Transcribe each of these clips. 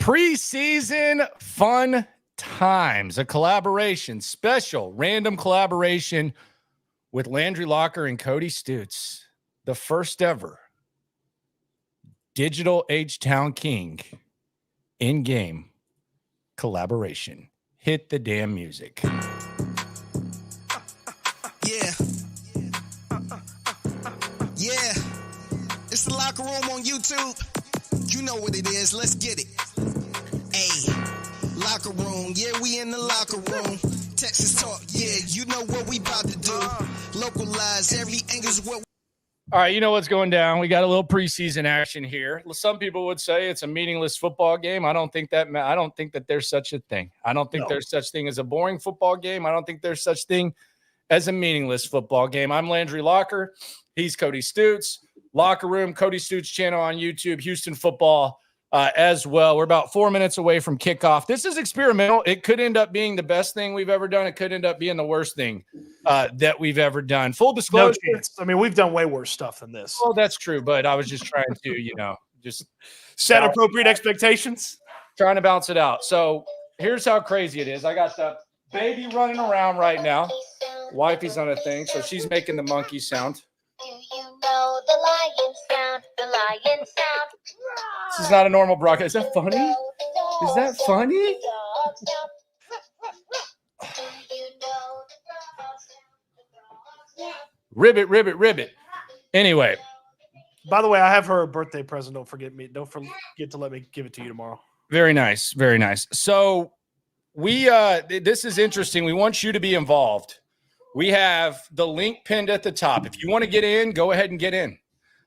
Preseason fun times, a collaboration, special random collaboration with Landry Locker and Cody Stoots, the first ever digital H-Town King in-game collaboration. Hit the damn music. Yeah. Yeah. It's the Locker Room on YouTube. You know what it is. Let's get it. Hey, Locker Room. Yeah, we in the locker room. Texas talk. Yeah, you know what we about to do. Localize every angle's what. All right, you know what's going down. We got a little preseason action here. Some people would say it's a meaningless football game. I don't think that there's such a thing. I don't think there's such thing as a boring football game. I don't think there's such thing as a meaningless football game. I'm Landry Locker. He's Cody Stoots. Locker Room, Cody Stoots channel on YouTube, Houston football as well. We're about 4 minutes away from kickoff. This is experimental. It could end up being the best thing we've ever done. It could end up being the worst thing that we've ever done. Full disclosure. No chance. I mean, we've done way worse stuff than this. Well, that's true, but I was just trying to, just set appropriate expectations. Trying to bounce it out. So here's how crazy it is. I got the baby running around right now. Wifey's on a thing, so she's making the monkey sound. Do you know the lion sound? The lion sound. This is not a normal broadcast. Is that funny? Is that funny? Ribbit. Anyway. By the way, I have her birthday present. Don't forget to let me give it to you tomorrow. Very nice. Very nice. So this is interesting. We want you to be involved. We have the link pinned at the top. If you want to get in, go ahead and get in.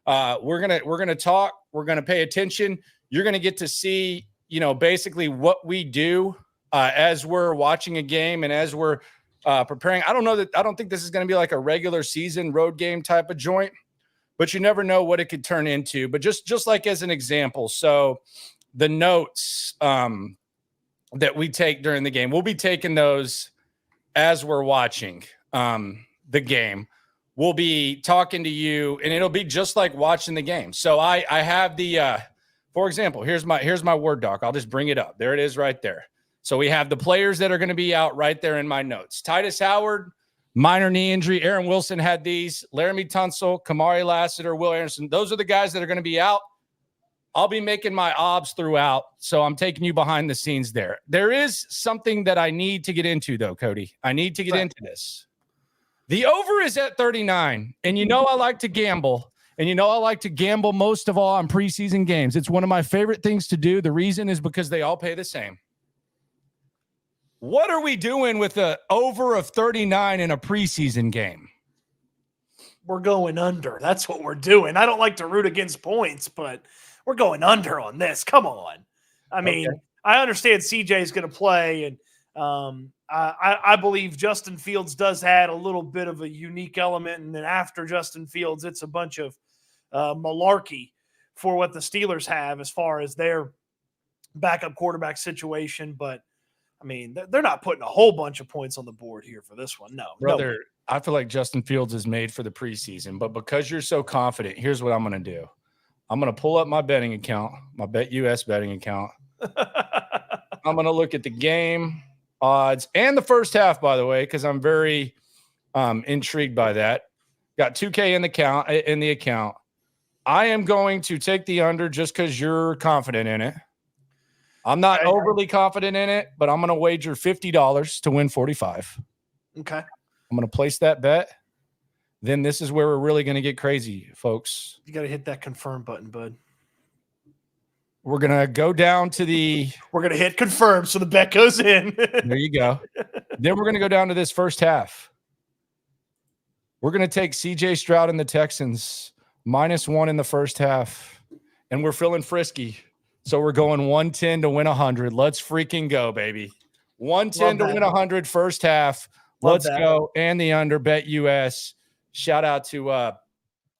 We're gonna talk. We're gonna pay attention. You're gonna get to see, basically what we do as we're watching a game and as we're preparing. I don't think this is gonna be like a regular season road game type of joint, but you never know what it could turn into. But just like as an example, so the notes that we take during the game, we'll be taking those as we're watching the game. We'll be talking to you, and it'll be just like watching the game. So I have the, for example, here's my Word doc. I'll just bring it up. There it is right there. So we have the players that are going to be out right there in my notes. Titus Howard, minor knee injury. Aaron Wilson had these. Laramie Tunsil, Kamari Lassiter, Will Anderson. Those are the guys that are going to be out. I'll be making my obs throughout, so I'm taking you behind the scenes there. There is something that I need to get into, though, Cody. I need to get into this. The over is at 39, and I like to gamble, and I like to gamble most of all on preseason games. It's one of my favorite things to do. The reason is because they all pay the same. What are we doing with the over of 39 in a preseason game? We're going under. That's what we're doing. I don't like to root against points, but we're going under on this. Come on. I mean, I understand CJ is going to play, and I believe Justin Fields does add a little bit of a unique element, and then after Justin Fields, it's a bunch of malarkey for what the Steelers have as far as their backup quarterback situation. But, I mean, they're not putting a whole bunch of points on the board here for this one. No. Brother, no. I feel like Justin Fields is made for the preseason, but because you're so confident, here's what I'm going to do. I'm going to pull up my betting account, my BetUS betting account. I'm going to look at the game odds and the first half, by the way, because I'm very intrigued by that. Got 2K in the account. I am going to take the under just because you're confident in it. I'm not overly confident in it, but I'm going to wager $50 to win 45. Okay. I'm going to place that bet. Then this is where we're really going to get crazy, folks. You got to hit that confirm button, bud. We're going to go down to we're going to hit confirm so the bet goes in. There you go. Then we're going to go down to this first half. We're going to take CJ Stroud and the Texans -1 in the first half. And we're feeling frisky. So we're going 110 to win 100. Let's freaking go, baby. 110 to win 100 first half. Let's go. And the under BetUS. Shout out to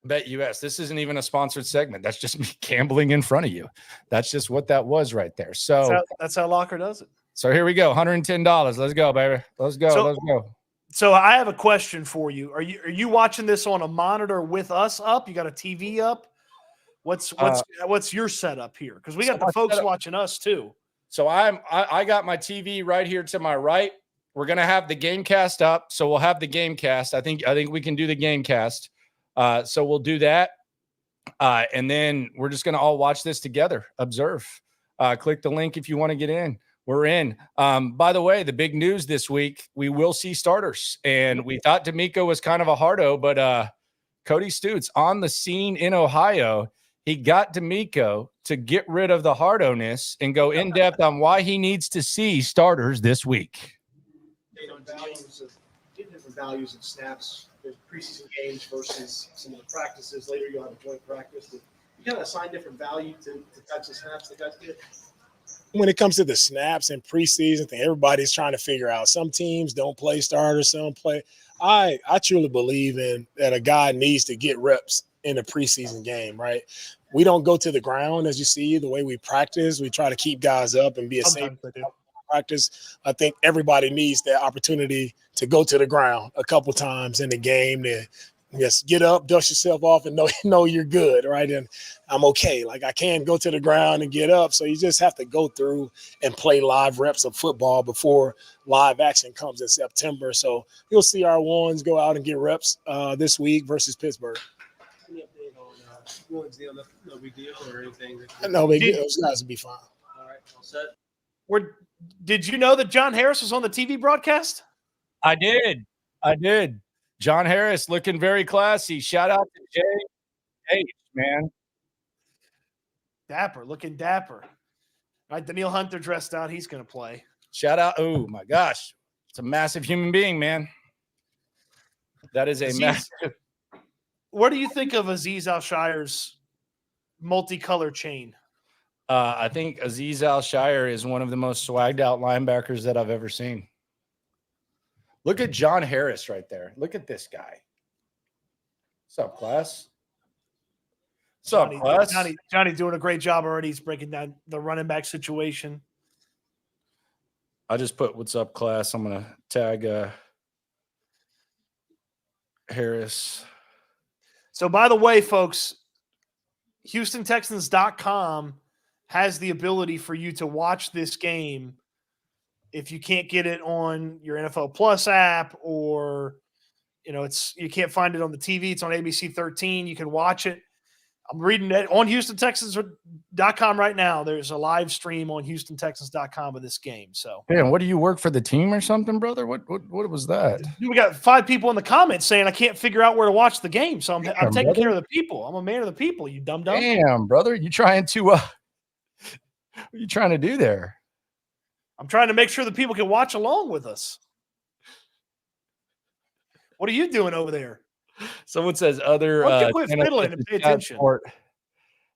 BetUS. This isn't even a sponsored segment. That's just me gambling in front of you. That's just what that was right there. So that's how Locker does it. So here we go. $110. Let's go, baby. Let's go. Let's go. So I have a question for you. Are you watching this on a monitor with us up? You got a TV up? What's your setup here? Because we got the folks watching us too. So I got my TV right here to my right. We're gonna have the game cast up, so we'll have the game cast. I think we can do the game cast. So we'll do that, and then we're just gonna all watch this together. Observe. Click the link if you want to get in. We're in. By the way, the big news this week: we will see starters, and we thought D'Amico was kind of a hardo, but Cody Stoots on the scene in Ohio. He got D'Amico to get rid of the hardoness and go in depth on why he needs to see starters this week. Different values of snaps. There's preseason games versus some of the practices. Later, you'll have a joint practice. You kind of assign different value to types of snaps the guys get. When it comes to the snaps and preseason thing, everybody's trying to figure out. Some teams don't play starters, some play. I truly believe in that a guy needs to get reps in a preseason game, right? We don't go to the ground, as you see, the way we practice. We try to keep guys up and be a safe practice. I think everybody needs that opportunity to go to the ground a couple times in the game to just get up, dust yourself off, and know you're good, right? And I'm okay. Like, I can't go to the ground and get up. So you just have to go through and play live reps of football before live action comes in September. So you'll see our ones go out and get reps this week versus Pittsburgh. Any update on Williams deal? No big deal or anything? No big deal. Those guys will be fine. All right, all set. Did you know that John Harris was on the TV broadcast? I did. John Harris looking very classy. Shout out to Jay, man. Looking dapper. All right, Daniil Hunter dressed out. He's going to play. Shout out. Oh, my gosh. It's a massive human being, man. That is a massive. What do you think of Azeez Al-Shire's multicolored chain? I think Azeez Al-Shire is one of the most swagged out linebackers that I've ever seen. Look at John Harris right there. Look at this guy. What's up, class? What's up, class? Johnny doing a great job already. He's breaking down the running back situation. I just put what's up, class. I'm going to tag Harris. So, by the way, folks, HoustonTexans.com has the ability for you to watch this game if you can't get it on your NFL Plus app, or you can't find it on the TV. It's on ABC 13. You can watch it. I'm reading it on HoustonTexans.com right now. There's a live stream on HoustonTexans.com of this game. So, damn, what do you work for the team or something, brother? What was that? We got 5 people in the comments saying I can't figure out where to watch the game. So I'm taking care of the people. I'm a man of the people. You dumb. Damn, brother, you trying to what are you trying to do there? I'm trying to make sure that people can watch along with us. What are you doing over there? Someone says other quit fiddling and pay attention.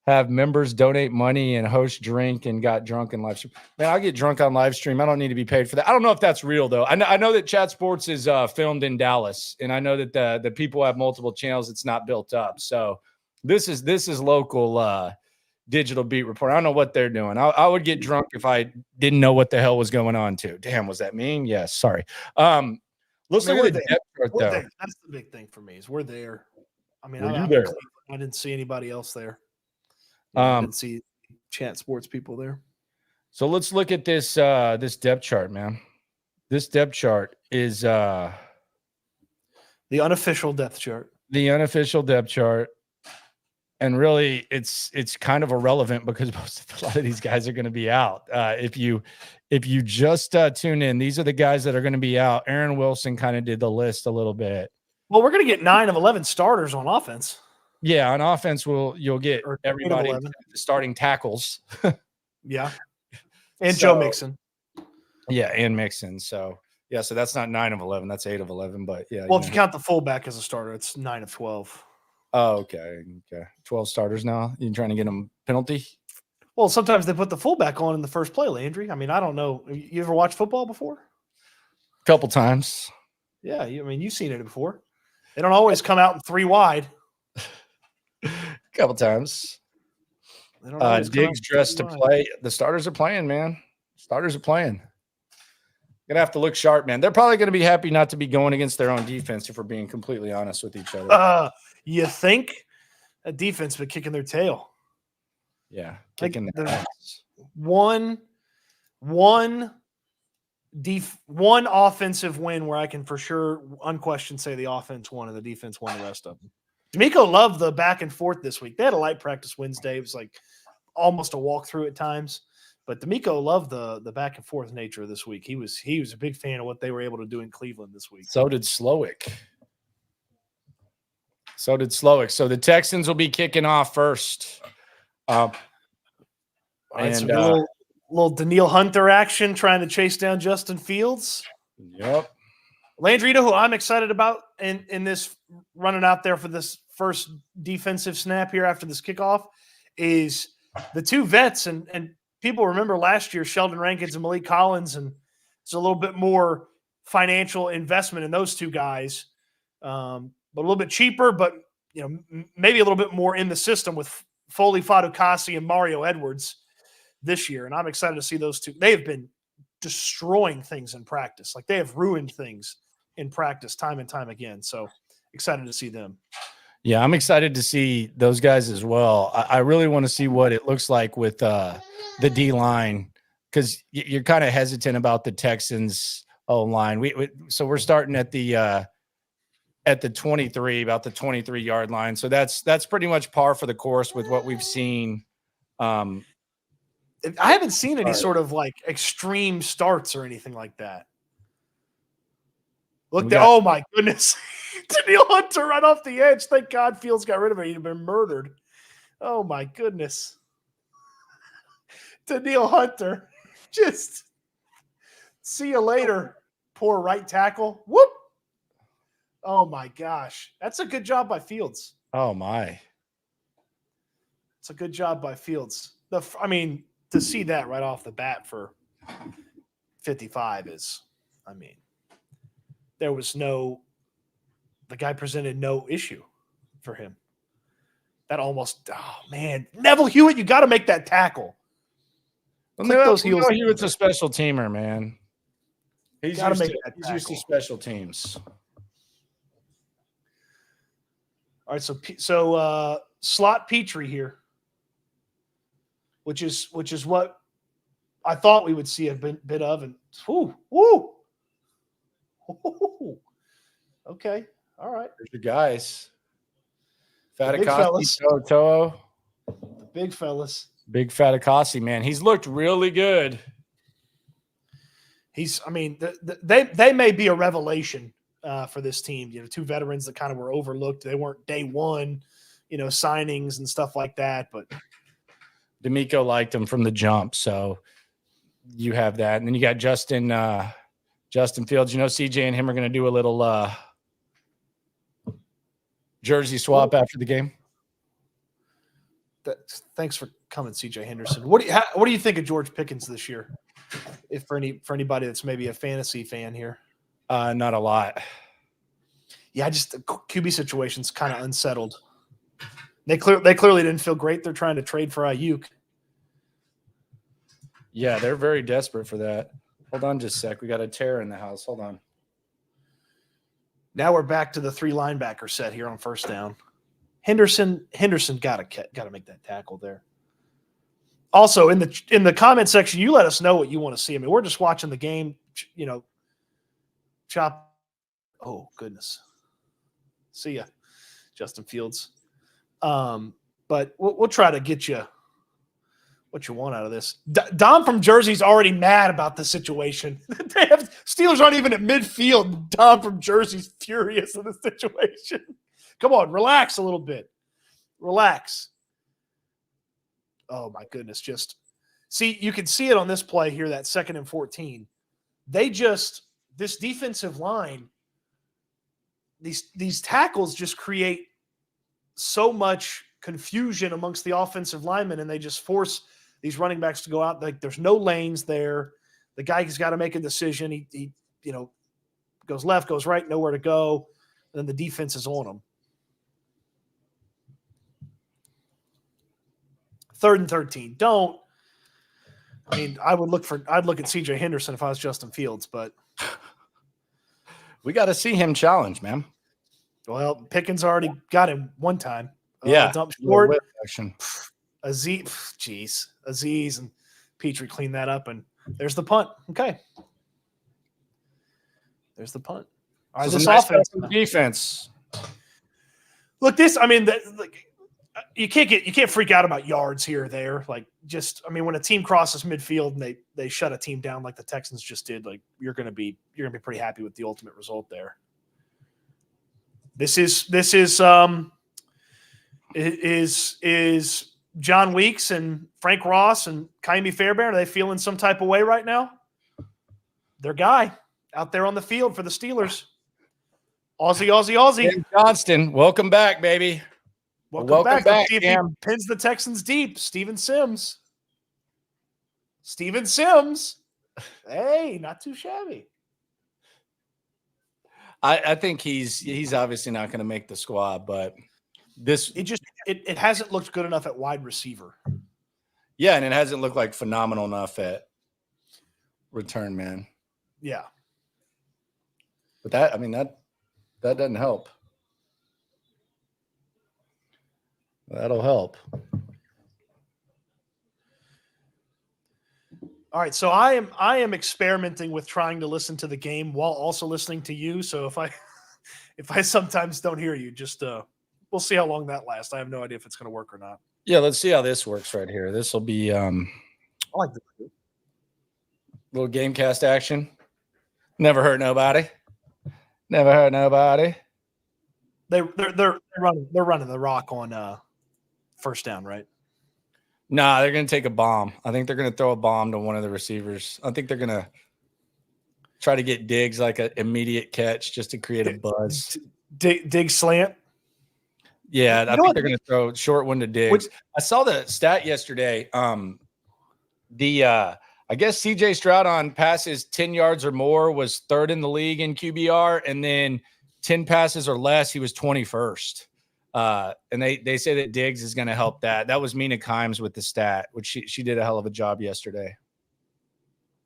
Have members donate money and host drink and got drunk in live stream. Man, I get drunk on live stream. I don't need to be paid for that. I don't know if that's real though. I know that Chat Sports is filmed in Dallas, and I know that the people have multiple channels. It's not built up. So this is local digital beat report. I don't know what they're doing. I would get drunk if I didn't know what the hell was going on too. Damn, was that mean? Yes. Sorry. Let's look at the depth chart though. There. That's the big thing for me is we're there. I mean, I didn't see anybody else there. I didn't see Chat Sports people there. So let's look at this this depth chart, man. This depth chart is the unofficial depth chart. The unofficial depth chart. And really, it's kind of irrelevant because a lot of these guys are going to be out. If you just tune in, these are the guys that are going to be out. Aaron Wilson kind of did the list a little bit. Well, we're going to get 9 of 11 starters on offense. Yeah, on offense, you'll get everybody starting tackles. Yeah, and Joe Mixon. Yeah, and Mixon. So yeah, so that's not 9 of 11. That's 8 of 11. But yeah. Well, if you count the fullback as a starter, it's 9 of 12. Oh, okay. 12 starters now. You trying to get them penalty? Well, sometimes they put the fullback on in the first play, Landry. I mean, I don't know. You ever watched football before? A couple times. Yeah, you've seen it before. They don't always come out in 3 wide. A couple times. Diggs dressed to play. The starters are playing, man. Starters are playing. Gonna have to look sharp, man. They're probably gonna be happy not to be going against their own defense if we're being completely honest with each other. You think that defense been kicking their tail? Yeah, kicking their ass. 1, one offensive win where I can for sure, unquestioned, say the offense won and the defense won the rest of them. D'Amico loved the back and forth this week. They had a light practice Wednesday. It was like almost a walkthrough at times. But D'Amico loved the back and forth nature of this week. He was a big fan of what they were able to do in Cleveland this week. So did Slowick. So the Texans will be kicking off first. All right, so little Daniil Hunter action trying to chase down Justin Fields. Yep. Landry, who I'm excited about in this running out there for this first defensive snap here after this kickoff is the two vets. And people remember last year, Sheldon Rankins and Malik Collins, and it's a little bit more financial investment in those two guys, but a little bit cheaper, but maybe a little bit more in the system with Foley Fadukasi and Mario Edwards this year. And I'm excited to see those two. They have been destroying things in practice. Like, they have ruined things in practice time and time again. So excited to see them. Yeah, I'm excited to see those guys as well. I really want to see what it looks like with the D-line, because you're kind of hesitant about the Texans O-line. So we're starting at the 23, about the 23-yard line. So that's pretty much par for the course with what we've seen. I haven't seen any sort of like extreme starts or anything like that. Look, oh my goodness. Daniil Hunter right off the edge. Thank God Fields got rid of it. He'd have been murdered. Oh my goodness. Daniil Hunter. Just see you later. Poor right tackle. Whoop. Oh my gosh. That's a good job by Fields. Oh my. It's a good job by Fields. To see that right off the bat for 55 is, there was the guy presented no issue for him. That almost, Neville Hewitt, you got to make that tackle. Click those heels. Hewitt's a special teamer, man. He's used to special teams. All right, so slot Petrie here, which is what I thought we would see a bit of, and whoo. Okay, all right. There's your guys. Fatakasi, Toto. The big fellas. Big Fatakasi, man. He's looked really good. They may be a revelation for this team. Two veterans that kind of were overlooked. They weren't day one, signings and stuff like that. But D'Amico liked him from the jump, so you have that. And then you got Justin Fields. CJ and him are going to do a little jersey swap after the game. Thanks for coming, CJ Henderson. What do you think of George Pickens this year? If for anybody that's maybe a fantasy fan here, not a lot. Yeah, just the QB situation's kind of unsettled. They clearly didn't feel great. They're trying to trade for Ayuk. Yeah, they're very desperate for that. Hold on just a sec. We got a tear in the house. Hold on. Now we're back to the 3 linebacker set here on first down. Henderson got to make that tackle there. Also, in the comment section, you let us know what you want to see. We're just watching the game, chop. Oh, goodness. See ya, Justin Fields. But we'll try to get you what you want out of this. Dom from Jersey's already mad about the situation. Steelers aren't even at midfield. Dom from Jersey's furious in the situation. Come on, relax a little bit. Relax. Oh, my goodness. Just see, you can see it on this play here, that 2nd and 14. This defensive line, these tackles just create so much confusion amongst the offensive linemen, and they just force these running backs to go out. Like, there's no lanes there. The guy has got to make a decision. He goes left, goes right, nowhere to go. And then the defense is on him. 3rd and 13. I'd look at CJ Henderson if I was Justin Fields, but we got to see him challenge, man. Well, Pickens already got him one time. Yeah. Dump short. Action. Aziz and Petrie cleaned that up, and There's the punt. Okay. There's the punt. All right, So this some nice offense. defense. Look, you can't freak out about yards here or there. When a team crosses midfield and they shut a team down like the Texans just did, like you're gonna be pretty happy with the ultimate result there. This is John Weeks and Frank Ross and Kaimi Fairbairn. Are they feeling some type of way right now? Their guy out there on the field for the Steelers. Aussie. Jim Johnston, welcome back, baby. Welcome back. Let's see if he Cam. pins the Texans deep. Steven Sims. Hey, not too shabby. I think he's obviously not going to make the squad, but it hasn't looked good enough at wide receiver. Yeah, and it hasn't looked like phenomenal enough at return man. Yeah. But that doesn't help. That'll help. All right, so I am experimenting with trying to listen to the game while also listening to you. So if I sometimes don't hear you, just we'll see how long that lasts. I have no idea if it's going to work or not. Yeah, let's see how this works right here. This will be I like this. little game cast action. Never hurt nobody. Never hurt nobody. They're running the rock on first down, right? Nah, they're going to take a bomb. I think they're going to throw a bomb to one of the receivers. I think they're going to try to get Diggs like an immediate catch just to create a buzz. Dig slant. Yeah, I think they're going to throw a short one to Diggs. I saw the stat yesterday. I guess CJ Stroud on passes 10 yards or more was third in the league in QBR, and then 10 passes or less, he was 21st. And they say that Diggs is going to help that. That was Mina Kimes with the stat, which she did a hell of a job yesterday.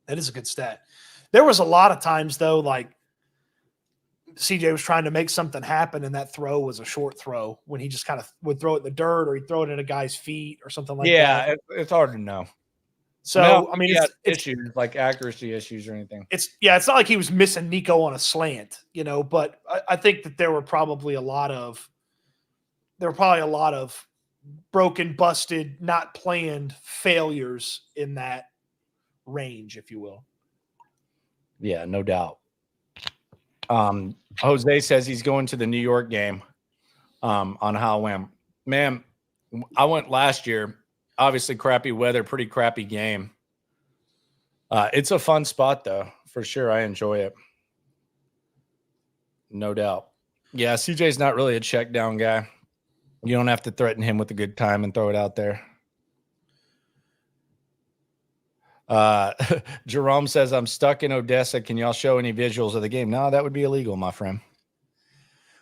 That is a good stat. There was a lot of times, though, like CJ was trying to make something happen, and that throw was a short throw when he just kind of would throw it in the dirt or he'd throw it at a guy's feet or something like that. Yeah, it's hard to know. So, it's issues like accuracy issues or anything. It's not like he was missing Nico on a slant, but I think that there were probably a lot of broken, busted, not planned failures in that range, if you will. Yeah, no doubt. Jose says he's going to the New York game on Halloween. Man, I went last year. Obviously, crappy weather, pretty crappy game. It's a fun spot, though, for sure. I enjoy it. No doubt. Yeah, CJ's not really a check down guy. You don't have to threaten him with a good time and throw it out there. Jerome says, I'm stuck in Odessa. Can y'all show any visuals of the game? No, that would be illegal, my friend.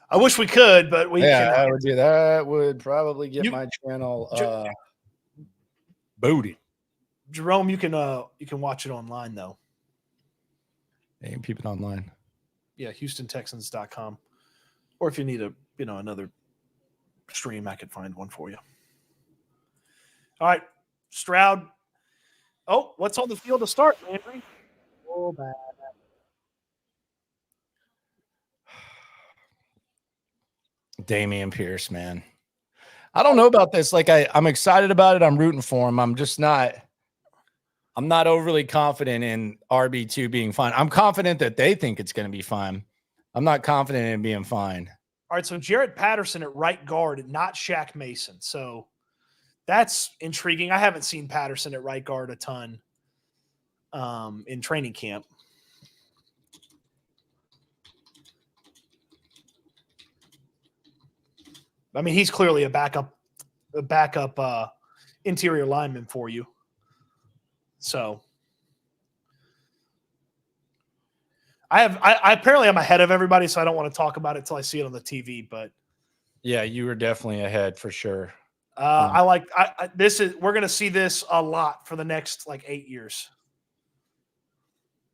I wish we could, but we can't. That would probably get my channel booted. Jerome, you can watch it online, though. You can keep it online. Yeah, HoustonTexans.com. Or if you need another stream, I could find one for you. All right, Stroud. Oh, what's on the field to start, Landry? Oh, bad. Dameon Pierce, man. I don't know about this. Like I'm excited about it. I'm rooting for him. I'm not overly confident in RB2 being fine. I'm confident that they think it's going to be fine. I'm not confident in it being fine. All right, so Jaret Patterson at right guard, not Shaq Mason. So that's intriguing. I haven't seen Patterson at right guard a ton in training camp. I mean, he's clearly a backup interior lineman for you. So I apparently I'm ahead of everybody, so I don't want to talk about it till I see it on the TV. But yeah, you were definitely ahead for sure. We're going to see this a lot for the next 8 years.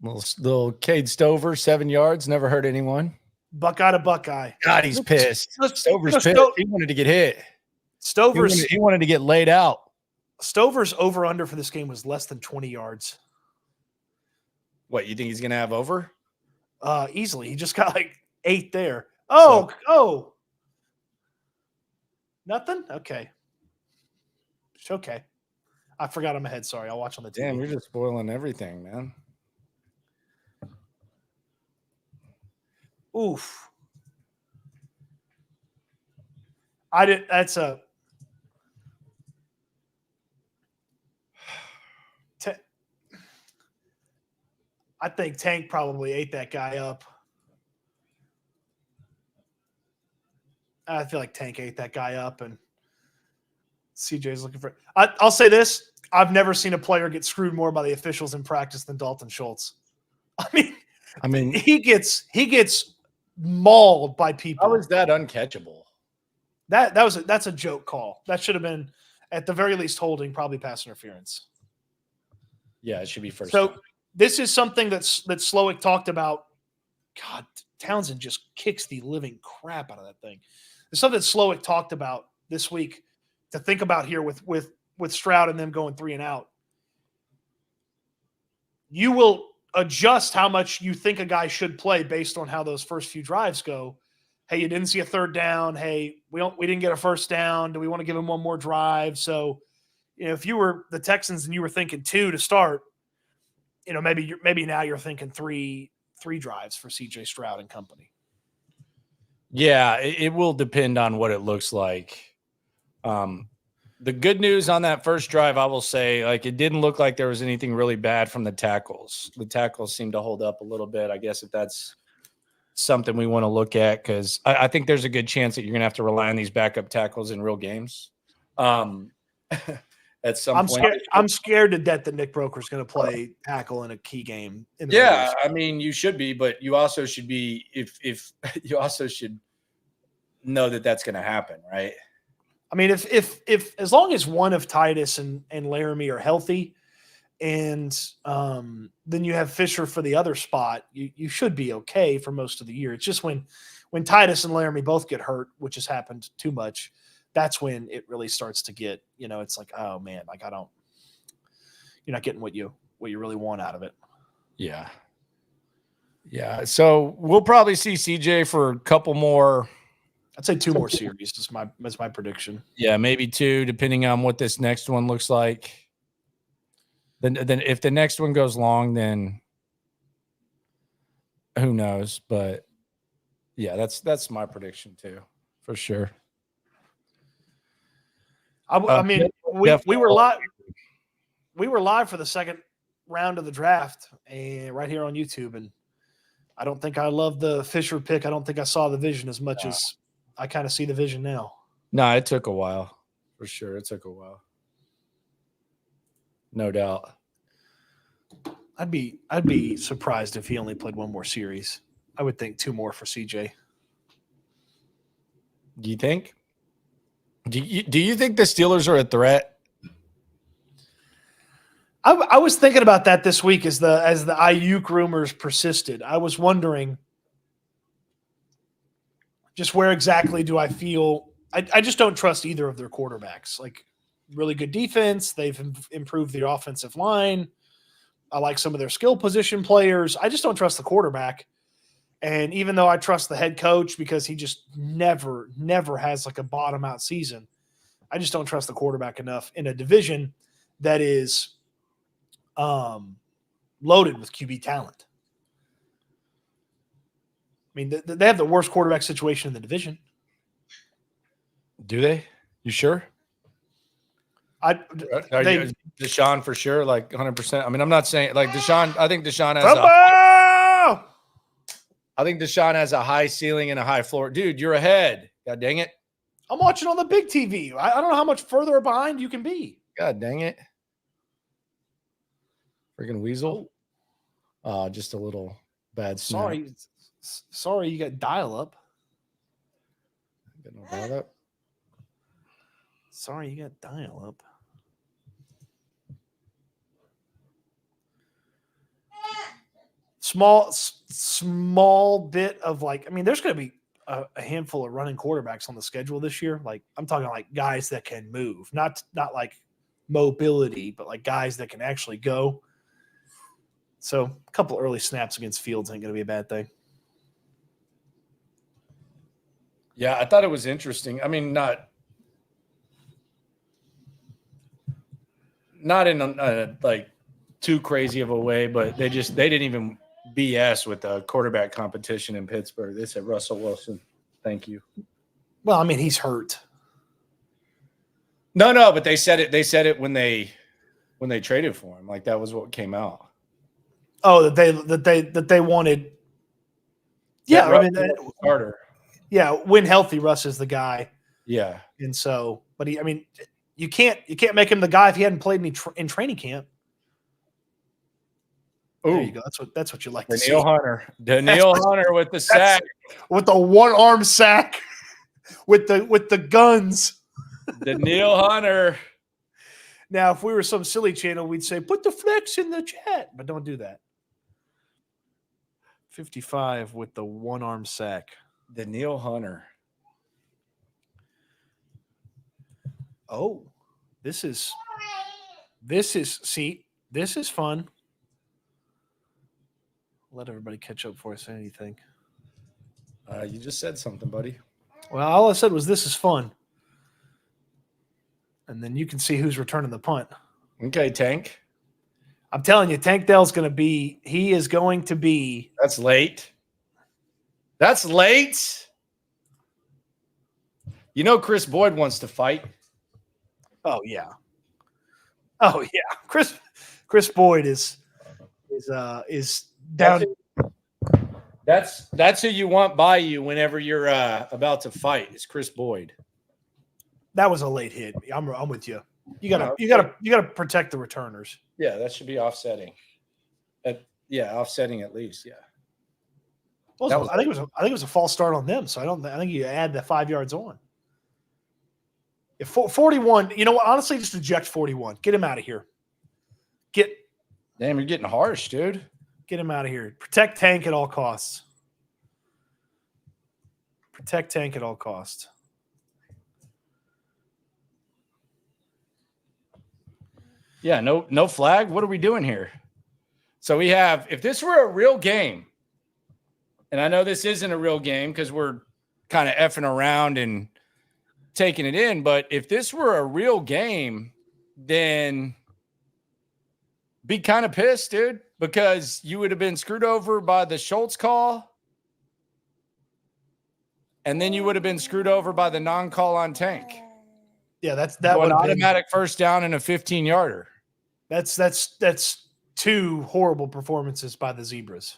Little Cade Stover, 7 yards, never hurt anyone. Buckeye to Buckeye. God, he's pissed. Stover's pissed. He wanted to get hit. He wanted to get laid out. Stover's over-under for this game was less than 20 yards. What, you think he's going to have over? Easily. He just got like 8 there. Oh. Nothing? Okay. It's okay. I forgot I'm ahead. Sorry. I'll watch on the TV. Damn, you're just spoiling everything, man. Oof. That's a I think Tank probably ate that guy up. I feel like Tank ate that guy up, and CJ's looking for. I'll say this: I've never seen a player get screwed more by the officials in practice than Dalton Schultz. I mean, he gets mauled by people. How is that uncatchable? That's a joke call. That should have been, at the very least, holding, probably pass interference. Yeah, it should be first. So down. this is something that Slowick talked about. God, Townsend just kicks the living crap out of that thing. There's something that Slowick talked about this week to think about here with Stroud and them going 3 and out. You will adjust how much you think a guy should play based on how those first few drives go. Hey, you didn't see a third down. Hey, we didn't get a first down. Do we want to give him one more drive? So, if you were the Texans and you were thinking 2 to start, maybe now you're thinking three drives for CJ Stroud and company. Yeah, it will depend on what it looks like. The good news on that first drive, I will say, it didn't look like there was anything really bad from the tackles. The tackles seemed to hold up a little bit. I guess if that's something we want to look at, because I think there's a good chance that you're going to have to rely on these backup tackles in real games. At some point, I'm scared to death that Nick Broker's going to play tackle in a key game. You should be, but you also should be if you also should know that that's going to happen, right? I mean, if as long as one of Titus and Laramie are healthy, and then you have Fisher for the other spot, you should be okay for most of the year. It's just when Titus and Laramie both get hurt, which has happened too much, that's when it really starts to get, it's like, oh man, you're not getting what you really want out of it. Yeah. Yeah. So we'll probably see CJ for a couple more. I'd say 2 more series. That's my prediction. Yeah, maybe 2, depending on what this next one looks like. Then if the next one goes long, then who knows? But yeah, that's my prediction too, for sure. I mean, we were live. We were live for the second round of the draft, and right here on YouTube. And I don't think I love the Fisher pick. I don't think I saw the vision as much as I kind of see the vision now. No, it took a while, for sure. It took a while, no doubt. I'd be surprised if he only played 1 more series. I would think 2 more for CJ. Do you think? Do you think the Steelers are a threat? I was thinking about that this week as the Ayuk rumors persisted. I was wondering just where exactly do I feel. I just don't trust either of their quarterbacks. Really good defense. They've improved the offensive line. I like some of their skill position players. I just don't trust the quarterback. And even though I trust the head coach because he just never has a bottom out season, I just don't trust the quarterback enough in a division that is loaded with QB talent. I mean, they have the worst quarterback situation in the division. Do they? You sure? Deshaun for sure, 100%. I mean, I'm not saying Deshaun. I think Deshaun has I think Deshaun has a high ceiling and a high floor. Dude, you're ahead. God dang it. I'm watching on the big TV. I don't know how much further behind you can be. God dang it. Freaking weasel. Just a little bad snap. Sorry, you got dial-up. Got no dial-up. Sorry, you got dial-up. Small bit of there's going to be a handful of running quarterbacks on the schedule this year. I'm talking guys that can move, not mobility, but guys that can actually go. So a couple early snaps against Fields ain't going to be a bad thing. Yeah, I thought it was interesting. I mean, not in a like too crazy of a way, but they didn't even BS with the quarterback competition in Pittsburgh. They said Russell Wilson, thank you. Well, I mean, he's hurt. No, but they said it. They said it when they traded for him. Like that was what came out. Oh, that they wanted. Yeah, I mean, starter. Yeah, when healthy, Russ is the guy. Yeah, and so, but you can't make him the guy if he hadn't played in training camp. Ooh. There you go. That's what you like to see. Daniil Hunter with the sack, with the one arm sack, with the guns. Daniil Hunter. Now, if we were some silly channel, we'd say put the flex in the chat, but don't do that. 55 with the one arm sack. Daniil Hunter. Oh, this is fun. Let everybody catch up for us. Anything? You just said something, buddy. Well, all I said was this is fun, and then you can see who's returning the punt. Okay, Tank. I'm telling you, Tank Dell's going to be. He is going to be. That's late. That's late. You know, Chris Boyd wants to fight. Oh yeah. Chris Boyd is down. That's who you want by you whenever you're about to fight. Is Chris Boyd. That was a late hit. I'm with you. You gotta protect the returners. Yeah, that should be offsetting. Offsetting at least. Yeah. Also, I think it was a false start on them. So I think you add the 5 yards on. If 41, you know what? Honestly, just eject 41. Get him out of here. Damn, you're getting harsh, dude. Get him out of here. Protect Tank at all costs. Protect Tank at all costs. Yeah, no flag. What are we doing here? So we have, if this were a real game, and I know this isn't a real game because we're kind of effing around and taking it in, but if this were a real game, then be kind of pissed, dude, because you would have been screwed over by the Schultz call, and then you would have been screwed over by the non-call on Tank. Yeah, that an automatic first down and a 15-yarder. That's two horrible performances by the Zebras.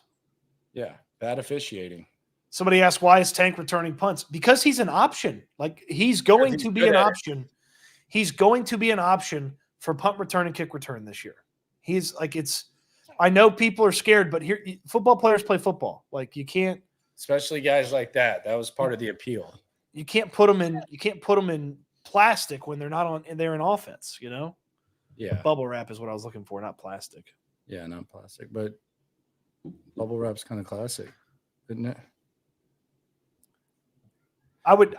Yeah, bad officiating. Somebody asked, why is Tank returning punts? Because he's an option. Like he's going to be an option. He's going to be an option for punt return and kick return this year. He's like, I know people are scared, but here football players play football. Like you can't, especially guys like that. That was part of the appeal. You can't put them in plastic when they're not on and they're in offense, you know? Yeah. Bubble wrap is what I was looking for, not plastic. Yeah, not plastic, but bubble wrap's kind of classic, isn't it? I would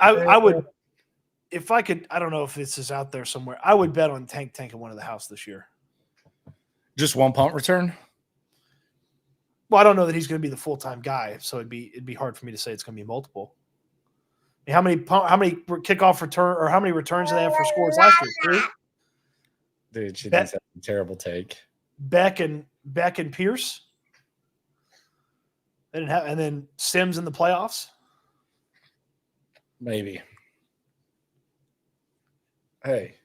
if I could, I don't know if this is out there somewhere. I would bet on Tank and one of the house this year. Just one punt return? Well, I don't know that he's going to be the full-time guy, so it'd be hard for me to say it's going to be multiple. I mean, how many kickoff return or how many returns did they have for scores last year? 3? Dude, she thinks that's a terrible take. Beck and Pierce. They didn't have, and then Sims in the playoffs. Maybe. Hey.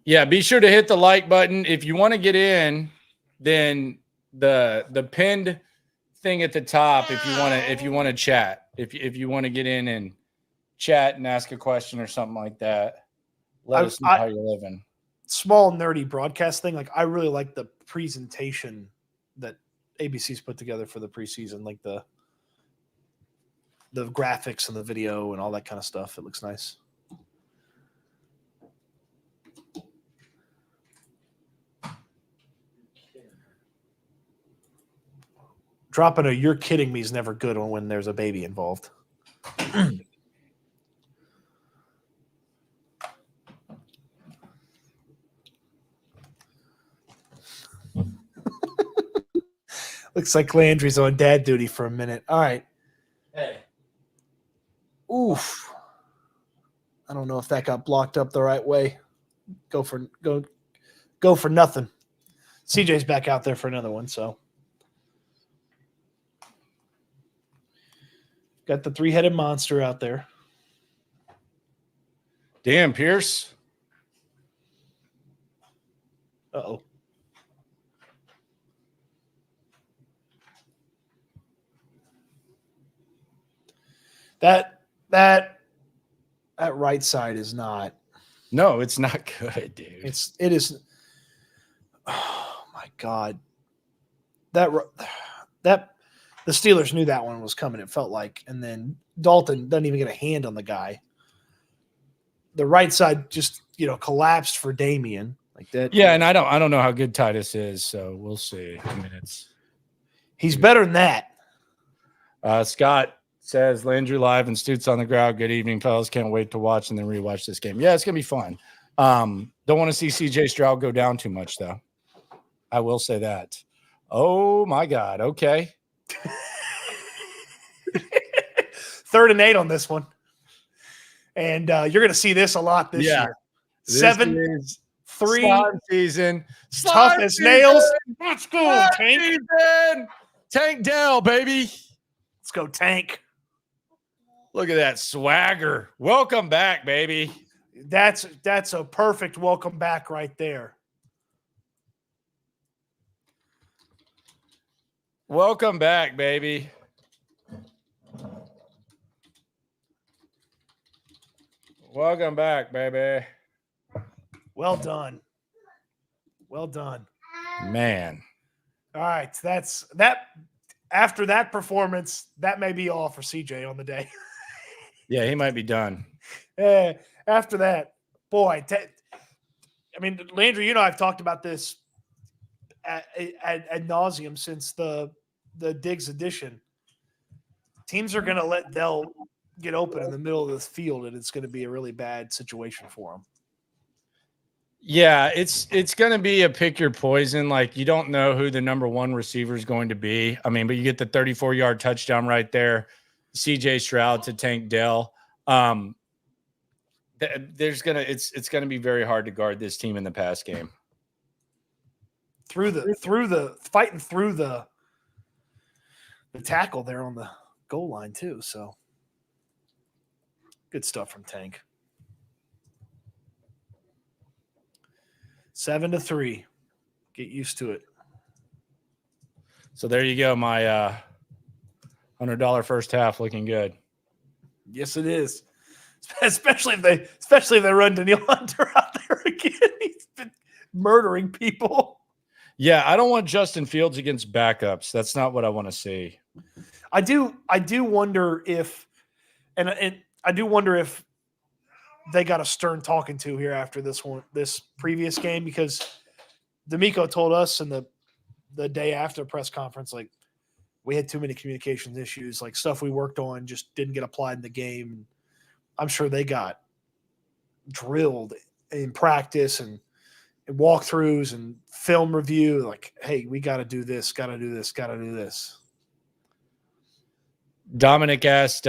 Yeah, be sure to hit the like button. If you want to get in, then the pinned thing at the top, if you want to chat, if you want to get in and chat and ask a question or something like that, let us know how you're living. Small nerdy broadcast thing. Like I really like the presentation that ABC's put together for the preseason, like the graphics and the video and all that kind of stuff. It looks nice. Dropping a "you're kidding me" is never good when there's a baby involved. Looks like Landry's on dad duty for a minute. All right. Hey. Oof. I don't know if that got blocked up the right way. Go for nothing. CJ's back out there for another one, so. Got the three-headed monster out there. Damn, Pierce. Uh-oh. That right side is not. No, it's not good, dude. It is. Oh my God. That the Steelers knew that one was coming. It felt like, and then Dalton doesn't even get a hand on the guy. The right side just collapsed for Damian like that. Yeah, and I don't know how good Titus is, so we'll see. I mean, he's better than that. Scott says Landry live and Stoots on the ground. Good evening, fellas. Can't wait to watch and then rewatch this game. Yeah, it's gonna be fun. Don't want to see CJ Stroud go down too much, though. I will say that. Oh my God. Okay. 3rd and 8 on this one. And you're going to see this a lot this year. 7-3 slime season. Tough as nails. Let's go, Tank. Season. Tank Dell, baby. Let's go, Tank. Look at that swagger. Welcome back, baby. That's a perfect welcome back right there. Welcome back, baby. Welcome back, baby. Well done. Well done. Man. All right. That's that. After that performance, that may be all for CJ on the day. Yeah, he might be done. After that, boy, I mean, Landry, I've talked about this ad nauseum since the Diggs edition. Teams are going to let Dell get open in the middle of this field, and it's going to be a really bad situation for him. Yeah, it's going to be a pick your poison. Like, you don't know who the number one receiver is going to be. I mean, but you get the 34-yard touchdown right there. CJ Stroud to Tank Dell. It's going to be very hard to guard this team in the pass game. Through the fighting through the tackle there on the goal line too. So good stuff from Tank. 7-3. Get used to it. So there you go. My $100 first half looking good. Yes, it is. Especially if they run Daniil Hunter out there again. He's been murdering people. Yeah, I don't want Justin Fields against backups. That's not what I want to see. I do wonder if, and I do wonder if they got a stern talking to here after this previous game, because D'Amico told us in the day after press conference, like, we had too many communications issues, like stuff we worked on just didn't get applied in the game. I'm sure they got drilled in practice and walkthroughs and film review. Like, hey, we got to do this, got to do this, got to do this. Dominic asked,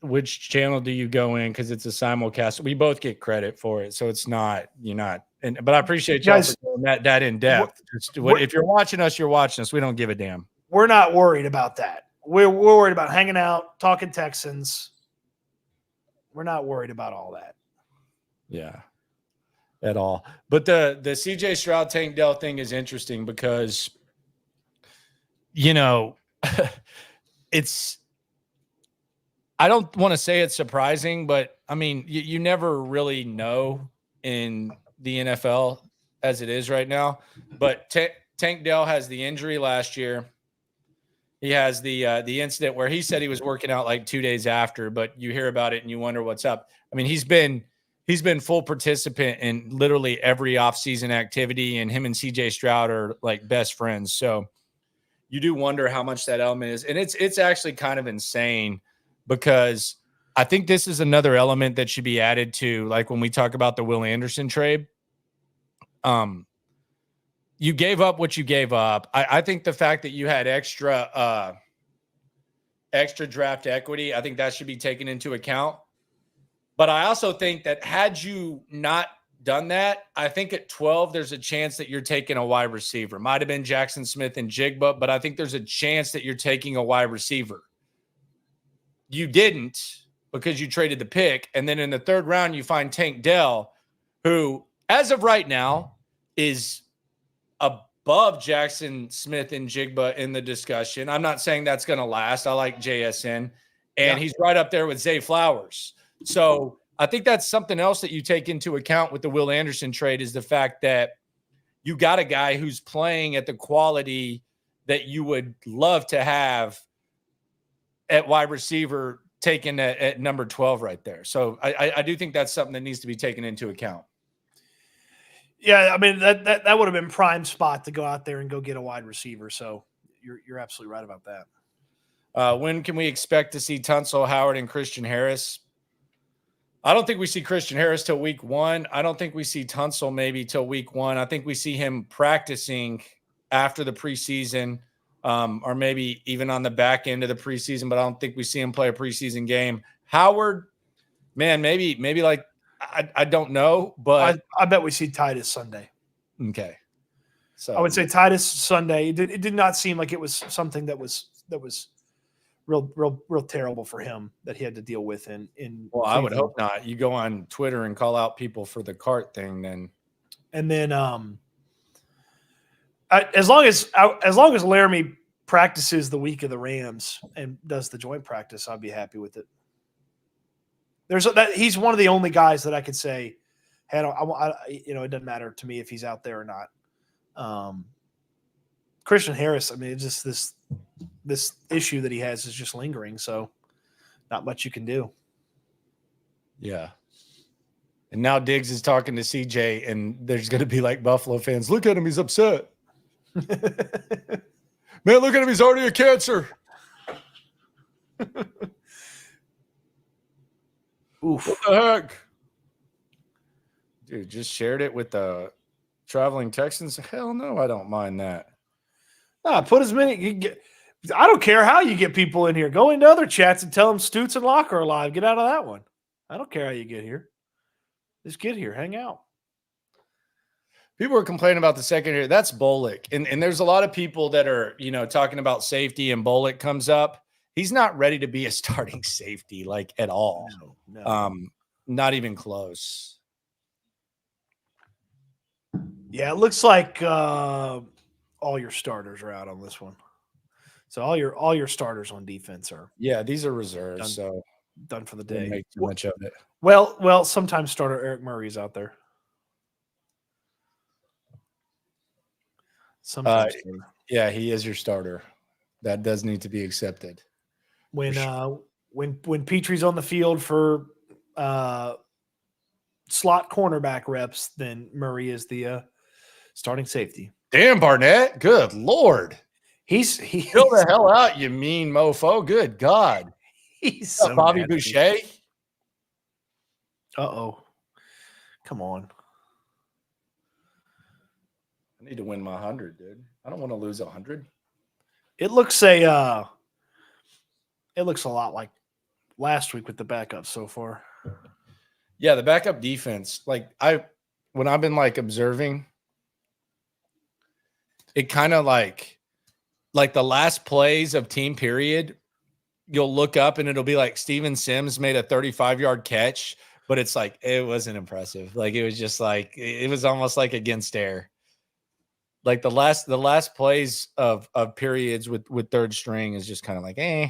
which channel do you go in? Because it's a simulcast. We both get credit for it, so it's not but I appreciate you guys for going that in depth. If you're watching us, you're watching us. We don't give a damn. We're not worried about that. We're worried about hanging out, talking Texans. We're not worried about all that. Yeah, at all. But the CJ Stroud Tank Dell thing is interesting because, it's. I don't want to say it's surprising, but I mean, you never really know in the NFL as it is right now. But Tank Dell has the injury last year. He has the incident where he said he was working out like 2 days after, but you hear about it and you wonder what's up. I mean, he's been full participant in literally every offseason activity, and him and CJ Stroud are like best friends. So you do wonder how much that element is. And it's actually kind of insane, because I think this is another element that should be added to, like when we talk about the Will Anderson trade. you gave up what you gave up. I think the fact that you had extra draft equity, I think that should be taken into account. But I also think that had you not done that, I think at 12, there's a chance that you're taking a wide receiver. Might have been Jackson Smith and Jigba, but I think there's a chance that you're taking a wide receiver. You didn't because you traded the pick. And then in the third round, you find Tank Dell, who, as of right now, is above Jackson Smith and Jigba in the discussion. I'm not saying that's going to last. I like JSN. And he's right up there with Zay Flowers. So I think that's something else that you take into account with the Will Anderson trade is the fact that you got a guy who's playing at the quality that you would love to have at wide receiver taken at number 12 right there. So I do think that's something that needs to be taken into account. Yeah, I mean that would have been prime spot to go out there and go get a wide receiver. So you're absolutely right about that. When can we expect to see Tunsil, Howard, and Christian Harris? I don't think we see Christian Harris till week 1. I don't think we see Tunsil maybe till week 1. I think we see him practicing after the preseason, or maybe even on the back end of the preseason, but I don't think we see him play a preseason game. Howard, man, maybe like I don't know, but I bet we see Titus Sunday. Okay. So I would say Titus Sunday. It did not seem like it was something that was real terrible for him that he had to deal with in well, I would hope not. You go on Twitter and call out people for the cart thing, then. And then as long as Laramie practices the week of the Rams and does the joint practice, I'll be happy with it. He's one of the only guys that I could say, hey, it doesn't matter to me if he's out there or not. Christian Harris, I mean, it's just this issue that he has is just lingering, so not much you can do. Yeah. And now Diggs is talking to CJ, and there's going to be like Buffalo fans. Look at him. He's upset. Man, look at him. He's already a cancer. Oof. What the heck? Dude, just shared it with the traveling Texans. Hell no, I don't mind that. Put as many. I don't care how you get people in here. Go into other chats and tell them Stoots and Locker are live. Get out of that one. I don't care how you get here. Just get here. Hang out. People are complaining about the secondary. That's Bullock. And there's a lot of people that are, talking about safety, and Bullock comes up. He's not ready to be a starting safety, like, at all. No. Not even close. Yeah, it looks like all your starters are out on this one. So all your starters on defense are these are reserves, done for the day. Make too much of it. Well, sometimes starter Eric Murray's out there. Sometimes he is your starter. That does need to be accepted. When Petrie's on the field for slot cornerback reps, then Murray is the starting safety. Damn, Barnett. Good Lord. He's Chill the hell out, you mean mofo. Good God. He's so Bobby nasty. Boucher. Uh-oh. Come on. I need to win my 100, dude. I don't want to lose 100. It looks a lot like last week with the backup so far. Yeah, the backup defense. Like when I've been like observing, it kind of like the last plays of team period, you'll look up and it'll be like Steven Sims made a 35-yard catch, but it's like it wasn't impressive. Like it was just like it was almost like against air. Like the last plays of periods with third string is just kind of like All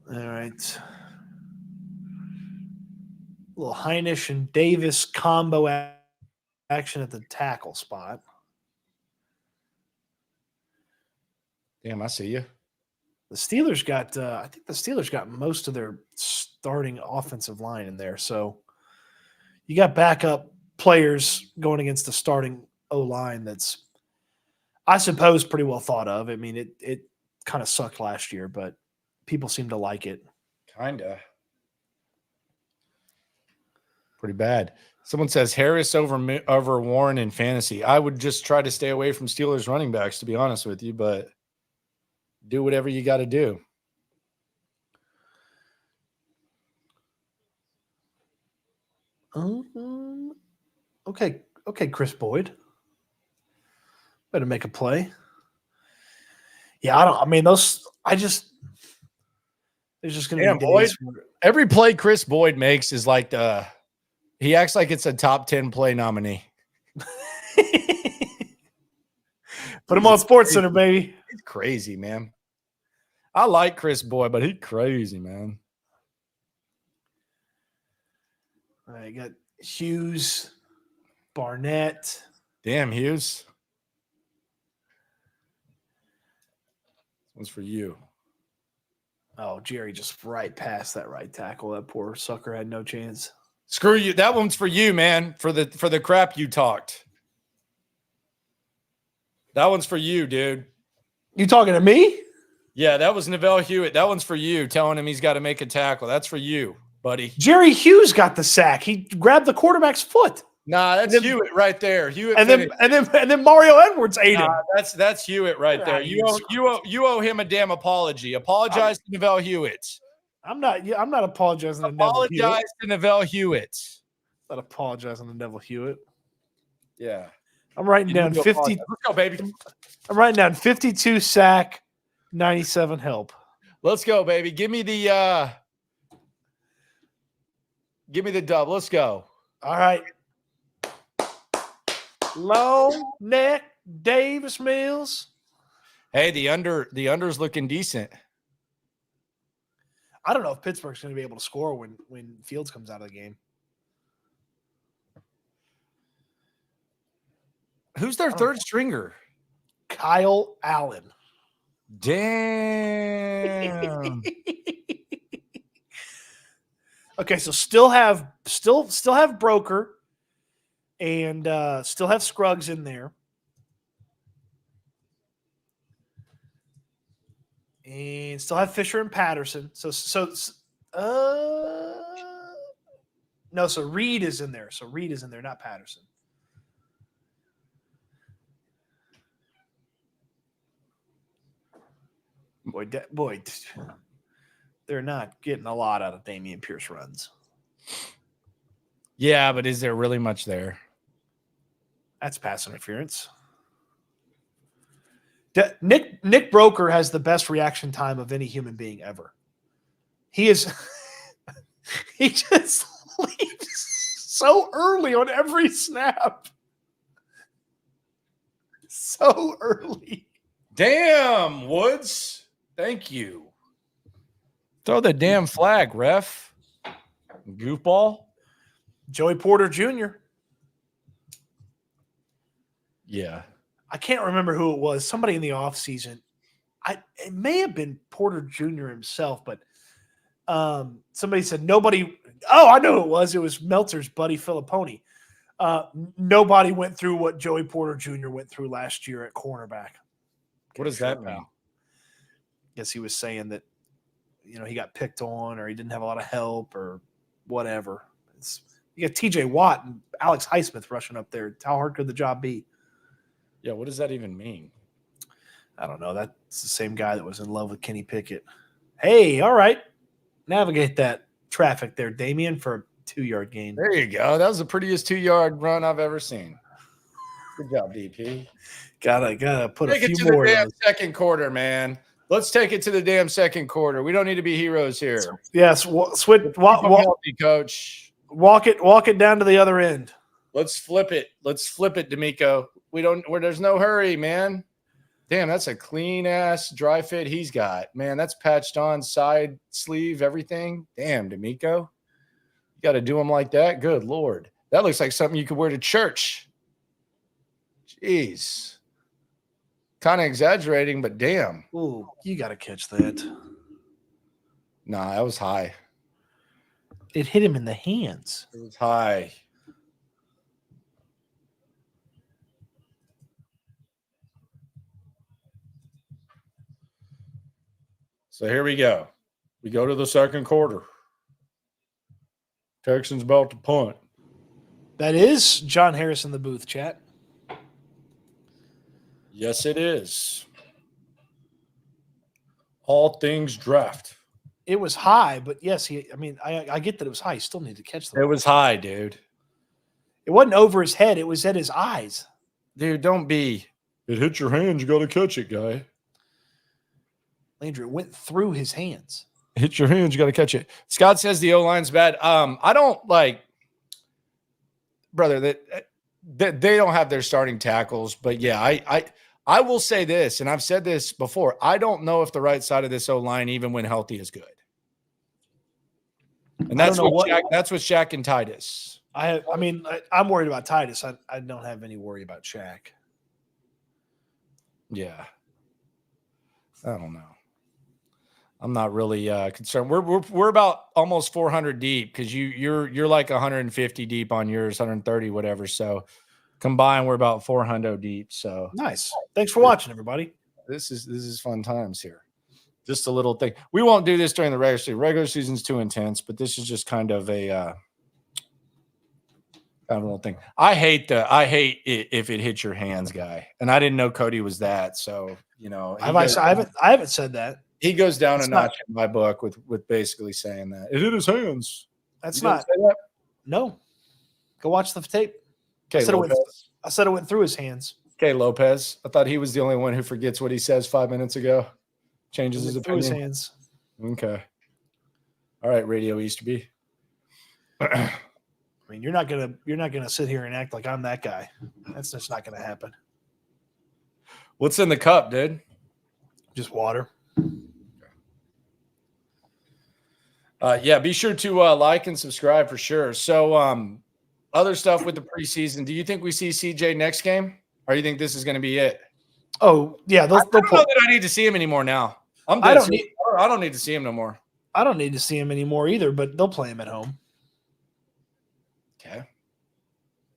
right. A little Heinisch and Davis combo action at the tackle spot. Damn, I see you. The Steelers got I think the Steelers got most of their starting offensive line in there. So you got backup players going against the starting O-line that's, I suppose, pretty well thought of. I mean, it kind of sucked last year, but people seem to like it. Kinda. Pretty bad. Someone says Harris over Warren in fantasy. I would just try to stay away from Steelers running backs, to be honest with you, but do whatever you got to do. Okay, Chris Boyd. Better make a play. Yeah, there's just going to be Boyd. days. Every play Chris Boyd makes is like he acts like it's a top 10 play nominee. Put him on Sports Center, baby. He's crazy, man. I like Chris Boyd, but he's crazy, man. All right, got Hughes, Barnett. Damn, Hughes. This one's for you. Oh, Jerry just right past that right tackle. That poor sucker had no chance. Screw you. That one's for you, man. For the crap you talked. That one's for you, dude. You talking to me? Yeah, that was Neville Hewitt. That one's for you, telling him he's got to make a tackle. That's for you, buddy. Jerry Hughes got the sack. He grabbed the quarterback's foot. Nah, that's Hewitt right there. Hewitt, and then Mario Edwards ate him. That's Hewitt right there. You owe him a damn apology. Apologize to Neville Hewitt. I'm not apologizing to Neville Hewitt. Apologize to Neville Hewitt. Not apologizing to Neville Hewitt. Yeah. I'm writing down 50. Let's go, baby. I'm writing down 52 sack, 97 help. Let's go, baby. Give me the dub. Let's go. All right. Long neck, Davis Mills. Hey, the under's looking decent. I don't know if Pittsburgh's going to be able to score when Fields comes out of the game. Who's their third stringer? Kyle Allen. Damn. Okay, so still have Broker and still have Scruggs in there. And still have Fisher and Patterson. So Reed is in there. So Reed is in there, not Patterson. Boy, they're not getting a lot out of Dameon Pierce runs. Yeah, but is there really much there? That's pass interference. Nick Broker has the best reaction time of any human being ever. He just leaves so early on every snap. So early. Damn, Woods. Thank you. Throw the damn flag, ref. Goofball. Joey Porter Jr. Yeah. I can't remember who it was. Somebody in the offseason. It may have been Porter Jr. himself, but somebody said nobody. Oh, I know who it was. It was Meltzer's buddy Filipponi. Nobody went through what Joey Porter Jr. went through last year at cornerback. What does that mean? Guess he was saying that, he got picked on or he didn't have a lot of help or whatever. You got TJ Watt and Alex Highsmith rushing up there. How hard could the job be? Yeah, what does that even mean? I don't know. That's the same guy that was in love with Kenny Pickett. Hey, all right. Navigate that traffic there, Damien, for a 2-yard gain. There you go. That was the prettiest 2-yard run I've ever seen. Good job, DP. Gotta put Take a few it to more. The damn second quarter, man. Let's take it to the damn second quarter. We don't need to be heroes here. Yes, coach. Walk it down to the other end. Let's flip it. D'Amico. There's no hurry, man. Damn, that's a clean ass dry fit he's got. Man, that's patched on side sleeve, everything. Damn, D'Amico. You got to do them like that. Good Lord. That looks like something you could wear to church. Jeez. Kind of exaggerating, but damn. Ooh, you got to catch that. Nah, that was high. It hit him in the hands. It was high. So here we go. We go to the second quarter. Texans about to punt. That is John Harris in the booth, chat. Yes, it is. All things draft. It was high, but yes, I get that it was high. He still needed to catch the It ball. was high, dude. It wasn't over his head. It was at his eyes. Dude, don't be. It hit your hands. You got to catch it, guy. Landry, it went through his hands. Hit your hands. You got to catch it. Scott says the O-line's bad. I don't like, brother, that they don't have their starting tackles. But yeah, I will say this, and I've said this before. I don't know if the right side of this O-line, even when healthy, is good. And that's that's with Shaq and Titus. I'm worried about Titus. I don't have any worry about Shaq. Yeah. I don't know. I'm not really concerned. We're about almost 400 deep because you're like 150 deep on yours, 130, whatever. So combined, we're about 400 deep. So nice. Thanks for watching, everybody. This is fun times here. Just a little thing. We won't do this during the regular season. Regular season's too intense, but this is just kind of a kind of little thing. I hate it if it hits your hands, guy. And I didn't know Cody was that. So I haven't said that. He goes down a notch in my book with basically saying that it hit his hands. That's you not. Say that? No. Go watch the tape. Okay, I said it went through his hands. Okay, Lopez. I thought he was the only one who forgets what he says 5 minutes ago. Changes his opinion. Through his hands. Okay. All right, Radio Easterby. I mean, you're not gonna sit here and act like I'm that guy. That's just not gonna happen. What's in the cup, dude? Just water. Yeah, be sure to like and subscribe for sure. So, other stuff with the preseason. Do you think we see CJ next game, or do you think this is going to be it? Oh yeah, I don't know that I need to see him anymore now. I don't need to see him no more. I don't need to see him anymore either. But they'll play him at home. Okay.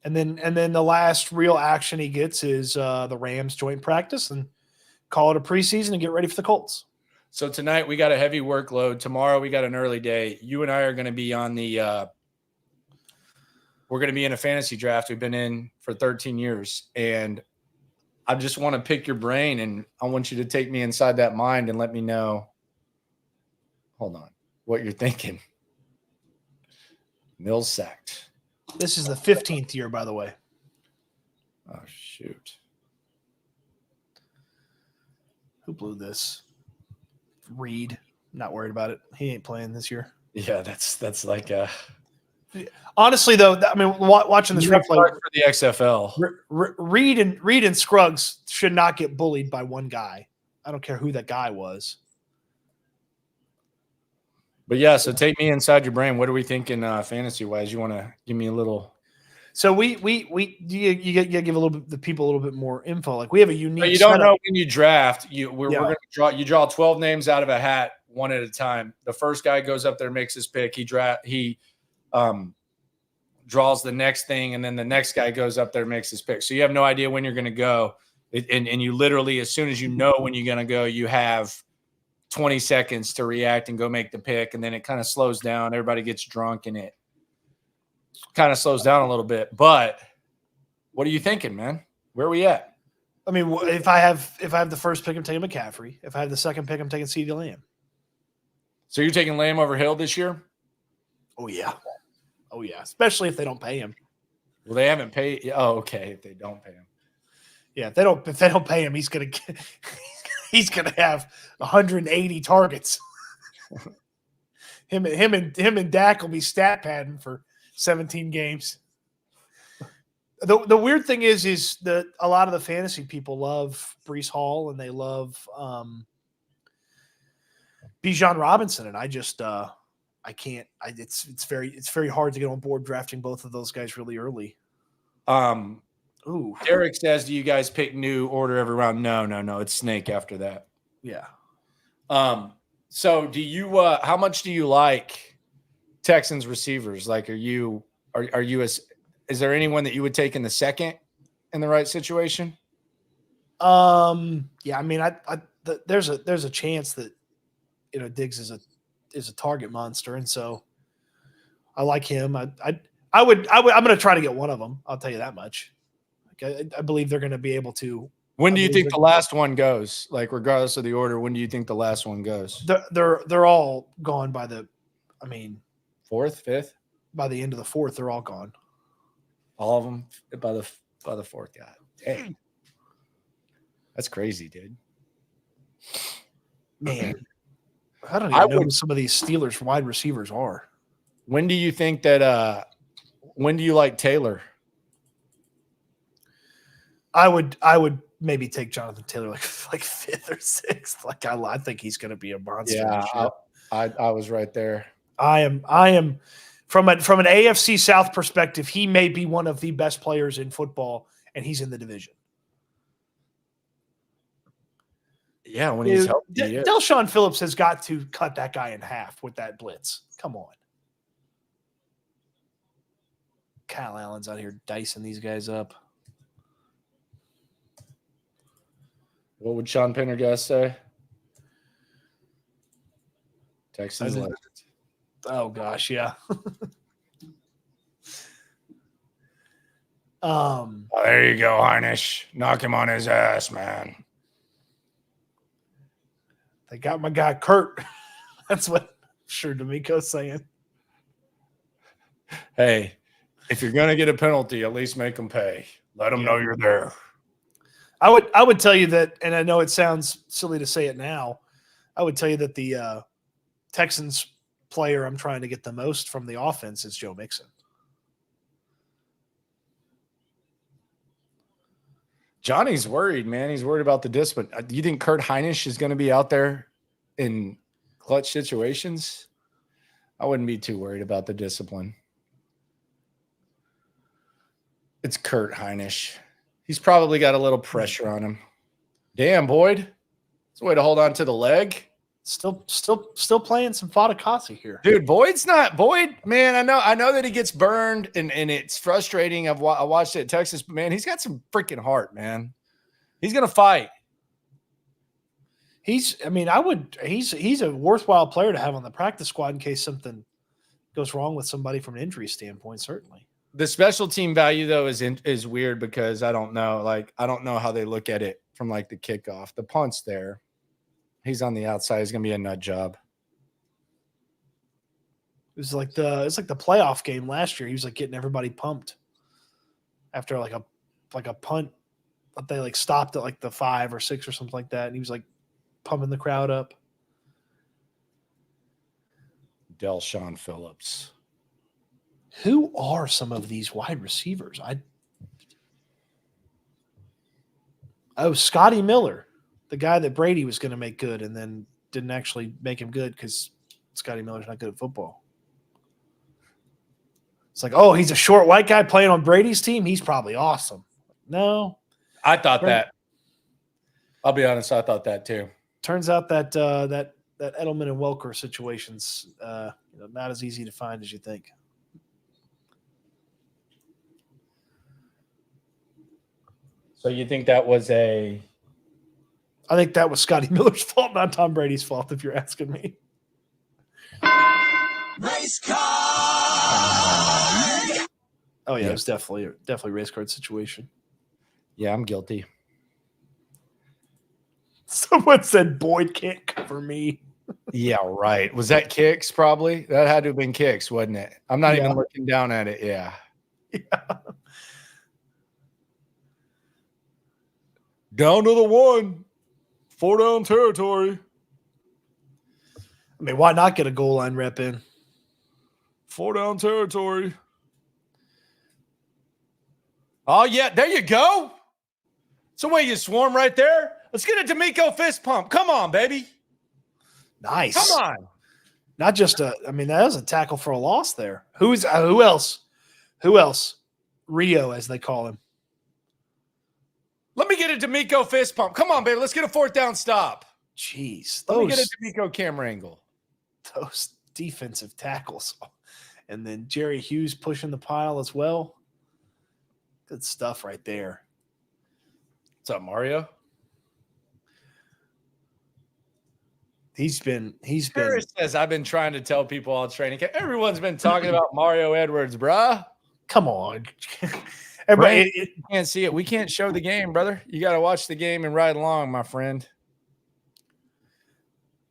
And then the last real action he gets is the Rams joint practice, and call it a preseason and get ready for the Colts. So tonight we got a heavy workload. Tomorrow we got an early day. You and I are going to be on the we're going to be in a fantasy draft we've been in for 13 years. And I just want to pick your brain, and I want you to take me inside that mind and let me know, hold on, what you're thinking. Mills sacked. This is the 15th year, by the way. Oh, shoot. Who blew this? Reed. Not worried about it. He ain't playing this year. Yeah, that's like honestly though. I mean, watching this replay for the XFL, Reed and Scruggs should not get bullied by one guy. I don't care who that guy was. But yeah, so take me inside your brain. What are we thinking fantasy wise? You want to give me a little? So you give the people a little bit more info. Like we have a unique. But you don't know when you draft. We're going to draw. You draw 12 names out of a hat, one at a time. The first guy goes up there, makes his pick. He draws the next thing, and then the next guy goes up there, makes his pick. So you have no idea when you're going to go, and you literally, as soon as you know when you're going to go, you have 20 seconds to react and go make the pick, and then it kind of slows down. Everybody gets drunk, and it kind of slows down a little bit. But what are you thinking, man? Where are we at? I mean, if I have the first pick, I'm taking McCaffrey. If I have the second pick, I'm taking CeeDee Lamb. So you're taking Lamb over Hill this year? Oh yeah, especially if they don't pay him. Well, they haven't paid. Oh, okay. If they don't pay him, yeah. If they don't pay him, he's gonna have 180 targets. him and Dak will be stat padding for 17 games. The weird thing is that a lot of the fantasy people love Breece Hall and they love Bijan Robinson, and I just I can't. It's very hard to get on board drafting both of those guys really early. Ooh. Derek says, "Do you guys pick new order every round?" No. It's snake after that. Yeah. So do you? How much do you like Texans receivers? Like, are you? Is there anyone that you would take in the second in the right situation? Yeah. I mean, there's a chance that Diggs is a is a target monster, and so I like him. I'm going to try to get one of them. I'll tell you that much. I believe they're going to be able to. When do you think the last one goes? Like, regardless of the order, when do you think the last one goes? They're all gone by the, I mean, fourth, fifth. By the end of the fourth, they're all gone. All of them by the fourth guy. Dang, that's crazy, dude. Man, I don't even know who some of these Steelers wide receivers are. When do you think that? When do you like Taylor? I would maybe take Jonathan Taylor like fifth or sixth. Like I think he's going to be a monster. Yeah, I was right there. I am from an AFC South perspective. He may be one of the best players in football, and he's in the division. Yeah, when he's healthy. Del'Shawn Phillips has got to cut that guy in half with that blitz. Come on. Kyle Allen's out here dicing these guys up. What would Sean Pendergast say? Texans legend. Oh gosh, yeah. There you go, Heinisch. Knock him on his ass, man. They got my guy Kurt. That's what sure D'Amico's saying. Hey, if you're gonna get a penalty, at least make them pay. Let them know you're there. I would tell you that, and I know it sounds silly to say it now. I would tell you that the Texans player I'm trying to get the most from the offense is Joe Mixon. Johnny's worried, man. He's worried about the discipline. Do you think Kurt Heinisch is going to be out there in clutch situations? I wouldn't be too worried about the discipline. It's Kurt Heinisch. He's probably got a little pressure on him. Damn, Boyd. It's a way to hold on to the leg. Still playing some Fadakasi here. Dude, Boyd, man, I know that he gets burned and it's frustrating. I watched it at Texas, but man, he's got some freaking heart, man. He's going to fight. He's a worthwhile player to have on the practice squad in case something goes wrong with somebody from an injury standpoint, certainly. The special team value, though, is weird because I don't know. Like, I don't know how they look at it from, like, the kickoff. The punt's there. He's on the outside. He's going to be a nut job. It's like the playoff game last year. He was, like, getting everybody pumped after, like a punt. But they, like, stopped at, like, the 5 or 6 or something like that. And he was, like, pumping the crowd up. Del'Shawn Phillips. Who are some of these wide receivers? Scotty Miller, the guy that Brady was going to make good and then didn't actually make him good because Scotty Miller's not good at football. It's like, oh, he's a short white guy playing on Brady's team. He's probably awesome. No. I thought that. I'll be honest, I thought that too. Turns out that that Edelman and Welker situation's not as easy to find as you think. So you think that was I think that was Scotty Miller's fault, not Tom Brady's fault, if you're asking me. Race car! Oh, yeah, it was definitely a race card situation. Yeah, I'm guilty. Someone said Boyd can't cover me. Yeah, right. Was that kicks probably? That had to have been kicks, wasn't it? I'm not even looking down at it. Yeah. Yeah. Down to the 1. 4 down territory. I mean, why not get a goal line rep in? 4 down territory. Oh, yeah. There you go. It's the way you swarm right there. Let's get a D'Amico fist pump. Come on, baby. Nice. Come on. Not just that was a tackle for a loss there. Who else? Who else? Rio, as they call him. Let me get a D'Amico fist pump. Come on, baby. Let's get a 4th down stop. Jeez. Let me get a D'Amico camera angle. Those defensive tackles. And then Jerry Hughes pushing the pile as well. Good stuff right there. What's up, Mario? He's been Harris says, I've been trying to tell people all training camp. Everyone's been talking about Mario Edwards, bruh. come on. Everybody can't see it. We can't show the game, brother. You got to watch the game and ride along, my friend.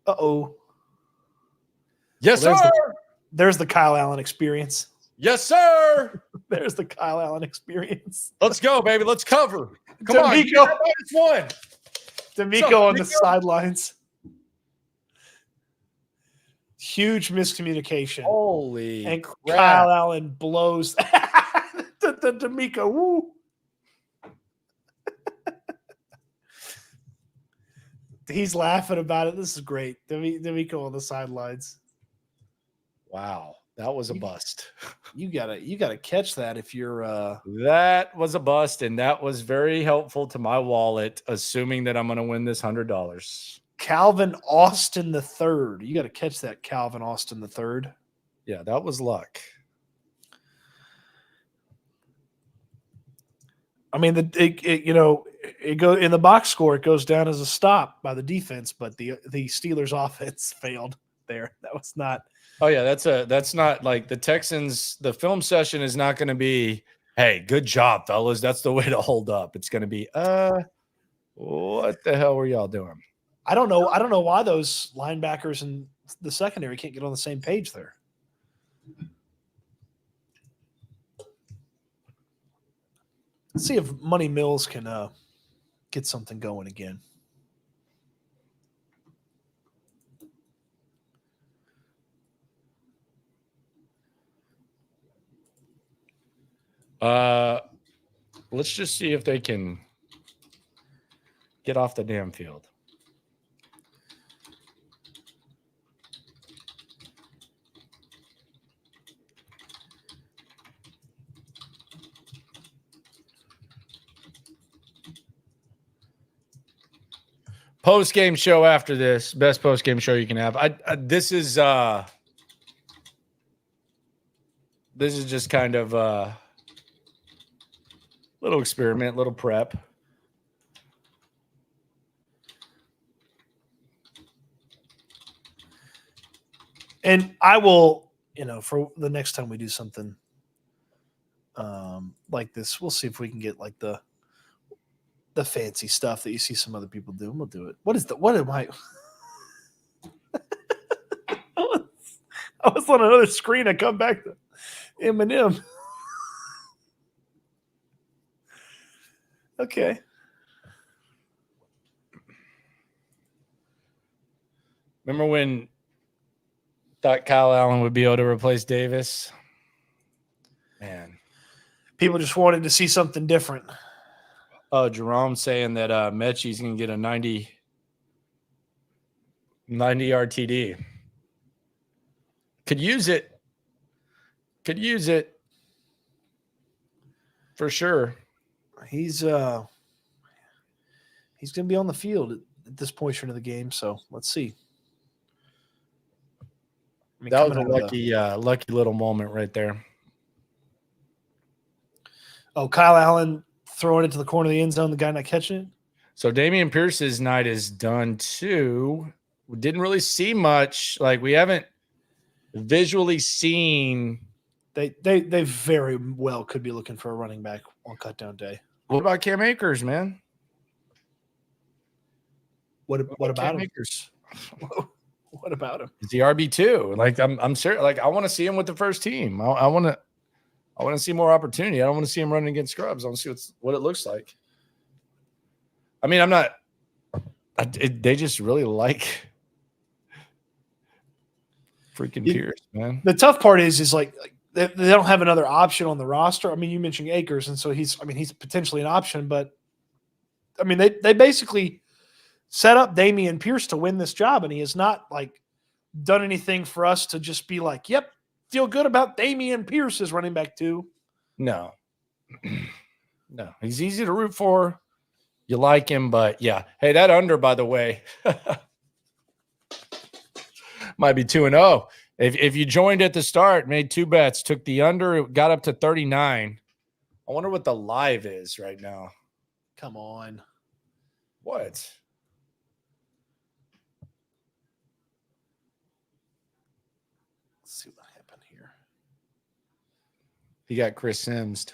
Uh-oh. Yes, Well, sir. There's the Kyle Allen experience. Yes, sir. There's the Kyle Allen experience. Let's go, baby. Let's cover. Come D'Amico. on. One. D'Amico on the sidelines. Huge miscommunication. Holy and crap. Kyle Allen blows the D'Amico. Woo. He's laughing about it. This is great. D'Amico on the sidelines. Wow. That was a bust. You gotta catch that if you're that was a bust, and that was very helpful to my wallet, assuming that I'm gonna win this $100. Calvin Austin III. You got to catch that, Calvin Austin III. Yeah, that was luck. I mean, it go in the box score. It goes down as a stop by the defense, but the Steelers' offense failed there. That was not. Oh yeah, that's not like the Texans. The film session is not going to be, hey, good job, fellas. That's the way to hold up. It's going to be, what the hell were y'all doing? I don't know why those linebackers and the secondary can't get on the same page there. Let's see if Money Mills can get something going again. Let's just see if they can get off the damn field. Post-game show after this. Best post-game show you can have. This is just kind of little experiment, little prep. And I will, for the next time we do something like this, we'll see if we can get like the fancy stuff that you see some other people do, and we'll do it. What am I? I was on another screen. I come back to Eminem. Okay. Remember when thought Kyle Allen would be able to replace Davis? Man. People just wanted to see something different. Oh, Jerome saying that Metchie's going to get a 90-yard TD. Could use it. For sure. He's going to be on the field at this portion of the game, so let's see. That was a lucky little moment right there. Oh, Kyle Allen throwing it to the corner of the end zone, the guy not catching it. So Dameon Pierce's night is done too. We didn't really see much. Like we haven't visually seen. They very well could be looking for a running back on cutdown day. What about Cam Akers, man? What about him? Akers? What about him? Is he RB2? Like I'm sure. Like I want to see him with the first team. I want to see more opportunity. I don't want to see him running against scrubs. I want to see what it looks like. I mean, I'm not. They just really like freaking Pierce, man. The tough part is like they don't have another option on the roster. I mean, you mentioned Akers, and so he's potentially an option, but I mean, they basically set up Dameon Pierce to win this job, and he has not like done anything for us to just be like, yep, feel good about Dameon Pierce as running back 2. No, he's easy to root for. You like him, but yeah. Hey, that under, by the way, might be 2-0. If you joined at the start, made 2 bets, took the under, it got up to 39. I wonder what the live is right now. Come on. What? Let's see what happened here. He got Chris Sims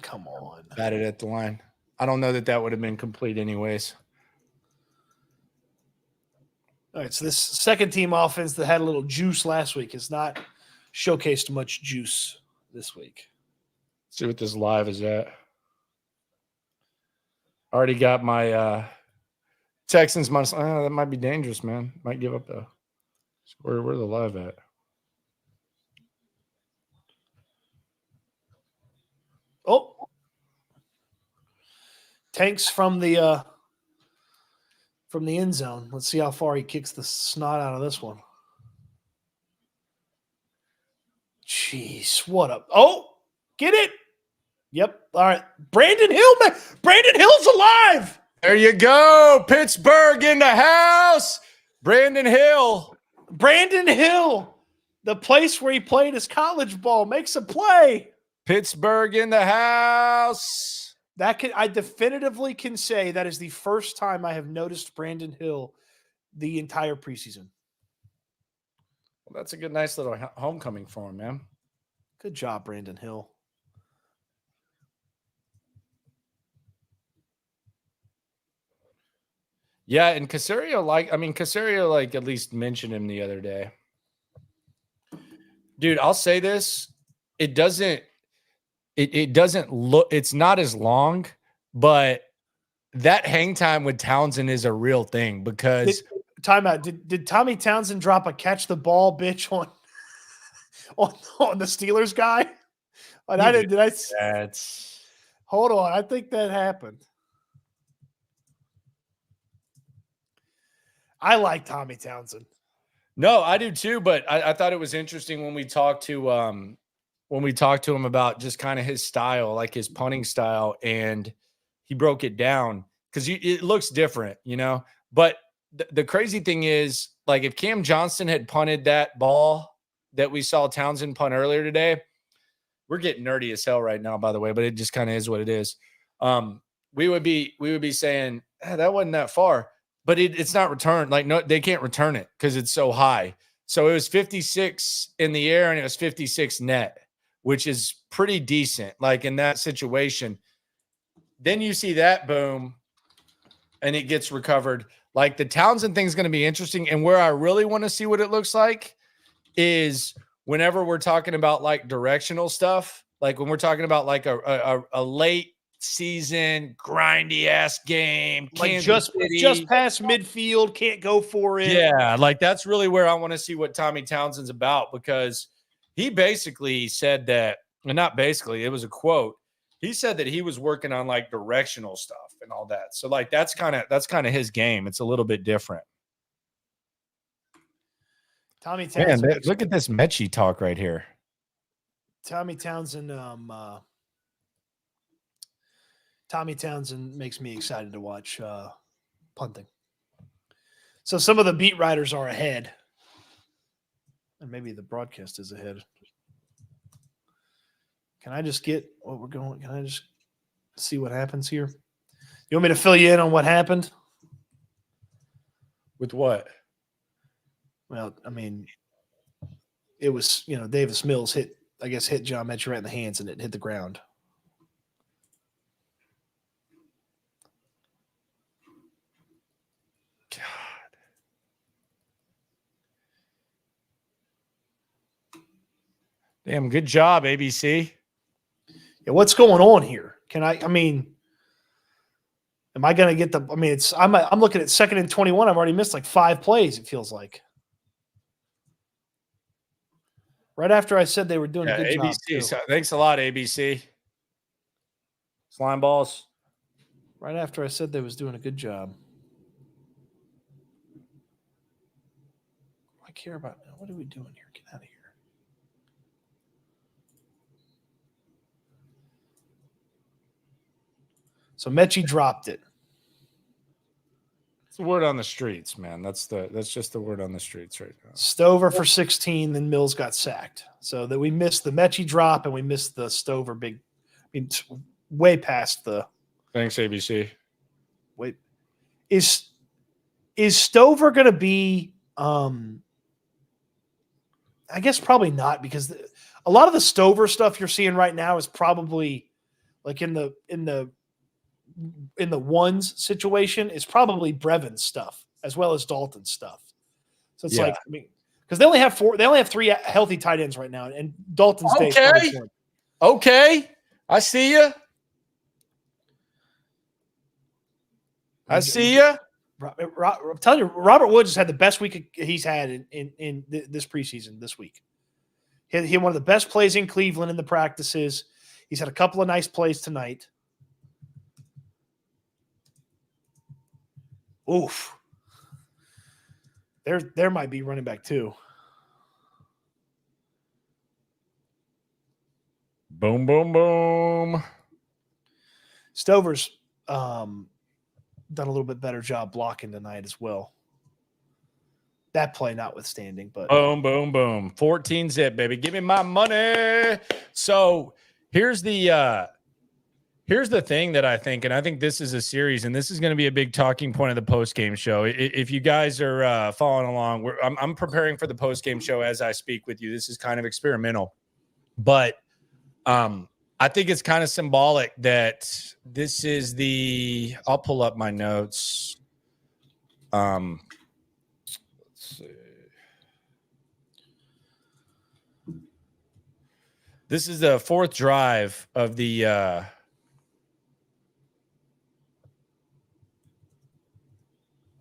Come on. batted at the line. I don't know that would have been complete anyways. All right, so this second team offense that had a little juice last week has not showcased much juice this week. Let's see what this live is at. Already got my Texans. That might be dangerous, man. Might give up the. Where the live at? Oh, Tanks from the end zone. Let's see how far he kicks the snot out of this one. Jeez, what up? Oh, get it. Yep. All right. Brandon Hill, man. Brandon Hill's alive. There you go. Pittsburgh in the house. Brandon Hill. Brandon Hill, the place where he played his college ball, makes a play. Pittsburgh in the house. I definitively can say that is the first time I have noticed Brandon Hill the entire preseason. Well, that's a nice little homecoming for him, man. Good job, Brandon Hill. Yeah, and Caserio at least mentioned him the other day. Dude, I'll say this. It doesn't look, it's not as long, but that hang time with Townsend is a real thing because timeout. Did Tommy Townsend drop a catch the ball bitch on the Steelers guy? Hold on. I think that happened. I like Tommy Townsend. No, I do too, but I thought it was interesting when we talked to him about just kind of his style, like his punting style, and he broke it down because it looks different, you know. But the crazy thing is, like, if Cam Johnston had punted that ball that we saw Townsend punt earlier today, we're getting nerdy as hell right now, by the way, but it just kind of is what it is. We would be saying that wasn't that far. But it's not returned. Like, no, they can't return it because it's so high. So it was 56 in the air and it was 56 net, which is pretty decent. Like in that situation, then you see that boom and it gets recovered. Like the Townsend thing is going to be interesting. And where I really want to see what it looks like is whenever we're talking about like directional stuff, like when we're talking about like a late season grindy ass game, like just past midfield, can't go for it. Yeah, like that's really where I want to see what Tommy Townsend's about, because he basically said that, and not basically, it was a quote. He said that he was working on like directional stuff and all that. So like that's kind of his game. It's a little bit different. Tommy Townsend. Man, look at this Metchie talk right here. Tommy Townsend. Tommy Townsend makes me excited to watch punting. So some of the beat writers are ahead. And maybe the broadcast is ahead. Can I just get what we're going? Can I just see what happens here? You want me to fill you in on what happened? With what? Well, I mean, it was, Davis Mills hit John Metchie right in the hands and it hit the ground. Damn, good job, ABC. Yeah, what's going on here? Am I going to get I'm looking at 2nd and 21. I've already missed like 5 plays, it feels like. Right after I said they were doing a good job. ABC. So thanks a lot, ABC. Slime balls. Right after I said they was doing a good job. I care about what are we doing here? Get out of here. So Metchie dropped it. It's the word on the streets, man. That's just the word on the streets right now. Stover for 16, then Mills got sacked. So that we missed the Metchie drop and we missed the Stover big. Way past the. Thanks, ABC. Wait, is Stover going to be I guess probably not, because a lot of the Stover stuff you're seeing right now is probably like in the ones situation is probably Brevin's stuff as well as Dalton's stuff. So it's like, I mean, because they only have 3 healthy tight ends right now, and Dalton's day is probably 4. Okay. I see you. I see you. I'm telling you, Robert Woods has had the best week he's had in this preseason this week. He had one of the best plays in Cleveland in the practices. He's had a couple of nice plays tonight. Oof. There might be running back 2. Boom, boom, boom. Stover's done a little bit better job blocking tonight as well. That play notwithstanding, but boom, boom, boom. 14 zip, baby. Give me my money. So here's the thing that I think, and I think this is a series, and this is going to be a big talking point of the post-game show. If you guys are following along, I'm preparing for the post-game show as I speak with you. This is kind of experimental, but I think it's kind of symbolic that this is I'll pull up my notes. Let's see. This is the 4th drive of the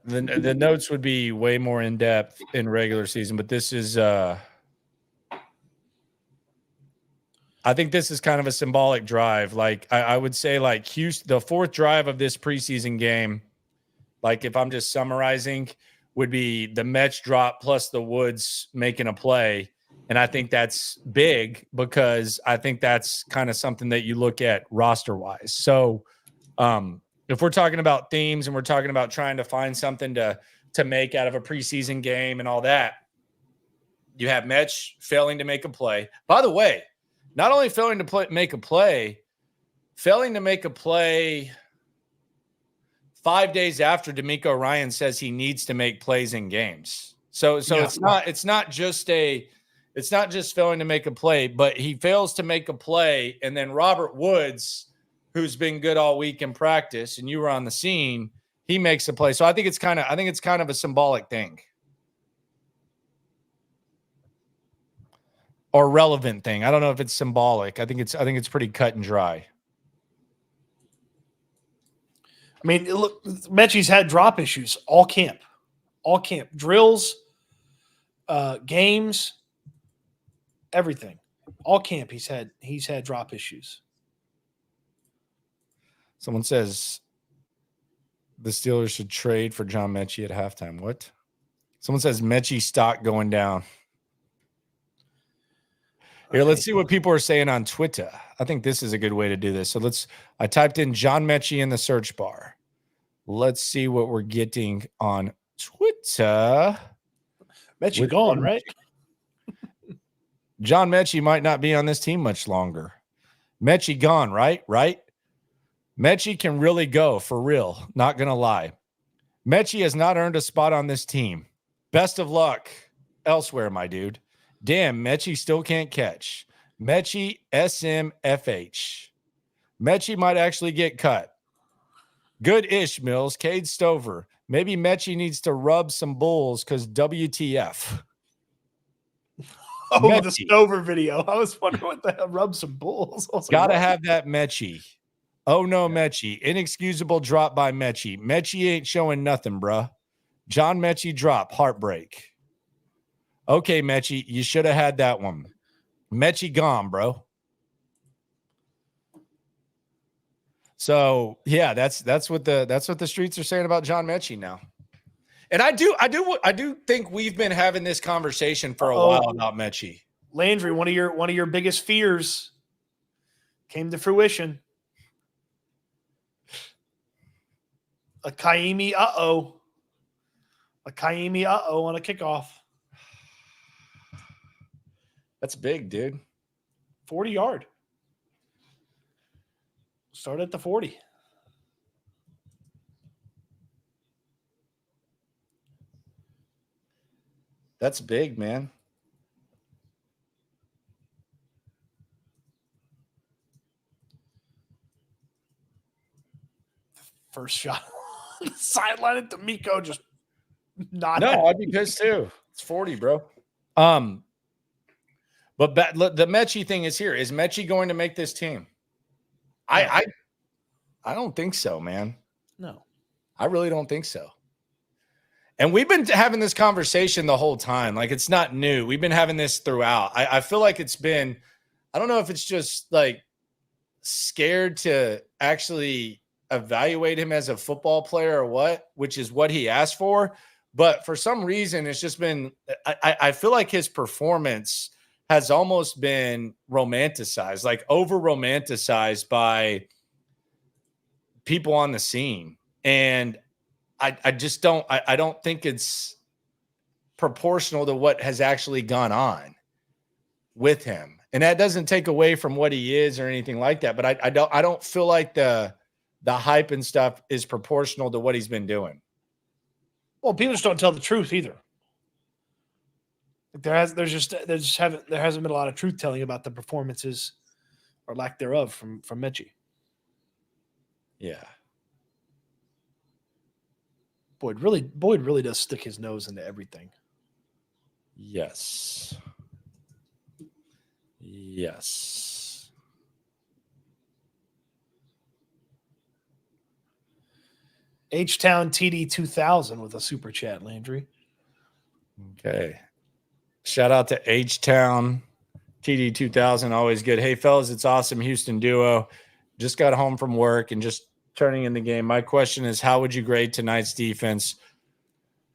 notes would be way more in depth in regular season, but this is I think this is kind of a symbolic drive. Like I would say, like Houston, the 4th drive of this preseason game, like if I'm just summarizing, would be the Metch drop plus the Woods making a play. And I think that's big because I think that's kind of something that you look at roster wise. So if we're talking about themes and we're talking about trying to find something to make out of a preseason game and all that, you have Metch failing to make a play. By the way, not only failing to make a play 5 days after D'Amico Ryan says he needs to make plays in games. So it's not just failing to make a play, but he fails to make a play, and then Robert Woods, who's been good all week in practice, and you were on the scene, he makes a play. So I think it's kind of a symbolic thing. Or relevant thing. I don't know if it's symbolic. I think it's pretty cut and dry. I mean, look, Metchie's had drop issues all camp drills, games, everything, all camp. He's had drop issues. Someone says the Steelers should trade for John Metchie at halftime. What? Someone says Metchie stock going down. Here, let's see what people are saying on Twitter. I think this is a good way to do this. So I typed in John Metchie in the search bar. Let's see what we're getting on Twitter. Metchie gone, right? John Metchie might not be on this team much longer. Metchie gone, right? Right? Metchie can really go, for real. Not going to lie. Metchie has not earned a spot on this team. Best of luck elsewhere, my dude. Damn, Metchie still can't catch. Metchie SMFH. Metchie might actually get cut. Good-ish, Mills. Cade Stover. Maybe Metchie needs to rub some bulls because WTF. Oh, Metchie. the Stover video. I was wondering what the hell, rub some bulls. Gotta have that Metchie. Oh, no, Metchie. Inexcusable drop by Metchie. Metchie ain't showing nothing, bruh. John Metchie drop. Heartbreak. Okay, Metchie, you should have had that one. Metchie gone, bro. So yeah, that's what the streets are saying about John Metchie now. And I do think we've been having this conversation for a while about Metchie. Landry, one of your biggest fears came to fruition. A Kaimi on a kickoff. That's big, dude. 40-yard. Start at the 40. That's big, man. first shot on the sideline at D'Amico just not. No, I'd be pissed too. It's 40, bro. But the Metchie thing is here. Is Metchie going to make this team? I don't think so, man. No. I really don't think so. And we've been having this conversation the whole time. Like, it's not new. We've been having this throughout. I feel like it's been, I don't know if it's just like scared to actually evaluate him as a football player or what, which is what he asked for. But for some reason, it's just been, I feel like his performance has almost been romanticized, like over romanticized by people on the scene. And I just don't, I don't think it's proportional to what has actually gone on with him. And that doesn't take away from what he is or anything like that. But I don't feel like the hype and stuff is proportional to what he's been doing. Well, people just don't tell the truth either. There hasn't been a lot of truth telling about the performances or lack thereof from Metchie. Yeah. Boyd really does stick his nose into everything. Yes. Yes. H-Town TD 2000 with a super chat, Landry. Okay. Shout out to H-Town TD 2000. Always good. Hey, fellas, it's awesome. Houston duo. Just got home from work and just turning in the game. My question is, how would you grade tonight's defense?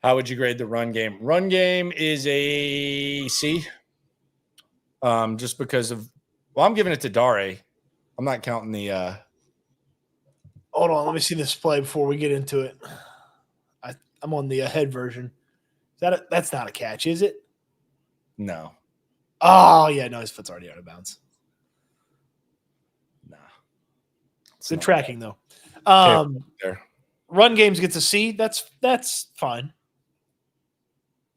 How would you grade the run game? Run game is a C. Just because of, well, I'm giving it to Dare. I'm not counting the Hold on, let me see this play before we get into it. I'm on the head version. That's not a catch, is it? No. Oh yeah, no, his foot's already out of bounds. Nah. Good tracking though. There. Run games gets a C. That's fine.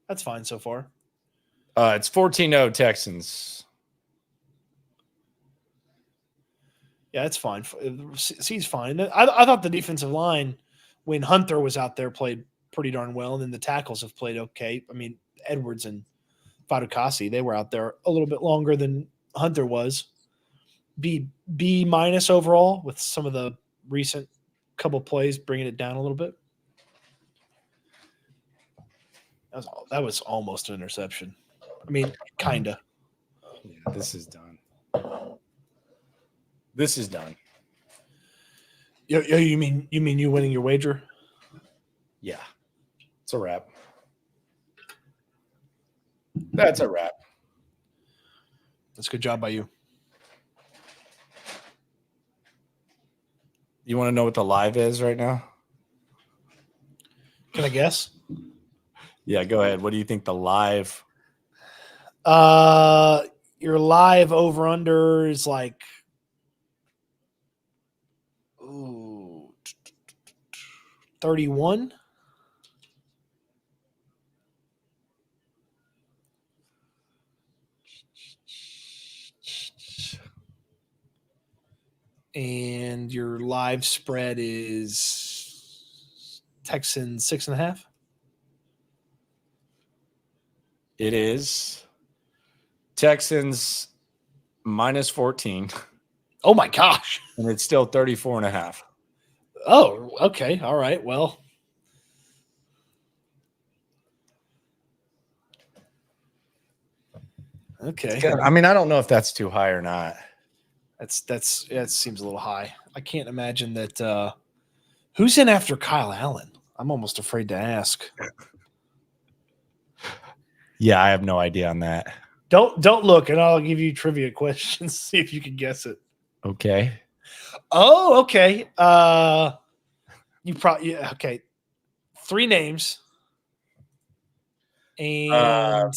That's fine so far. It's 14-0 Texans. Yeah, it's fine. C's fine. I thought the defensive line, when Hunter was out there, played pretty darn well, and then the tackles have played okay. I mean, Edwards and Fatukasi, they were out there a little bit longer than Hunter was. B minus overall with some of the recent couple plays bringing it down a little bit. That was almost an interception. I mean, kinda. Yeah, this is done. This is done. You mean you winning your wager? Yeah. It's a wrap. That's a wrap. That's a good job by you. You want to know what the live is right now? Can I guess? Yeah, go ahead. What do you think the live? Your live over under is like 31. And your live spread is Texans 6.5. It is Texans minus 14. Oh my gosh. And it's still 34.5. Oh, okay. All right. Well, okay. I mean, I don't know if that's too high or not. That seems a little high. I can't imagine that. Who's in after Kyle Allen? I'm almost afraid to ask. Yeah, I have no idea on that. Don't look, and I'll give you trivia questions. See if you can guess it. Okay. Oh, okay. You probably okay. 3 names. And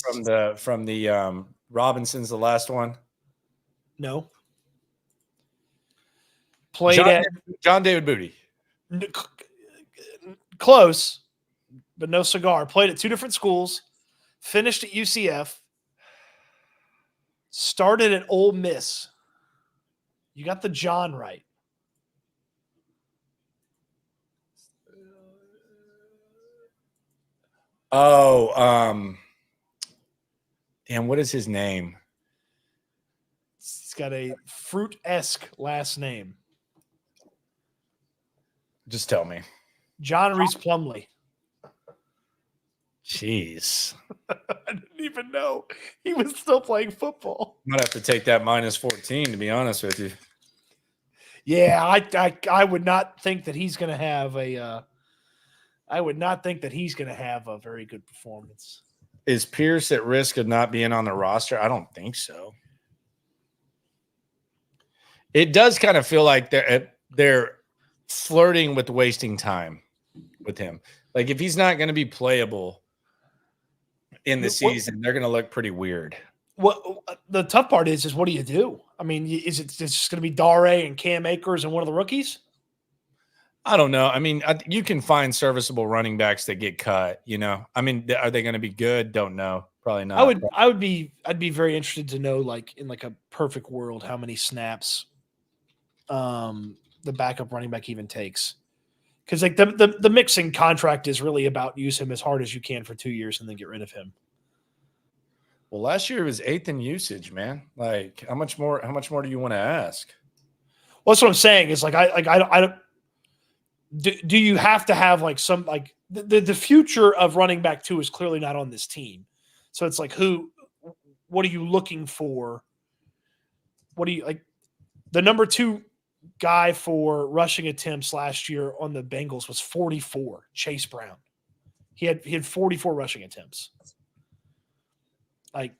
from the Robinson's the last one. No. Played at John David Booty. Close, but no cigar. Played at 2 different schools. Finished at UCF. Started at Ole Miss. You got the John right. Oh, damn, what is his name? He's got a fruit-esque last name. Just tell me. John Reese Plumlee. Jeez. I didn't even know he was still playing football. Might have to take that -14, to be honest with you. Yeah, I would not think that he's going to have a. I would not think that he's going to have a very good performance. Is Pierce at risk of not being on the roster? I don't think so. It does kind of feel like they're flirting with wasting time with him. Like if he's not going to be playable in the season, they're going to look pretty weird. What the tough part is what do you do? I mean, is it just going to be Dare and Cam Akers and one of the rookies? I don't know. I mean, you can find serviceable running backs that get cut. You know, I mean, are they going to be good? Don't know. Probably not. I'd be very interested to know, like in like a perfect world, how many snaps the backup running back even takes. Because like the mixing contract is really about use him as hard as you can for 2 years and then get rid of him. Well, last year it was 8th in usage, man. Like how much more do you want to ask? Well, that's what I'm saying. Is like I don't. Do you have to have like some like the future of running back 2 is clearly not on this team. So it's like what are you looking for? What do you like? The number 2 guy for rushing attempts last year on the Bengals was 44, Chase Brown. He had 44 rushing attempts. Like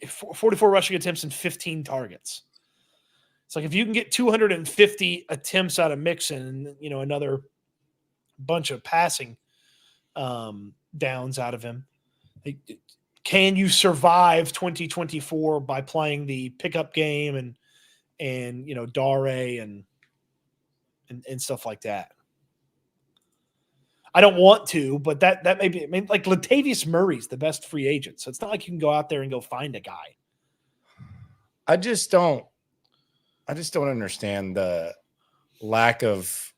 44 rushing attempts and 15 targets. It's like if you can get 250 attempts out of Mixon and another bunch of passing downs out of him, can you survive 2024 by playing the pickup game and Dare and stuff like that? I don't want to, but that may be. I mean, like Latavius Murray's the best free agent, so it's not like you can go out there and go find a guy. I just don't understand the lack of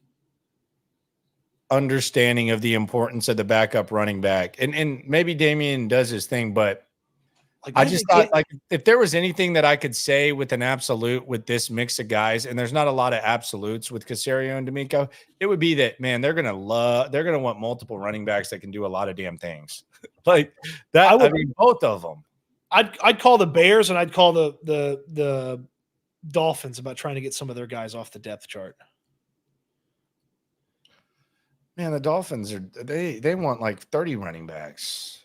understanding of the importance of the backup running back. And maybe Damian does his thing, but like, I just thought like if there was anything that I could say with an absolute with this mix of guys, and there's not a lot of absolutes with Caserio and D'Amico, it would be that, man, they're gonna want multiple running backs that can do a lot of damn things. Like that. I mean, both of them. I'd call the Bears and I'd call the Dolphins about trying to get some of their guys off the depth chart. Man, the Dolphins they want like 30 running backs.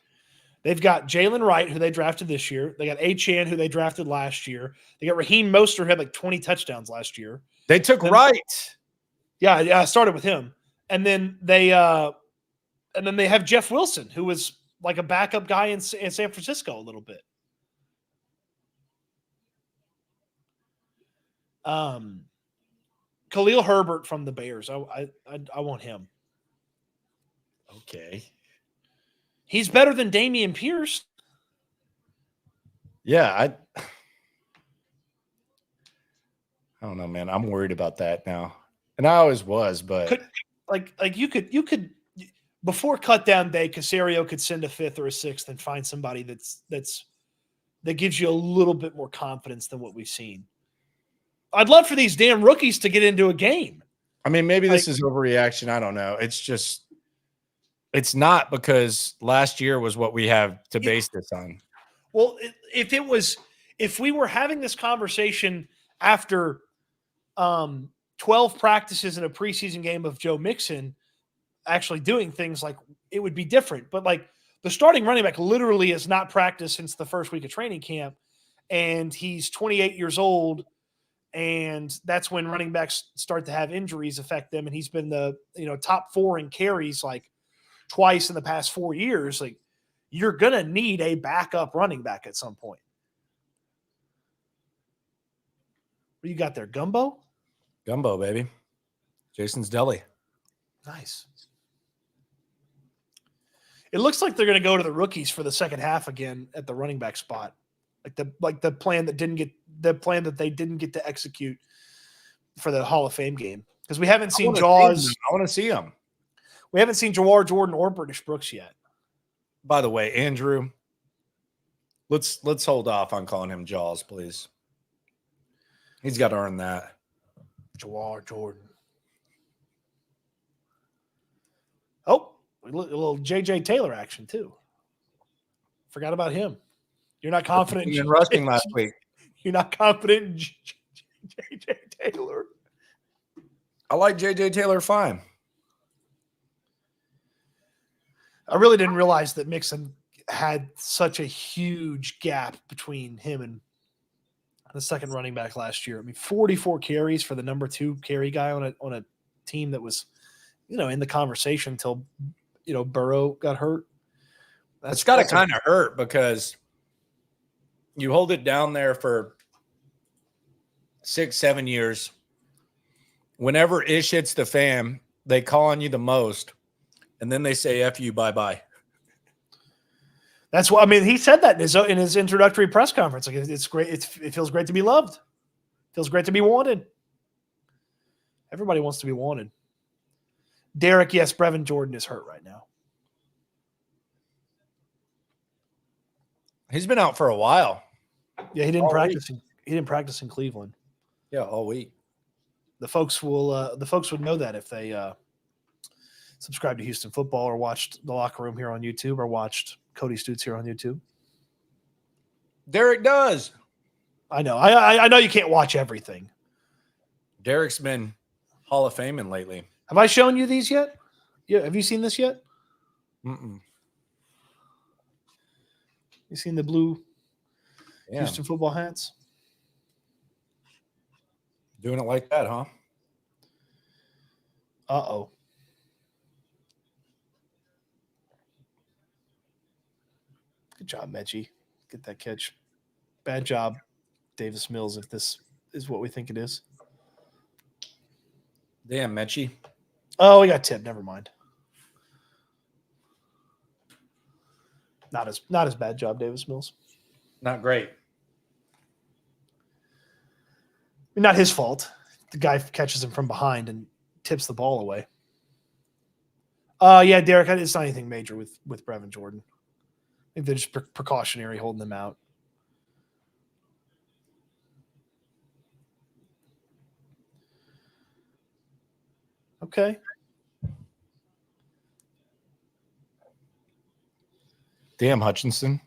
They've got Jalen Wright, who they drafted this year. They got Achane, who they drafted last year. They got Raheem Mostert, who had like 20 touchdowns last year. They took Wright. Yeah, I started with him. And then they have Jeff Wilson, who was like a backup guy in San Francisco a little bit. Khalil Herbert from the Bears. I want him. Okay. He's better than Dameon Pierce. Yeah, I don't know, man. I'm worried about that now. And I always was, but you could before cut down day, Caserio could send a 5th or a 6th and find somebody that gives you a little bit more confidence than what we've seen. I'd love for these damn rookies to get into a game. I mean, maybe this is overreaction. I don't know. It's not, because last year was what we have to base this on. Well, if we were having this conversation after 12 practices in a preseason game of Joe Mixon actually doing things, like it would be different. But like the starting running back literally has not practiced since the first week of training camp, and he's 28 years old. And that's when running backs start to have injuries affect them. And he's been the top 4 in carries like twice in the past 4 years. Like you're gonna need a backup running back at some point. What you got there, Gumbo? Gumbo, baby. Jason's Deli. Nice. It looks like they're gonna go to the rookies for the second half again at the running back spot. Like the plan that they didn't get to execute for the Hall of Fame game, because we haven't seen Jaws. I want to see him. We haven't seen Jawar Jordan or British Brooks yet. By the way, Andrew, let's hold off on calling him Jaws, please. He's got to earn that. Jawar Jordan. Oh, a little J.J. Taylor action, too. Forgot about him. You're not confident in rushing last week. You're not confident in J.J. Taylor. I like J.J. Taylor fine. I really didn't realize that Mixon had such a huge gap between him and the second running back last year. I mean, 44 carries for the number 2 carry guy on a team that was, in the conversation until, Burrow got hurt. It's got to kind of hurt because you hold it down there for 6-7 years. Whenever ish hits the fan, they call on you the most, and then they say "F you, bye bye." That's what he said that in his introductory press conference. Like, it's great. It feels great to be loved. It feels great to be wanted. Everybody wants to be wanted. Derek, yes, Brevin Jordan is hurt right now. He's been out for a while. Yeah, he didn't practice. He didn't practice in Cleveland. Yeah, all week. The folks would know that if they subscribed to Houston Football or watched The Locker Room here on YouTube or watched Cody Stoots here on YouTube. Derek does. I know. I know you can't watch everything. Derek's been Hall of Faming lately. Have I shown you these yet? Yeah. Have you seen this yet? Mm-mm. You seen the blue Houston Football hats? Doing it like that, huh? Uh-oh. Good job, Metchie. Get that catch. Bad job, Davis Mills, if this is what we think it is. Damn, Metchie. Oh, we got tipped. Never mind. Not as bad job, Davis Mills. Not great. Not his fault. The guy catches him from behind and tips the ball away. Yeah, Derek, it's not anything major with Brevin Jordan. I think they're just precautionary, holding them out. Okay. Damn, Hutchinson.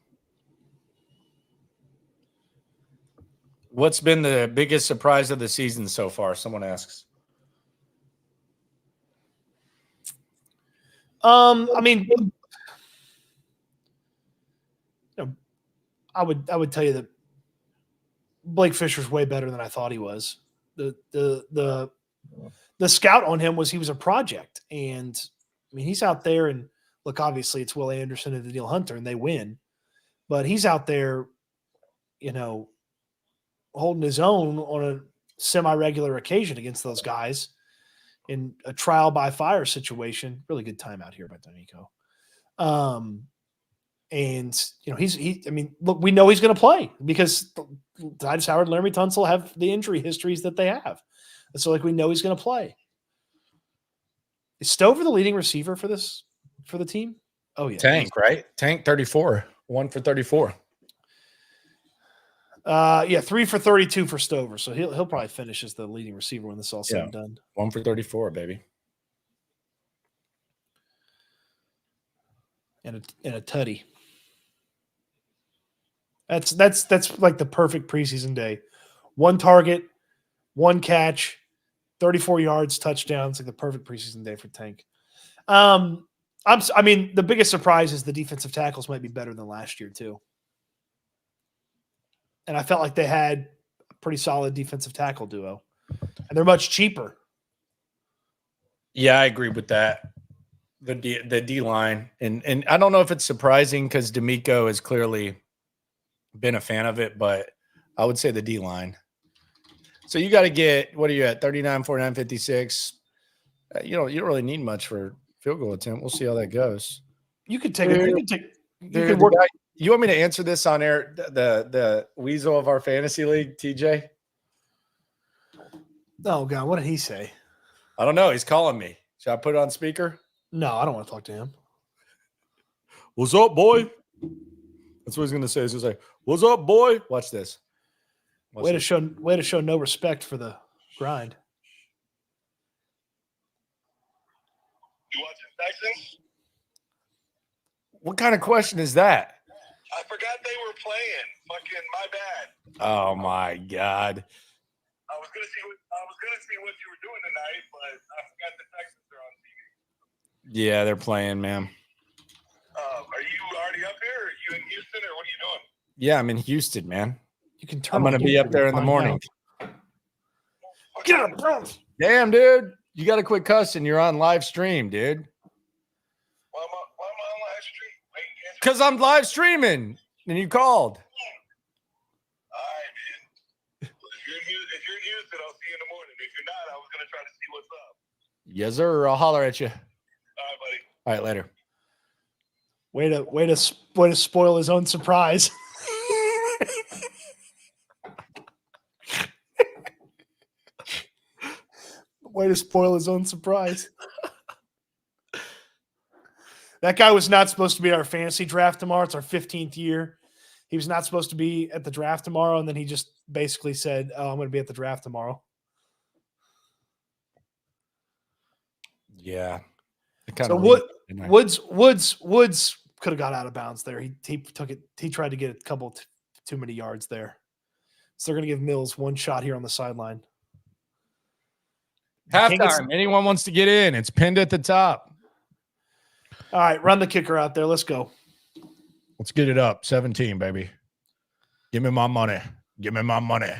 What's been the biggest surprise of the season so far? Someone asks. I mean, I would tell you that Blake Fisher's way better than I thought he was. The scout on him was he was a project, and I mean he's out there and look, obviously it's Will Anderson and Daniil Hunter, and they win, but he's out there, holding his own on a semi-regular occasion against those guys in a trial by fire situation. Really good time out here by D'Amico. And look, we know he's going to play because Tytus Howard and Laramie Tunsil have the injury histories that they have. And so we know he's going to play. Is Stover the leading receiver for the team? Oh yeah. Tank, right? Tank 34, 1 for 34. 3 for 32 for Stover. So he'll probably finish as the leading receiver when this is all said and done. 1 for 34, baby. And a tutty. That's like the perfect preseason day. 1 target, 1 catch, 34 yards, touchdowns, like the perfect preseason day for Tank. The biggest surprise is the defensive tackles might be better than last year too. And I felt like they had a pretty solid defensive tackle duo, and they're much cheaper. Yeah, I agree with that. The D line, and I don't know if it's surprising because D'Amico has clearly been a fan of it, but I would say the D line. So you got to get, what are you at, 39, 49, 56? You don't really need much for field goal attempt. We'll see how that goes. You could take You want me to answer this on air? The weasel of our fantasy league, TJ? Oh God, what did he say? I don't know. He's calling me. Should I put it on speaker? No, I don't want to talk to him. What's up, boy? That's what he's going to say. He's going to say, what's up, boy? Watch this. Way to show no respect for the grind. You watching Texans? What kind of question is that? I forgot they were playing. Fucking my bad. Oh my God. I was gonna see what you were doing tonight, but I forgot the Texans are on TV. Yeah, they're playing, man. Are you already up here? Are you in Houston, or what are you doing? Yeah, I'm in Houston, man. You can turn. I'm gonna be up there in the morning. Get up, bro. Damn, dude. You got to quit cussing. You're on live stream, dude. Why am I on live stream? Wait, answer. Because I'm live streaming and you called. All right, man. If you're in Houston, I'll see you in the morning. If you're not, I was gonna try to see what's up. Yes, sir. I'll holler at you. All right, buddy. All right, later. Way to spoil his own surprise. Way to spoil his own surprise. That guy was not supposed to be at our fantasy draft tomorrow. It's our 15th year. He was not supposed to be at the draft tomorrow, and then he just basically said, "Oh, I'm going to be at the draft tomorrow." Yeah. So Woods could have got out of bounds there. He took it. He tried to get a couple too many yards there. So they're going to give Mills one shot here on the sideline. Halftime. Anyone wants to get in? It's pinned at the top. All right, run the kicker out there. Let's go. Let's get it up. 17, baby. Give me my money. Give me my money.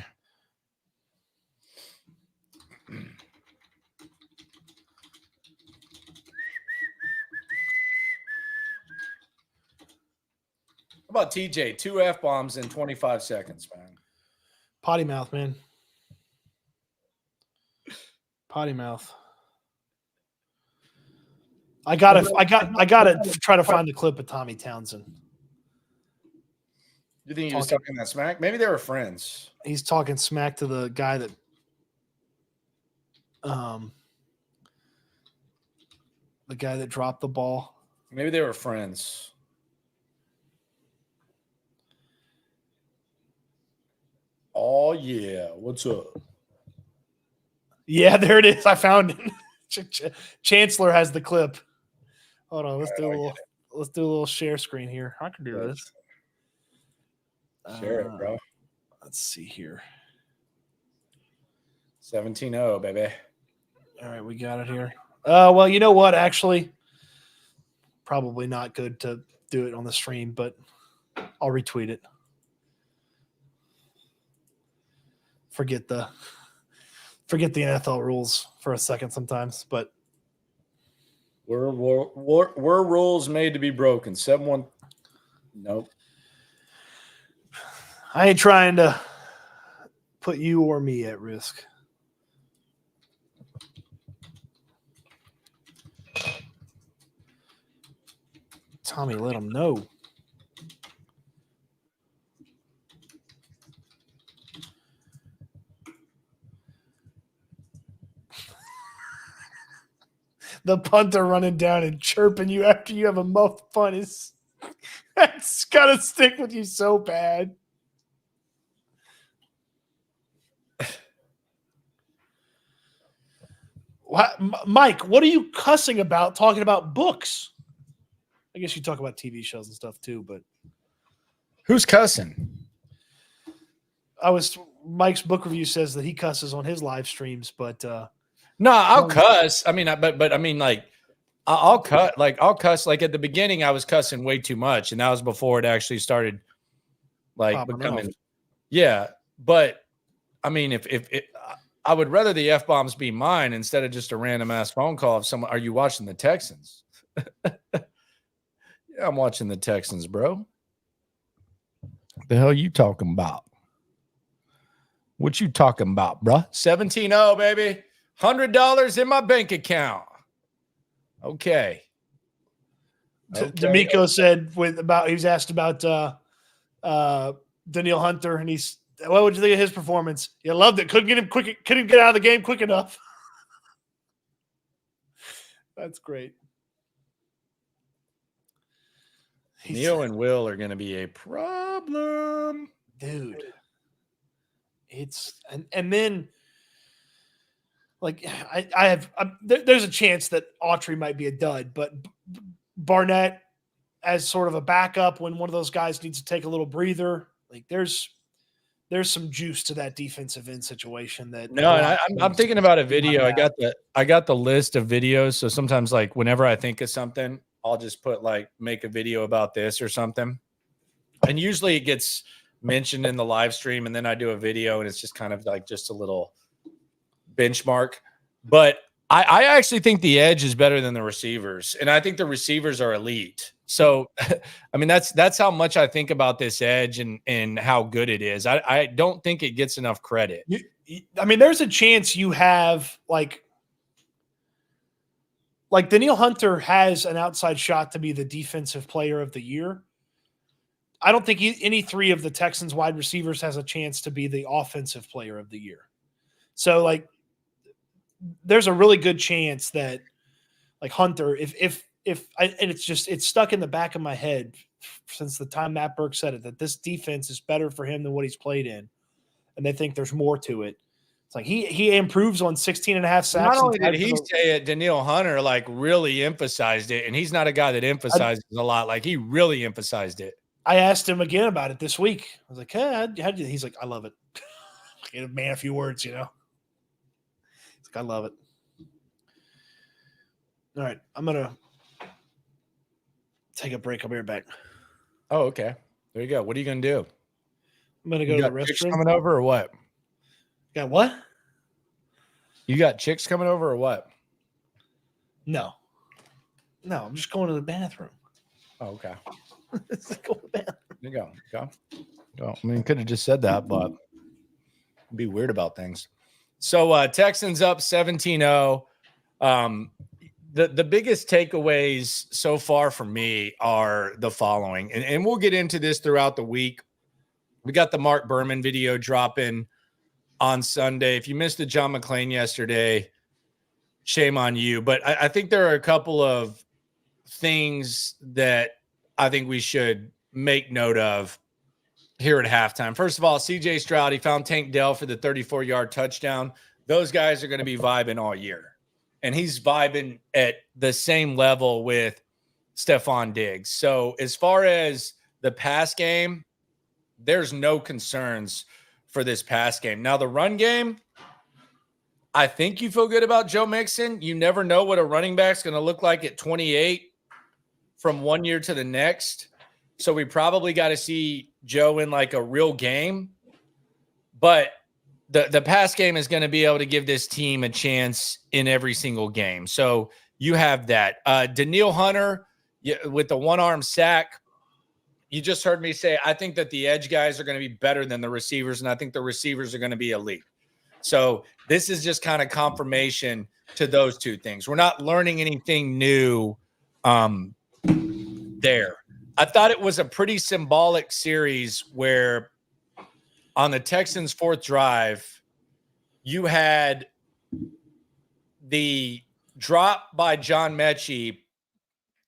How about TJ? 2 F-bombs in 25 seconds, man. Potty mouth, man. Potty mouth. I gotta try to find the clip of Tommy Townsend. You think he was talking that smack? Maybe they were friends. He's talking smack to the guy that dropped the ball. Maybe they were friends. Oh yeah, what's up? Yeah, there it is. I found it. Chancellor has the clip. Hold on, let's do a little share screen here. I can do this. Share it, bro. Let's see here. 17-0, baby. All right, we got it here. Well, you know what? Actually, probably not good to do it on the stream, but I'll retweet it. Forget the NFL rules for a second sometimes, but we're rules made to be broken. 7-1. Nope. I ain't trying to put you or me at risk. Tommy, let him know. The punter running down and chirping you after you have a muffed punt is that's gotta stick with you so bad. Mike, what are you cussing about talking about books? I guess you talk about TV shows and stuff too, but who's cussing? Mike's book review says that he cusses on his live streams, but no, I'll cuss. I mean, but I mean, like, I'll cuss. Like at the beginning, I was cussing way too much, and that was before it actually started, like, becoming. Yeah, but I mean, if I would rather the F-bombs be mine instead of just a random ass phone call of someone. Are you watching the Texans? Yeah, I'm watching the Texans, bro. The hell you talking about? What you talking about, bro? 17-0, baby. $100 in my bank account. Okay. D'Amico said he was asked about Danielle Hunter, and what would you think of his performance? You loved it. Couldn't get out of the game quick enough. That's great. Neo and Will are going to be a problem. Dude. And then like there's a chance that Autry might be a dud, but Barnett as sort of a backup when one of those guys needs to take a little breather, like there's some juice to that defensive end situation. That no, and I'm thinking about a video. I got the list of videos. So sometimes, like whenever I think of something, I'll just put like make a video about this or something, and usually it gets mentioned in the live stream, and then I do a video, and it's just kind of like just a little benchmark. But I actually think the edge is better than the receivers, and I think the receivers are elite. So, I mean, that's how much I think about this edge and how good it is. I don't think it gets enough credit. I mean, there's a chance you have like Danielle Hunter has an outside shot to be the defensive player of the year. I don't think any three of the Texans wide receivers has a chance to be the offensive player of the year. So, like, there's a really good chance that, like, Hunter, and it's stuck in the back of my head since the time Matt Burke said it, that this defense is better for him than what he's played in, and they think there's more to it. It's like he improves on 16 and a half sacks. Not only did he say it, Danielle Hunter like really emphasized it, and he's not a guy that emphasizes a lot. Like he really emphasized it. I asked him again about it this week. I was like, hey, how'd you? He's like, I love it. Man, a few words, you know. He's like, I love it. All right, I'm gonna take a break. I'll be right back. Oh, okay. There you go. What are you gonna do? I'm gonna go to the restroom. Coming over or what? Got what? You got chicks coming over or what? No, I'm just going to the bathroom. Oh, okay. Go to the bathroom. There you go. Go. I mean, you could have just said that, but be weird about things. So Texans up 17-0. The biggest takeaways so far for me are the following, and we'll get into this throughout the week. We got the Mark Berman video dropping on Sunday. If you missed the John McClain yesterday, shame on you. But I think there are a couple of things that I think we should make note of here at halftime. First of all, CJ Stroud, he found Tank Dell for the 34-yard touchdown. Those guys are going to be vibing all year. And he's vibing at the same level with Stephon Diggs. So as far as the pass game, there's no concerns for this pass game. Now, the run game, I think you feel good about Joe Mixon. You never know what a running back's going to look like at 28 from one year to the next. So we probably got to see Joe in like a real game. But the pass game is going to be able to give this team a chance in every single game. So you have that. Danielle Hunter with the one-arm sack, you just heard me say, I think that the edge guys are going to be better than the receivers, and I think the receivers are going to be elite. So this is just kind of confirmation to those two things. We're not learning anything new there. I thought it was a pretty symbolic series where on the Texans' fourth drive, you had the drop by John Metchie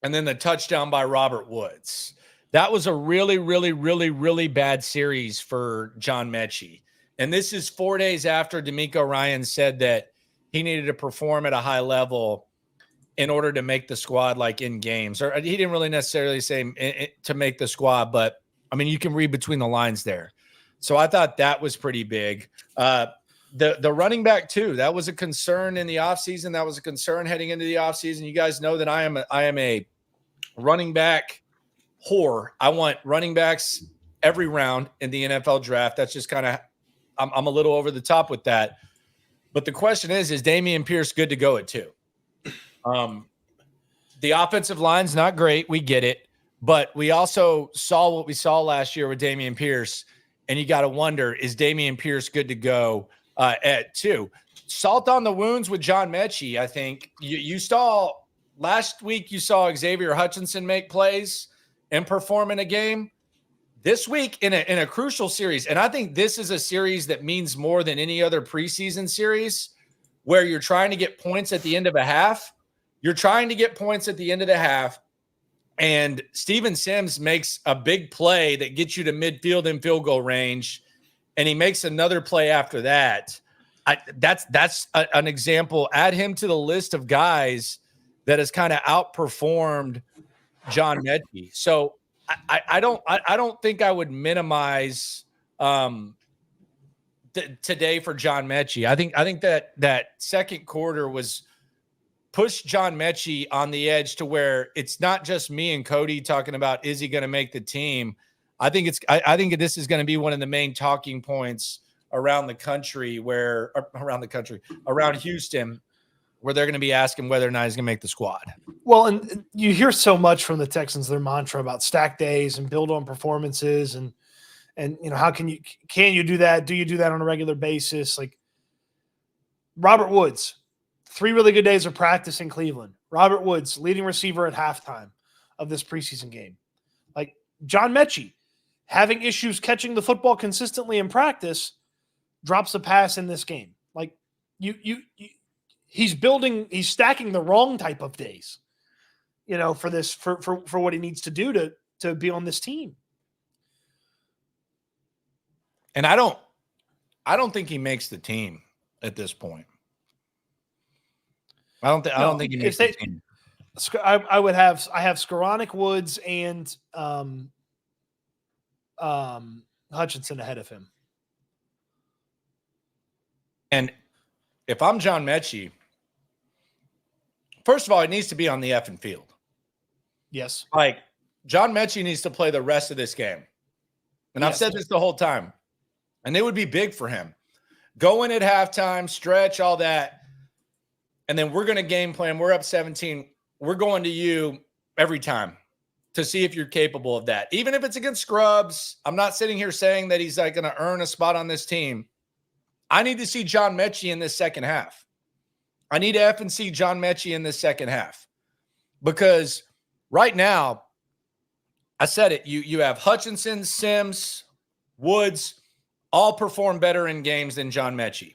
and then the touchdown by Robert Woods. That was a really, really, really, really bad series for John Metchie. And this is 4 days after D'Amico Ryans said that he needed to perform at a high level in order to make the squad like in games. Or he didn't really necessarily say to make the squad, but I mean, you can read between the lines there. So I thought that was pretty big. The running back too, that was a concern in the offseason. That was a concern heading into the offseason. You guys know that I am a running back whore. I want running backs every round in the NFL draft. That's just kind of, I'm a little over the top with that. But the question is Dameon Pierce good to go at 2? The offensive line's not great. We get it. But we also saw what we saw last year with Dameon Pierce. And you got to wonder, is Dameon Pierce good to go at 2? Salt on the wounds with John Metchie, I think. You saw last week, you saw Xavier Hutchinson make plays and perform in a game. This week in a crucial series, and I think this is a series that means more than any other preseason series where you're trying to get points at the end of a half. You're trying to get points at the end of the half, and Steven Sims makes a big play that gets you to midfield and field goal range, and he makes another play after that. That's an example. Add him to the list of guys that has kind of outperformed John Metchie. So I don't think I would minimize today for John Metchie. I think that second quarter was pushed John Metchie on the edge to where it's not just me and Cody talking about, is he going to make the team? I think this is going to be one of the main talking points around Houston, where they're going to be asking whether or not he's going to make the squad. Well, and you hear so much from the Texans, their mantra about stack days and build on performances. And how can you do that? Do you do that on a regular basis? Like Robert Woods, 3 really good days of practice in Cleveland. Robert Woods, leading receiver at halftime of this preseason game. Like John Metchie, having issues catching the football consistently in practice, drops a pass in this game. Like he's stacking the wrong type of days, for what he needs to do to be on this team. And I don't think he makes the team at this point. I don't think he makes the team. I have Skoranek, Woods, and Hutchinson ahead of him. And if I'm John Metchie, first of all, it needs to be on the effing field. Yes. Like John Metchie needs to play the rest of this game. And I've said this the whole time. And it would be big for him. Go in at halftime, stretch, all that. And then we're going to game plan. We're up 17. We're going to you every time to see if you're capable of that. Even if it's against scrubs, I'm not sitting here saying that he's like going to earn a spot on this team. I need to see John Metchie in this second half. I need to F and see John Metchie in this second half. Because right now, I said it, you have Hutchinson, Sims, Woods, all perform better in games than John Metchie.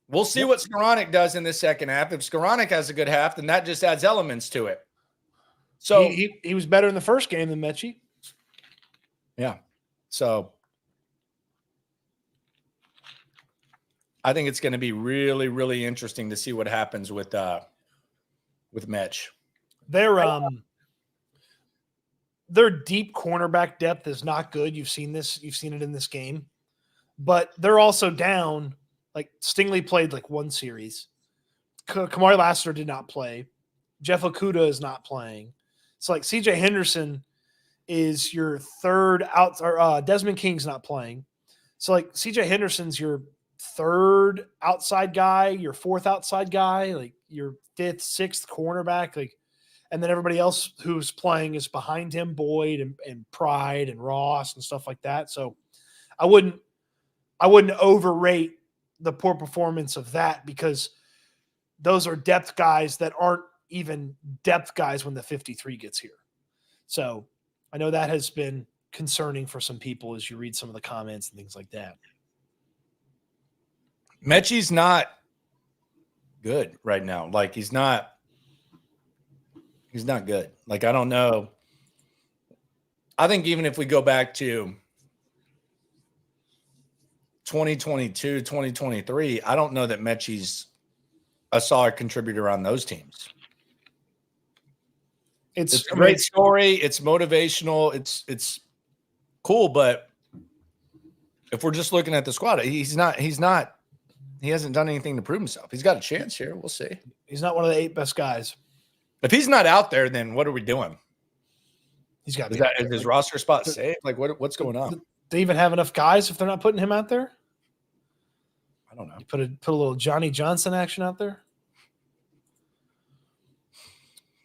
We'll see what Skoranek does in this second half. If Skoranek has a good half, then that just adds elements to it. So he was better in the first game than Metchie. Yeah. So I think it's going to be really, really interesting to see what happens with Metch. Their deep cornerback depth is not good. You've seen this. You've seen it in this game. But they're also down. Like Stingley played like one series. Kamari Lassiter did not play. Jeff Okudah is not playing. It's like CJ Henderson is your third out, or Desmond King's not playing. So like CJ Henderson's your third outside guy, your fourth outside guy, like your fifth, sixth cornerback, like, and then everybody else who's playing is behind him, Boyd and Pride and Ross and stuff like that. So I wouldn't overrate the poor performance of that, because those are depth guys that aren't even depth guys when the 53 gets here. So I know that has been concerning for some people as you read some of the comments and things like that. Metchie's not good right now. Like he's not good. Like, I don't know. I think even if we go back to 2022, 2023, I don't know that Metchie's a solid contributor on those teams. It's a great story. It's motivational. It's cool. But if we're just looking at the squad, he hasn't done anything to prove himself. He's got a chance here. We'll see. He's not one of the 8 best guys. If he's not out there, then what are we doing? He's got is his roster spot safe? Like what's going on? They even have enough guys if they're not putting him out there? I don't know. You put a little Johnny Johnson action out there.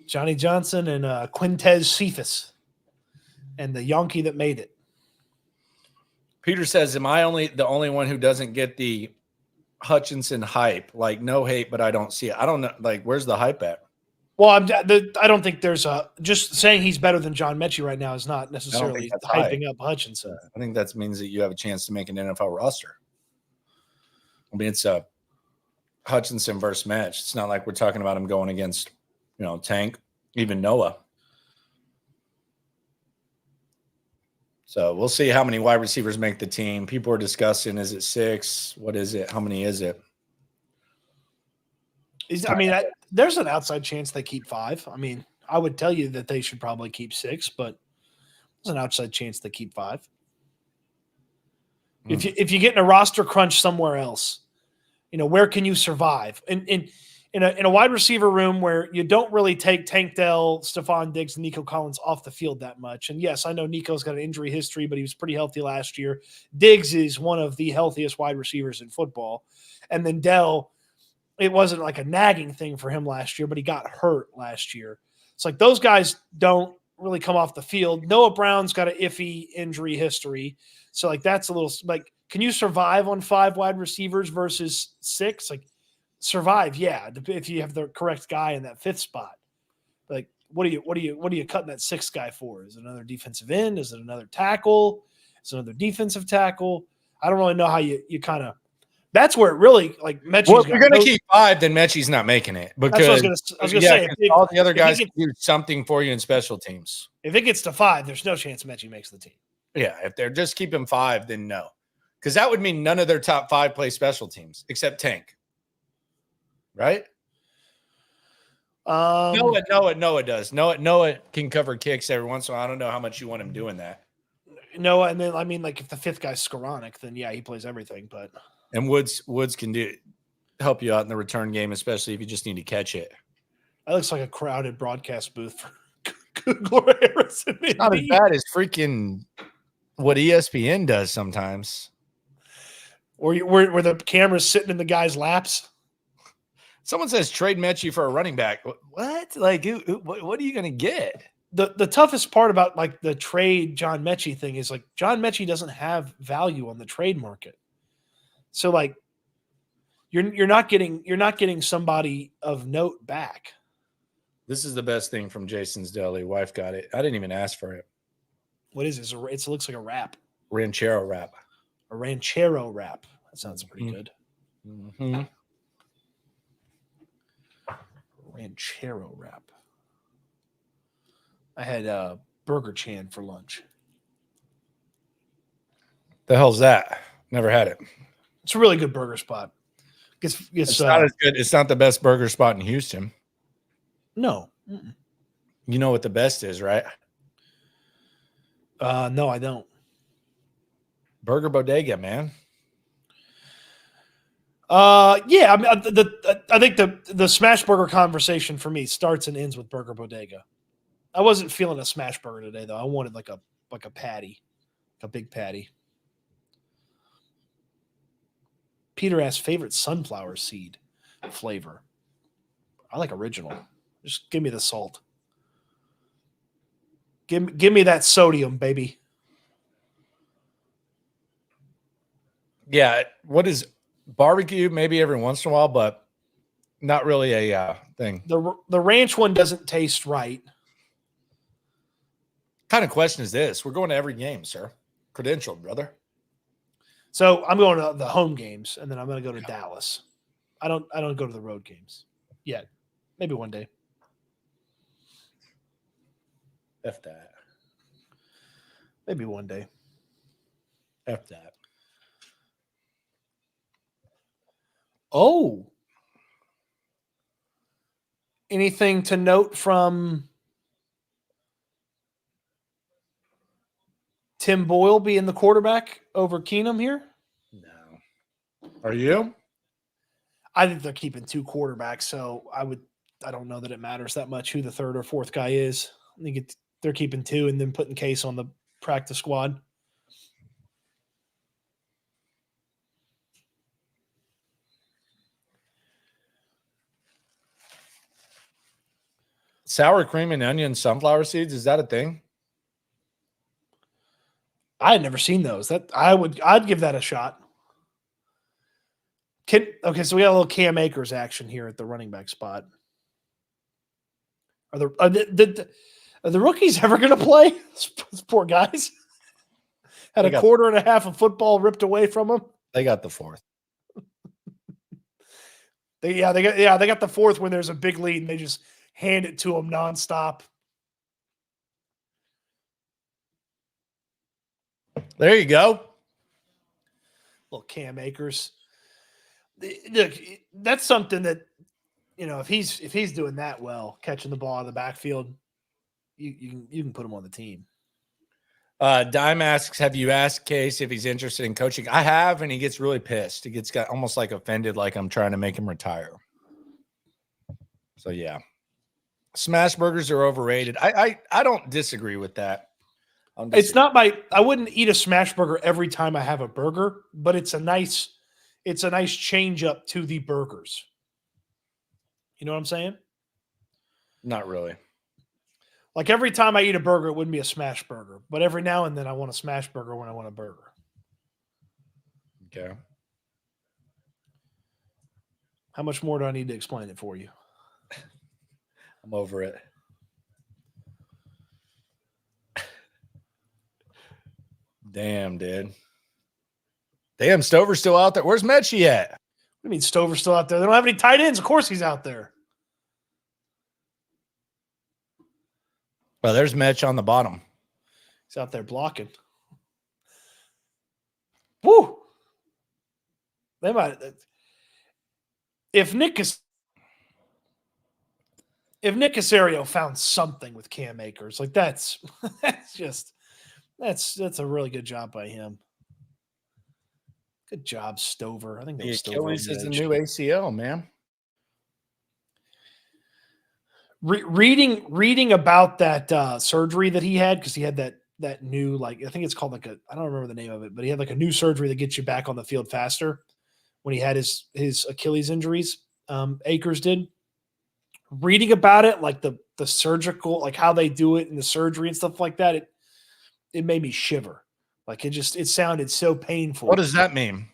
Johnny Johnson and Quintez Cephas and the Yankee that made it. Peter says, am I the only one who doesn't get the Hutchinson hype? Like, no hate, but I don't see it. I don't know. Like, where's the hype at? Well, I don't think there's just saying he's better than John Metchie right now is not necessarily hyping up Hutchinson. I think that means that you have a chance to make an NFL roster. I mean, it's a Hutchinson versus Metch. It's not like we're talking about him going against, Tank even Noah. So we'll see how many wide receivers make the team. People are discussing, is it 6? What is it? How many is it? There's an outside chance they keep 5. I mean, I would tell you that they should probably keep 6, but there's an outside chance they keep 5. If you get in a roster crunch somewhere else, where can you survive? In a wide receiver room where you don't really take Tank Dell, Stephon Diggs, and Nico Collins off the field that much. And yes, I know Nico's got an injury history, but he was pretty healthy last year. Diggs is one of the healthiest wide receivers in football. And then Dell, it wasn't like a nagging thing for him last year, but he got hurt last year. It's like those guys don't really come off the field. Noah Brown's got an iffy injury history. So like that's a little like, can you survive on 5 wide receivers versus 6? Like survive, yeah, if you have the correct guy in that 5th spot. Like what are you cutting that 6th guy for? Is it another defensive end? Is it another tackle? Is it another defensive tackle? I don't really know how you kind of. That's where it really like Metchie's. Well, if you're going to keep 5, then Metchie's not making it because I was going to say all the other guys can do something for you in special teams. If it gets to 5, there's no chance Metchie makes the team. Yeah, if they're just keeping 5, then no, because that would mean none of their top 5 play special teams except Tank, right? Noah does. Noah can cover kicks every once in a while. I don't know how much you want him doing that. Noah, and then like if the 5th guy's Skoranek, then yeah, he plays everything, but. And Woods can help you out in the return game, especially if you just need to catch it. That looks like a crowded broadcast booth for Gloria Harrison. Not as bad as freaking what ESPN does sometimes. Or where the camera's sitting in the guy's laps. Someone says trade Metchie for a running back. What? Like, what are you going to get? The toughest part about like the trade John Metchie thing is like John Metchie doesn't have value on the trade market. So like you're not getting somebody of note back. This is the best thing from Jason's Deli. Wife got it. I didn't even ask for it. What is this? It looks like a wrap. Ranchero wrap. A ranchero wrap. That sounds pretty good. Mm-hmm. Ranchero wrap. I had Burger Chan for lunch. The hell's that? Never had it. It's a really good burger spot. It's not as good. It's not the best burger spot in Houston. No. You know what the best is, right? No, I don't. Burger Bodega, man. Yeah. I think the smash burger conversation for me starts and ends with Burger Bodega. I wasn't feeling a smash burger today, though. I wanted like a patty, a big patty. Peter asked favorite sunflower seed flavor. I like original. Just give me the salt. Give me that sodium, baby. Yeah, what is barbecue? Maybe every once in a while, but not really a thing. The ranch one doesn't taste right. What kind of question is this? We're going to every game, sir. Credentialed, brother. So I'm going to the home games, and then I'm going to go to Dallas. I don't go to the road games yet. Maybe one day. F that. Maybe one day. F that. Oh. Anything to note from Tim Boyle being the quarterback over Keenum here? No. Are you? I think they're keeping 2 quarterbacks, so I don't know that it matters that much who the 3rd or 4th guy is. I think they're keeping 2 and then putting Case on the practice squad. Sour cream and onion sunflower seeds, is that a thing? I had never seen those. I'd give that a shot. Okay, so we got a little Cam Akers action here at the running back spot. Are the rookies ever going to play? These poor guys had a quarter and a half of football ripped away from them. They got the 4th. They got the 4th when there's a big lead and they just hand it to him nonstop. There you go. Little Cam Akers. Look, that's something that, if he's doing that well, catching the ball out of the backfield, you can put him on the team. Dime asks, have you asked Case if he's interested in coaching? I have, and he gets really pissed. He got almost like offended, like I'm trying to make him retire. So yeah, smash burgers are overrated. I don't disagree with that. It's not I wouldn't eat a smash burger every time I have a burger, but it's a nice change up to the burgers. You know what I'm saying? Not really. Like every time I eat a burger, it wouldn't be a smash burger, but every now and then I want a smash burger when I want a burger. Okay. How much more do I need to explain it for you? I'm over it. Damn, dude. Damn, Stover's still out there. Where's Metchie at? What do you mean Stover's still out there? They don't have any tight ends. Of course he's out there. Well, there's Metch on the bottom. He's out there blocking. Woo! They might. If Nick Caserio found something with Cam Akers, like that's a really good job by him. Good job, Stover. I think the Achilles is the new ACL, man. Reading about that surgery that he had, because he had that new, like, I think it's called I don't remember the name of it, but he had like a new surgery that gets you back on the field faster when he had his Achilles injuries. Akers did. Reading about it, like the surgical, like how they do it and the surgery and stuff like that, it made me shiver. Like it sounded so painful. What does that mean?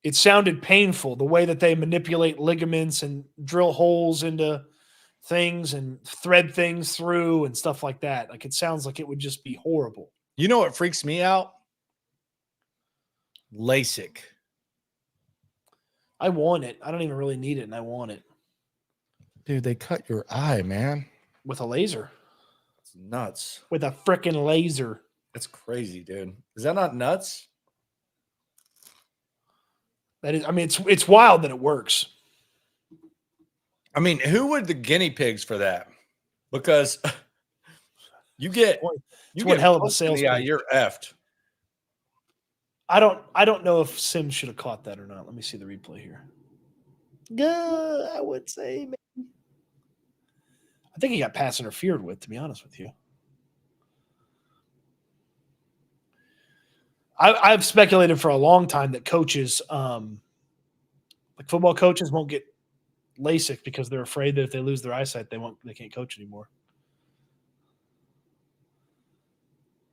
It sounded painful, the way that they manipulate ligaments and drill holes into things and thread things through and stuff like that. Like it sounds like it would just be horrible. You know what freaks me out? LASIK. I want it. I don't even really need it, and I want it. Dude, they cut your eye, man. With a laser. It's nuts. With a freaking laser. That's crazy, dude. Is that not nuts? That is, I mean, it's wild that it works. I mean, who would the guinea pigs for that? Because you get one hell of a sales. Yeah, you're effed. I don't know if Sims should have caught that or not. Let me see the replay here. I would say maybe. I think he got pass interfered with, to be honest with you. I've speculated for a long time that coaches, like football coaches, won't get LASIK because they're afraid that if they lose their eyesight, they can't coach anymore.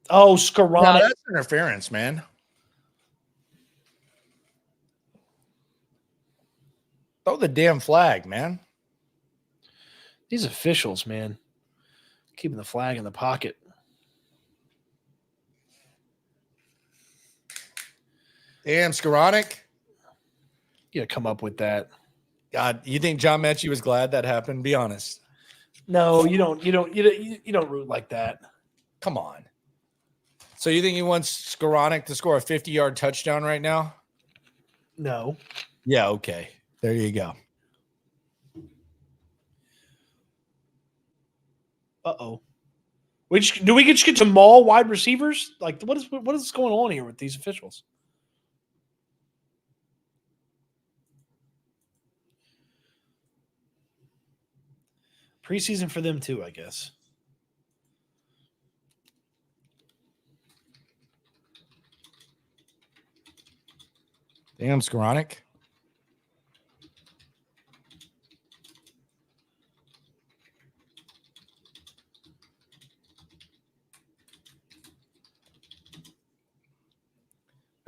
Oh, Scarani. No, that's interference, man. Throw the damn flag, man. These officials, man, keeping the flag in the pocket. Damn, Skoranek. You gotta come up with that. God, you think John Metchie was glad that happened? Be honest. No, you don't root like that. Come on. So you think he wants Skoranek to score a 50-yard touchdown right now? No. Yeah, okay. There you go. Uh-oh. Do we just get to maul wide receivers? Like, what is going on here with these officials? Preseason for them too, I guess. Damn, Skoranek.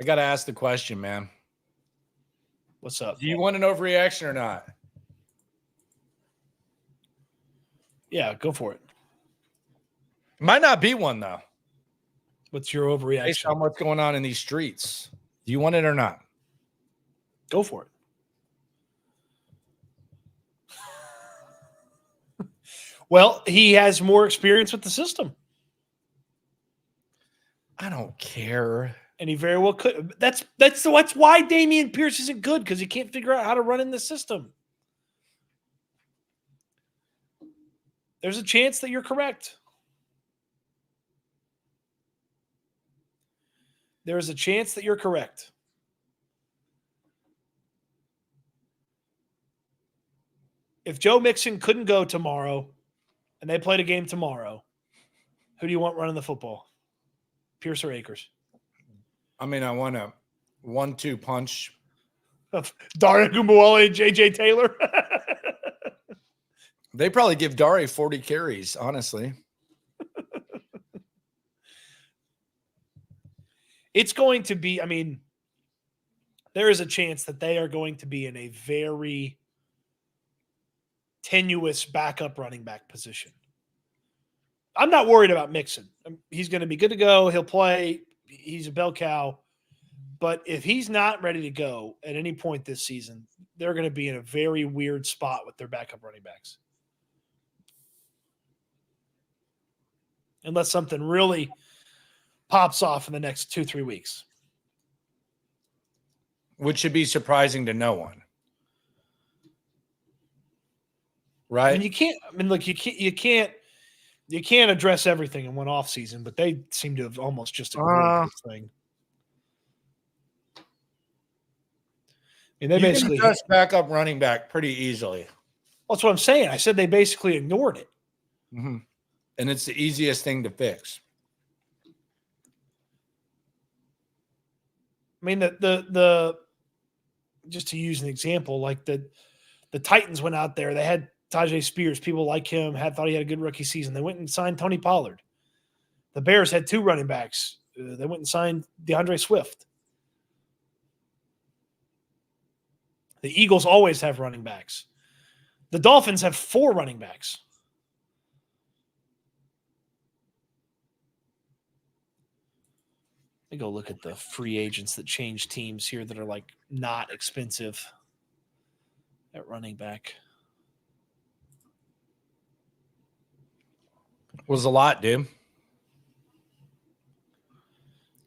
I got to ask the question, man. What's up? Do you want an overreaction or not? Yeah, go for it. Might not be one, though. What's your overreaction? Based on what's going on in these streets. Do you want it or not? Go for it. Well, he has more experience with the system. I don't care. And he very well could. That's why Dameon Pierce isn't good, because he can't figure out how to run in the system. There's a chance that you're correct. There is a chance that you're correct. If Joe Mixon couldn't go tomorrow and they played a game tomorrow, who do you want running the football? Pierce or Akers? I mean, I want a 1-2 punch Of Dare Gumbuole and J.J. Taylor? They probably give Dare 40 carries, honestly. It's going to be, I mean, there is a chance that they are going to be in a very tenuous backup running back position. I'm not worried about Mixon. He's going to be good to go. He'll play. He's a bell cow. But if he's not ready to go at any point this season, they're going to be in a very weird spot with their backup running backs. Unless something really pops off in the next 2-3 weeks. Which should be surprising to no one. Right? I mean, you can't address everything in one offseason, but they seem to have almost just ignored this thing. I mean, they basically just back up running back pretty easily. That's what I'm saying. I said they basically ignored it. Mm-hmm. And it's the easiest thing to fix. I mean, the just to use an example, like the Titans went out there. They had Tajay Spears. People like him, thought he had a good rookie season. They went and signed Tony Pollard. The Bears had 2 running backs. They went and signed DeAndre Swift. The Eagles always have running backs. The Dolphins have 4 running backs. Let me go look at the free agents that change teams here that are like not expensive at running back. Was a lot, dude.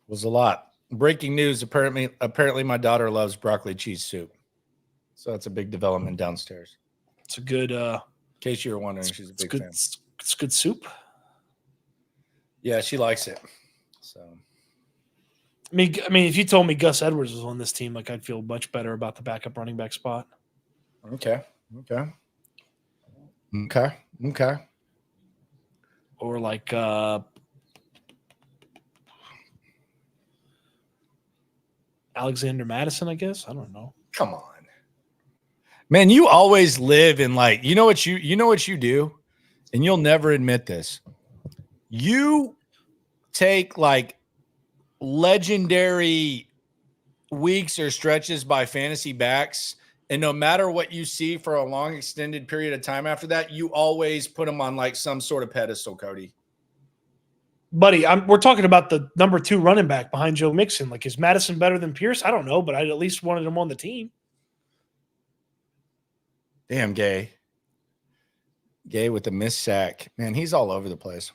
Was a lot. Breaking news, apparently my daughter loves broccoli cheese soup. So that's a big development downstairs. It's a good in case you were wondering, she's a big fan. It's good soup. Yeah, she likes it. So I mean, if you told me Gus Edwards was on this team, like I'd feel much better about the backup running back spot. Okay. Or like Alexander Madison, I guess. I don't know. Come on. Man, you always live in like, you know what you do, and you'll never admit this. You take like legendary weeks or stretches by fantasy backs, and no matter what you see for a long extended period of time after that, you always put them on like some sort of pedestal, Cody. Buddy, we're talking about the number 2 running back behind Joe Mixon. Like, is Madison better than Pierce? I don't know, but I at least wanted him on the team. Damn, Gay with the missed sack. Man, he's all over the place.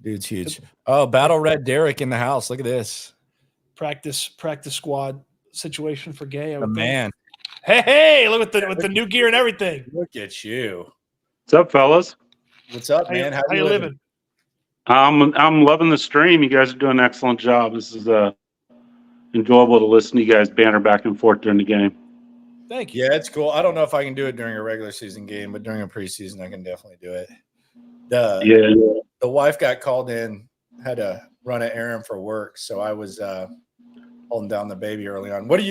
Dude's huge. Oh, Battle Red Derek in the house. Look at this. Practice squad situation for Gay. Man. Hey, look with the new gear and everything. Look at you. What's up, fellas? What's up, man? How you living? I'm loving the stream. You guys are doing an excellent job. This is enjoyable to listen to you guys banter back and forth during the game. Thank you. Yeah, it's cool. I don't know if I can do it during a regular season game, but during a preseason, I can definitely do it. The wife got called in, had to run an errand for work, so I was holding down the baby early on. What do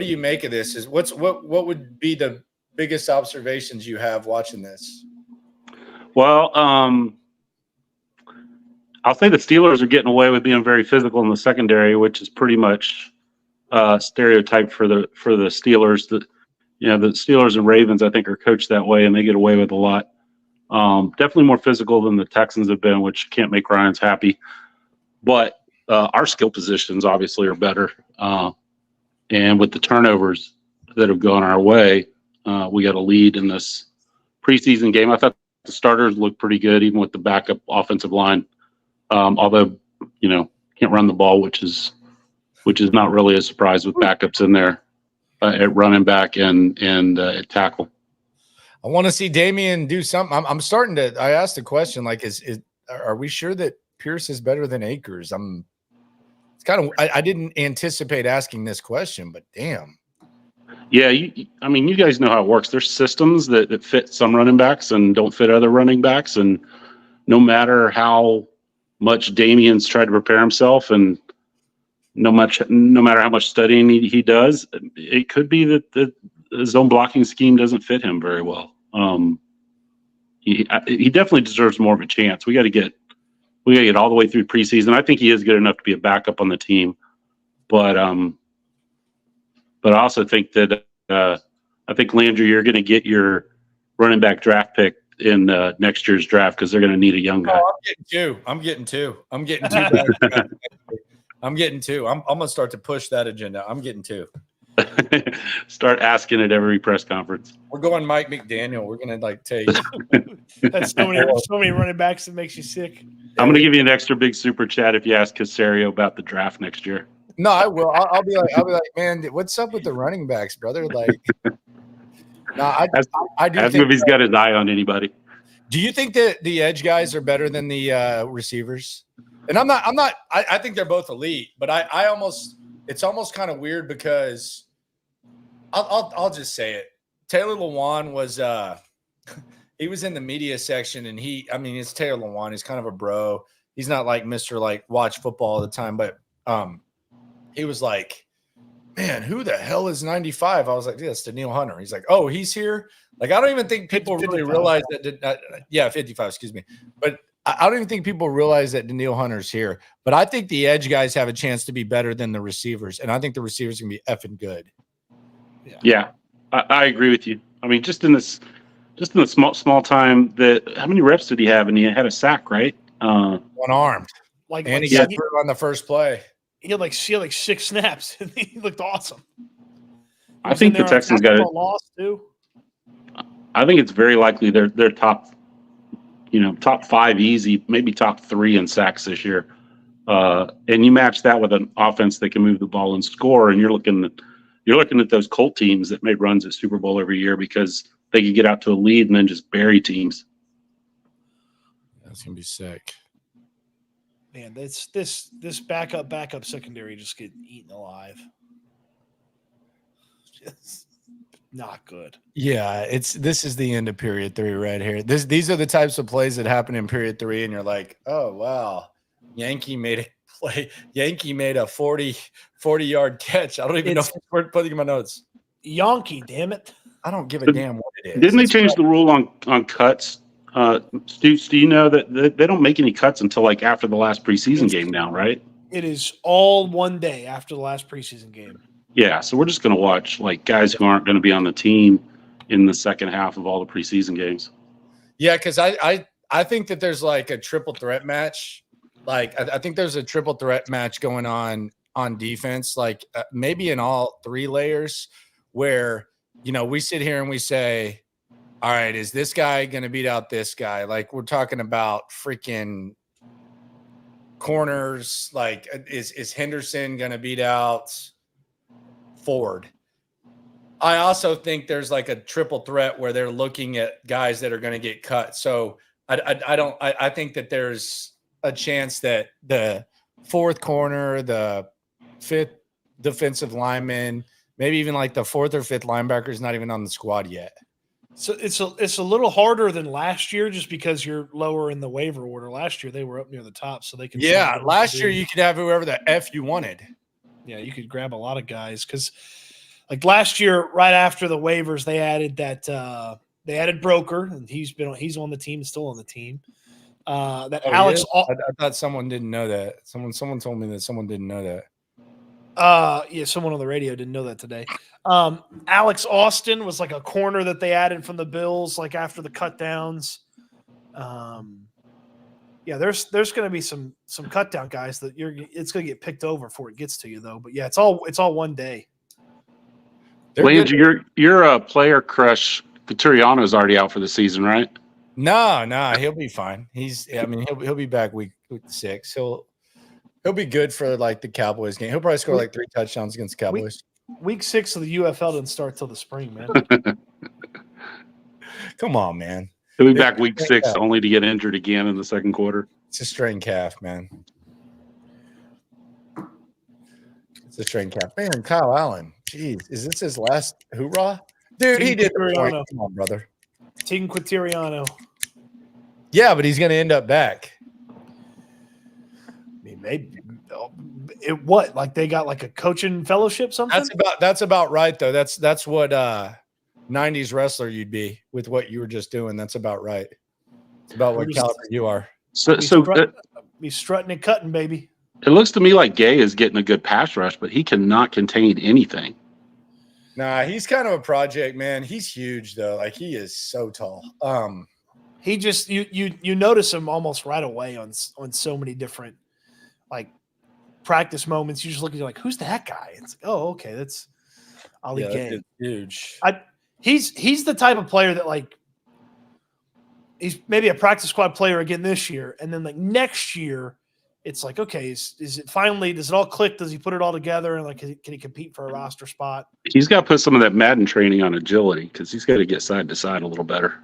you make of this? What would be the biggest observations you have watching this? Well, I'll say the Steelers are getting away with being very physical in the secondary, which is pretty much stereotype for the Steelers. The Steelers and Ravens, I think, are coached that way, and they get away with a lot. Definitely more physical than the Texans have been, which can't make Ryans happy. But our skill positions obviously are better. And with the turnovers that have gone our way, we got a lead in this preseason game. I thought the starters looked pretty good, even with the backup offensive line. Although, can't run the ball, which is not really a surprise with backups in there at running back and at tackle. I want to see Damian do something. I'm starting to. I asked the question, like, are we sure that Pierce is better than Akers? It's kind of. I didn't anticipate asking this question, but damn. Yeah, you guys know how it works. There's systems that fit some running backs and don't fit other running backs, and no matter how much Damian's tried to prepare himself, and no matter how much studying he does, it could be that the zone blocking scheme doesn't fit him very well. He definitely deserves more of a chance. We got to get all the way through preseason. I think he is good enough to be a backup on the team, but I also think that I think Landry, you're going to get your running back draft pick in next year's draft because they're going to need a young guy. Oh, I'm getting two. I'm getting two. I'm going to start to push that agenda. I'm getting two. Start asking at every press conference. We're going Mike McDaniel. We're going to take. That's so many running backs that makes you sick. I'm going to give you an extra big super chat if you ask Casario about the draft next year. No, I will. I'll be like, man, what's up with the running backs, brother? Like, no, I do. Ask him if he's got his eye on anybody. Do you think that the edge guys are better than the receivers? And I'm not. I think they're both elite, but it's almost kind of weird because I'll just say it. Taylor Lewan was he was in the media section, and it's Taylor Lewan. He's kind of a bro. He's not like Mr. like watch football all the time, but he was like, man, who the hell is 95? I was like, yeah, it's Daniil Hunter. He's like, oh, he's here. Like, I don't even think people really realize that. 55, excuse me. But I don't even think people realize that Daniil Hunter's here. But I think the edge guys have a chance to be better than the receivers. And I think the receivers can be effing good. Yeah, I agree with you. I mean, just in the small time how many reps did he have? And he had a sack, right? One-armed. And he got through on the first play. He had like 6 snaps, and he looked awesome. I think the Texans got it. Lost too. I think it's very likely they're top 5 easy, maybe top 3 in sacks this year. And you match that with an offense that can move the ball and score, and you're looking at those Colt teams that make runs at Super Bowl every year because they could get out to a lead and then just bury teams. That's gonna be sick. Man, this backup secondary just getting eaten alive. Just not good. Yeah, this is the end of period 3 right here. These are the types of plays that happen in period 3, and you're like, oh wow, Yankee made a play. Yankee made a 40-yard catch. I don't even know if we're putting in my notes. Yankee, damn it! I don't give a damn what it is. Didn't they change the rule on cuts? Stoots, do you know that they don't make any cuts until like after the last preseason game now, right? It is all one day after the last preseason game. Yeah, so we're just going to watch like guys who aren't going to be on the team in the second half of all the preseason games. Yeah, because I think that there's like a triple threat match. Like I think there's a triple threat match going on defense, like maybe in all 3 layers where, we sit here and we say, all right, is this guy going to beat out this guy? Like we're talking about freaking corners. Like is Henderson going to beat out Ford? I also think there's like a triple threat where they're looking at guys that are going to get cut. So I think that there's a chance that the 4th corner, the 5th defensive lineman, maybe even like the 4th or 5th linebacker is not even on the squad yet. So it's a little harder than last year just because you're lower in the waiver order. Last year they were up near the top, so they can. Yeah, last year you could have whoever the F you wanted. Yeah, you could grab a lot of guys because, like last year, right after the waivers, they added they added Broker, and he's on the team, still on the team. Alex, I thought someone didn't know that. Someone told me that someone didn't know that. Yeah, someone on the radio didn't know that today. Alex Austin was like a corner that they added from the Bills, like after the cut downs. Yeah, there's going to be some cut down guys that it's going to get picked over before it gets to you though. But yeah, it's all one day. Landry, your player crush Vittoriano's already out for the season, right? No, he'll be fine. He'll be back week 6. He'll be good for like the Cowboys game. He'll probably score like 3 touchdowns against the Cowboys. Week 6 of the UFL didn't start till the spring, man. Come on, man. He'll be back week 6 only to get injured again in the second quarter. It's a strained calf, man. It's a strained calf. Man, Kyle Allen. Jeez, is this his last hoorah? Dude, he did the point. Come on, brother. Team Quintiriano. Yeah, but he's going to end up back. I mean, maybe what? Like they got like a coaching fellowship, something? That's about right, though. That's what 90s wrestler you'd be with what you were just doing. That's about right. It's about what caliber you are. Be strutting and cutting, baby. It looks to me like Gay is getting a good pass rush, but he cannot contain anything. Nah, he's kind of a project, man. He's huge though. Like he is so tall. He just you notice him almost right away on so many different like practice moments. You just look at like, who's that guy? It's like, oh, okay, that's Ali Gay. Huge. He's the type of player that like he's maybe a practice squad player again this year, and then like next year, it's like, okay, is it finally, does it all click? Does he put it all together? And like, can he compete for a roster spot? He's got to put some of that Madden training on agility because he's got to get side to side a little better.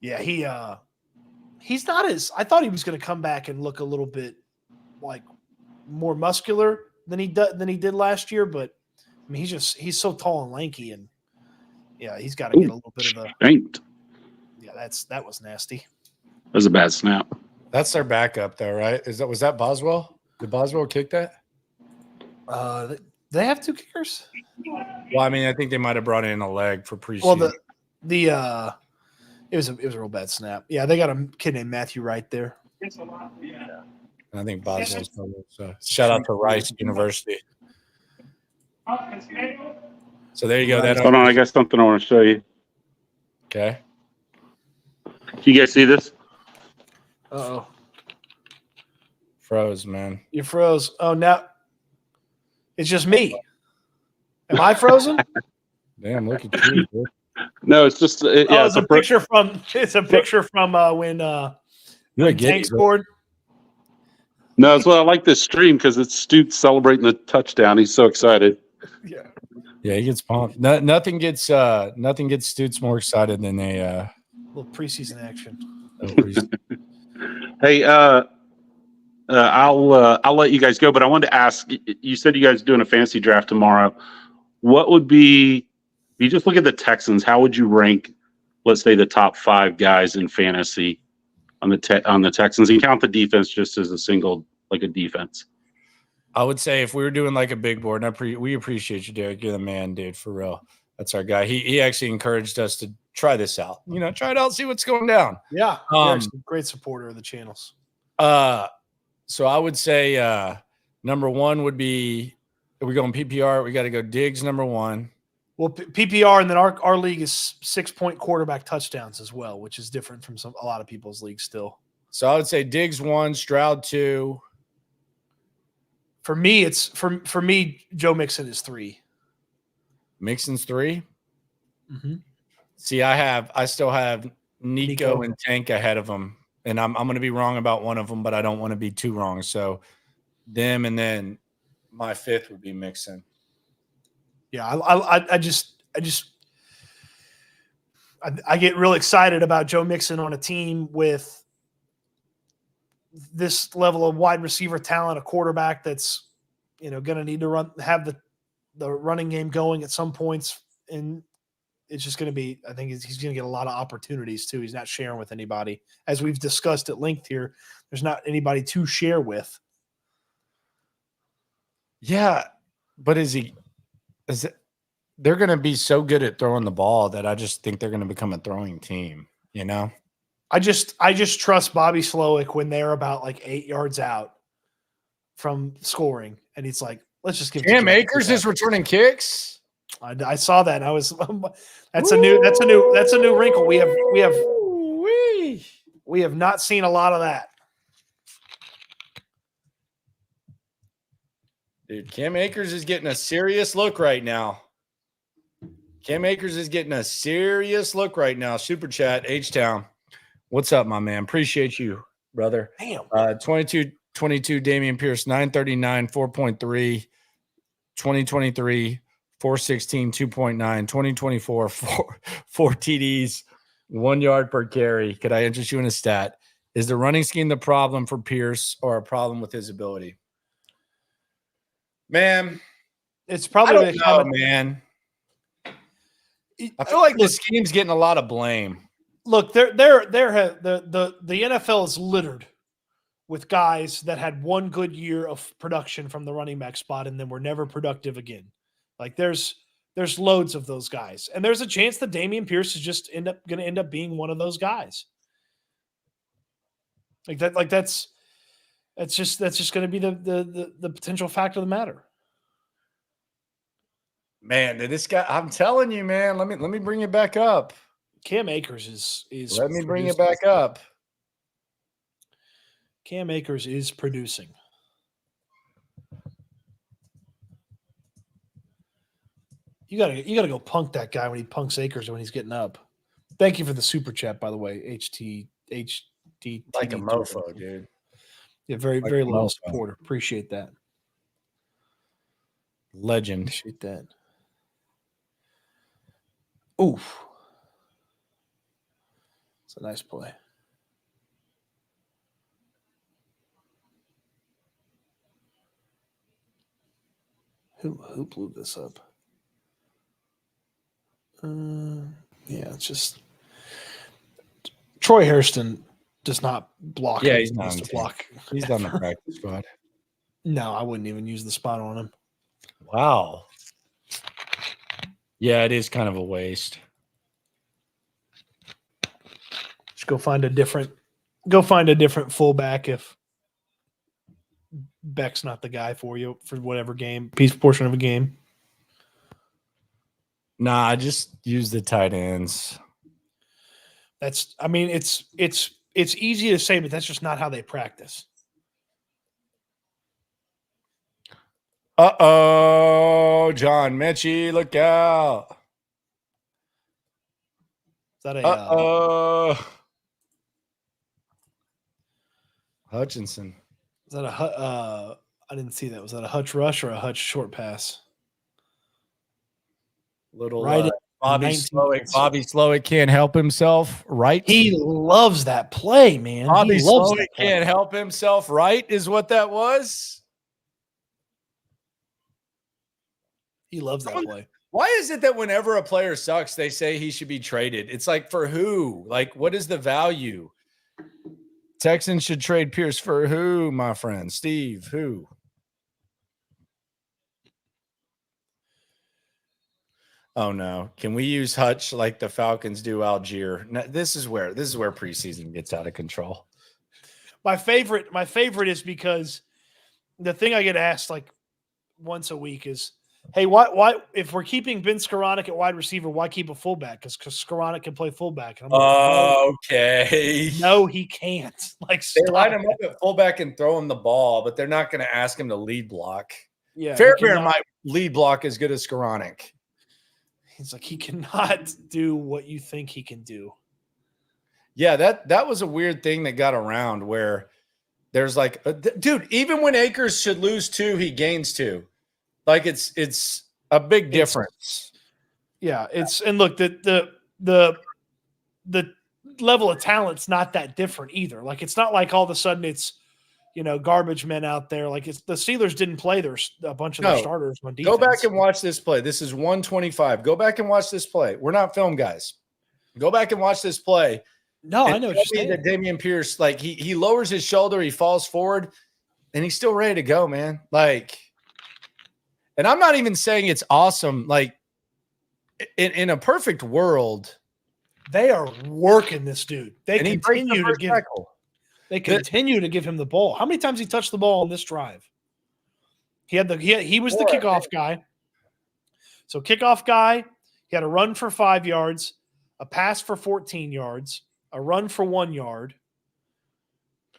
Yeah, he's not as, I thought he was going to come back and look a little bit like more muscular than he did last year, but I mean, he's so tall and lanky, and yeah, he's got to get a little bit of a. Spanked. Yeah, that was nasty. That was a bad snap. That's their backup, though, right? Was that Boswell? Did Boswell kick that? They have 2 kickers. Well, I mean, I think they might have brought in a leg for preseason. Well, it was a real bad snap. Yeah, they got a kid named Matthew Wright there. Yeah. I think Boswell's probably. So shout out to Rice University. So there you go. Hold on, I got something I want to show you. Okay. You guys see this? Uh-oh. Froze, man. You froze. Oh, now it's just me. Am I frozen? Damn, look at you. Dude. No, it's just it's a picture from when Tank scored. No, it's well, I like this stream because it's Stoots celebrating the touchdown. He's so excited. Yeah, he gets pumped. Nothing gets Stoots more excited than a little preseason action. Hey, I'll let you guys go, but I wanted to ask. You said you guys are doing a fantasy draft tomorrow. What would be? If you just look at the Texans, how would you rank? Let's say the top 5 guys in fantasy on the Texans, and count the defense just as a single, like a defense. I would say if we were doing like a big board, and we appreciate you, Derek. You're the man, dude, for real. That's our guy. He actually encouraged us to try this out. Try it out, see what's going down. Yeah, Derek's a great supporter of the channels. So I would say number 1 would be, if we're going PPR, we got to go Diggs number 1. Well, PPR, and then our league is 6-point quarterback touchdowns as well, which is different from a lot of people's leagues still. So I would say Diggs 1, Stroud 2. For me, it's for me, Joe Mixon is 3. Mixon's 3. Mm-hmm. See, I still have Nico and Tank ahead of him, and I'm going to be wrong about one of them, but I don't want to be too wrong. So them, and then my 5th would be Mixon. Yeah, I get real excited about Joe Mixon on a team with this level of wide receiver talent, a quarterback that's going to need to have the running game going at some points, and it's just going to be. I think he's going to get a lot of opportunities too. He's not sharing with anybody, as we've discussed at length here. There's not anybody to share with. Yeah, but they're going to be so good at throwing the ball that I just think they're going to become a throwing team, I just trust Bobby Slowick when they're about like 8 yards out from scoring, and he's like, let's just give Cam Akers is returning kicks. I saw that. I was that's a new wrinkle. We have not seen a lot of that. Dude, Cam Akers is getting a serious look right now. Cam Akers is getting a serious look right now. Super chat, H-Town. What's up, my man? Appreciate you, brother. Damn. 22 Damian Pierce, 939, 4.3. 2023, 416, 2.9. 2024, 4 TDs, 1 yard per carry. Could I interest you in a stat? Is the running scheme the problem for Pierce or a problem with his ability? Man, It's I probably don't know, man. I feel like the scheme's getting a lot of blame. Look, the NFL is littered with guys that had one good year of production from the running back spot and then were never productive again. Like there's loads of those guys, and there's a chance that Dameon Pierce is just going to end up being one of those guys. Like that, that's just going to be the potential fact of the matter. Man, this guy, I'm telling you, man. Let me bring it back up. Cam Akers is. Let me bring it back up. Cam Akers is producing. You gotta go punk that guy when he punks Akers when he's getting up. Thank you for the super chat, by the way. HT Like a mofo, dude. Yeah, very like very a loyal mofo. supporter. Appreciate that. Legend. Appreciate that. Oof. It's a nice play. Who blew this up? Yeah, it's just Troy Hairston does not block. Yeah, who he's he not needs on to team. block. He's done the practice squad. No, I wouldn't even use the spot on him. Wow. Yeah, it is kind of a waste. Just go find a different fullback if Beck's not the guy for you for whatever portion of a game. Nah, I just use the tight ends. It's easy to say, but that's just not how they practice. John Metchie, look out. Is that a Hutchinson. Is that a I didn't see that. Was that a Hutch rush or a Hutch short pass? Little Right Bobby Slowick can't help himself, right? He loves that play, man. Bobby He loves Slowick that play. can't help himself, right? Is what that was. He loves that play. Why is it that whenever a player sucks, they say he should be traded? It's like, for who? Like, what is the value? Texans should trade Pierce for who, my friend? Steve, who? Oh no. Can we use Hutch like the Falcons do Algier? No, this is where preseason gets out of control. My favorite is because the thing I get asked like once a week is, hey, why if we're keeping Ben Skoranek at wide receiver, why keep a fullback? Because Skoranek can play fullback. And I'm like, okay. No, he can't. Like, they line him up at fullback and throw him the ball, but they're not going to ask him to lead block. Yeah, Fairbairn might lead block as good as Skoranek. He's like, he cannot do what you think he can do. Yeah, that was a weird thing that got around where there's like, dude, even when Akers should lose 2, he gains 2. Like it's a big difference. And look, the level of talent's not that different either. Like it's not like all of a sudden it's garbage men out there. Like the Steelers didn't play a bunch of their starters on defense. Go back and watch this play. This is 125. Go back and watch this play. We're not film guys. Go back and watch this play. No, I know what you're saying. That Dameon Pierce, like he lowers his shoulder, he falls forward, and he's still ready to go, man. Like, and I'm not even saying it's awesome. Like in a perfect world, they are working this dude. They continue to give him the ball. How many times he touched the ball on this drive? He was the kickoff guy. So kickoff guy, he had a run for 5 yards, a pass for 14 yards, a run for 1 yard,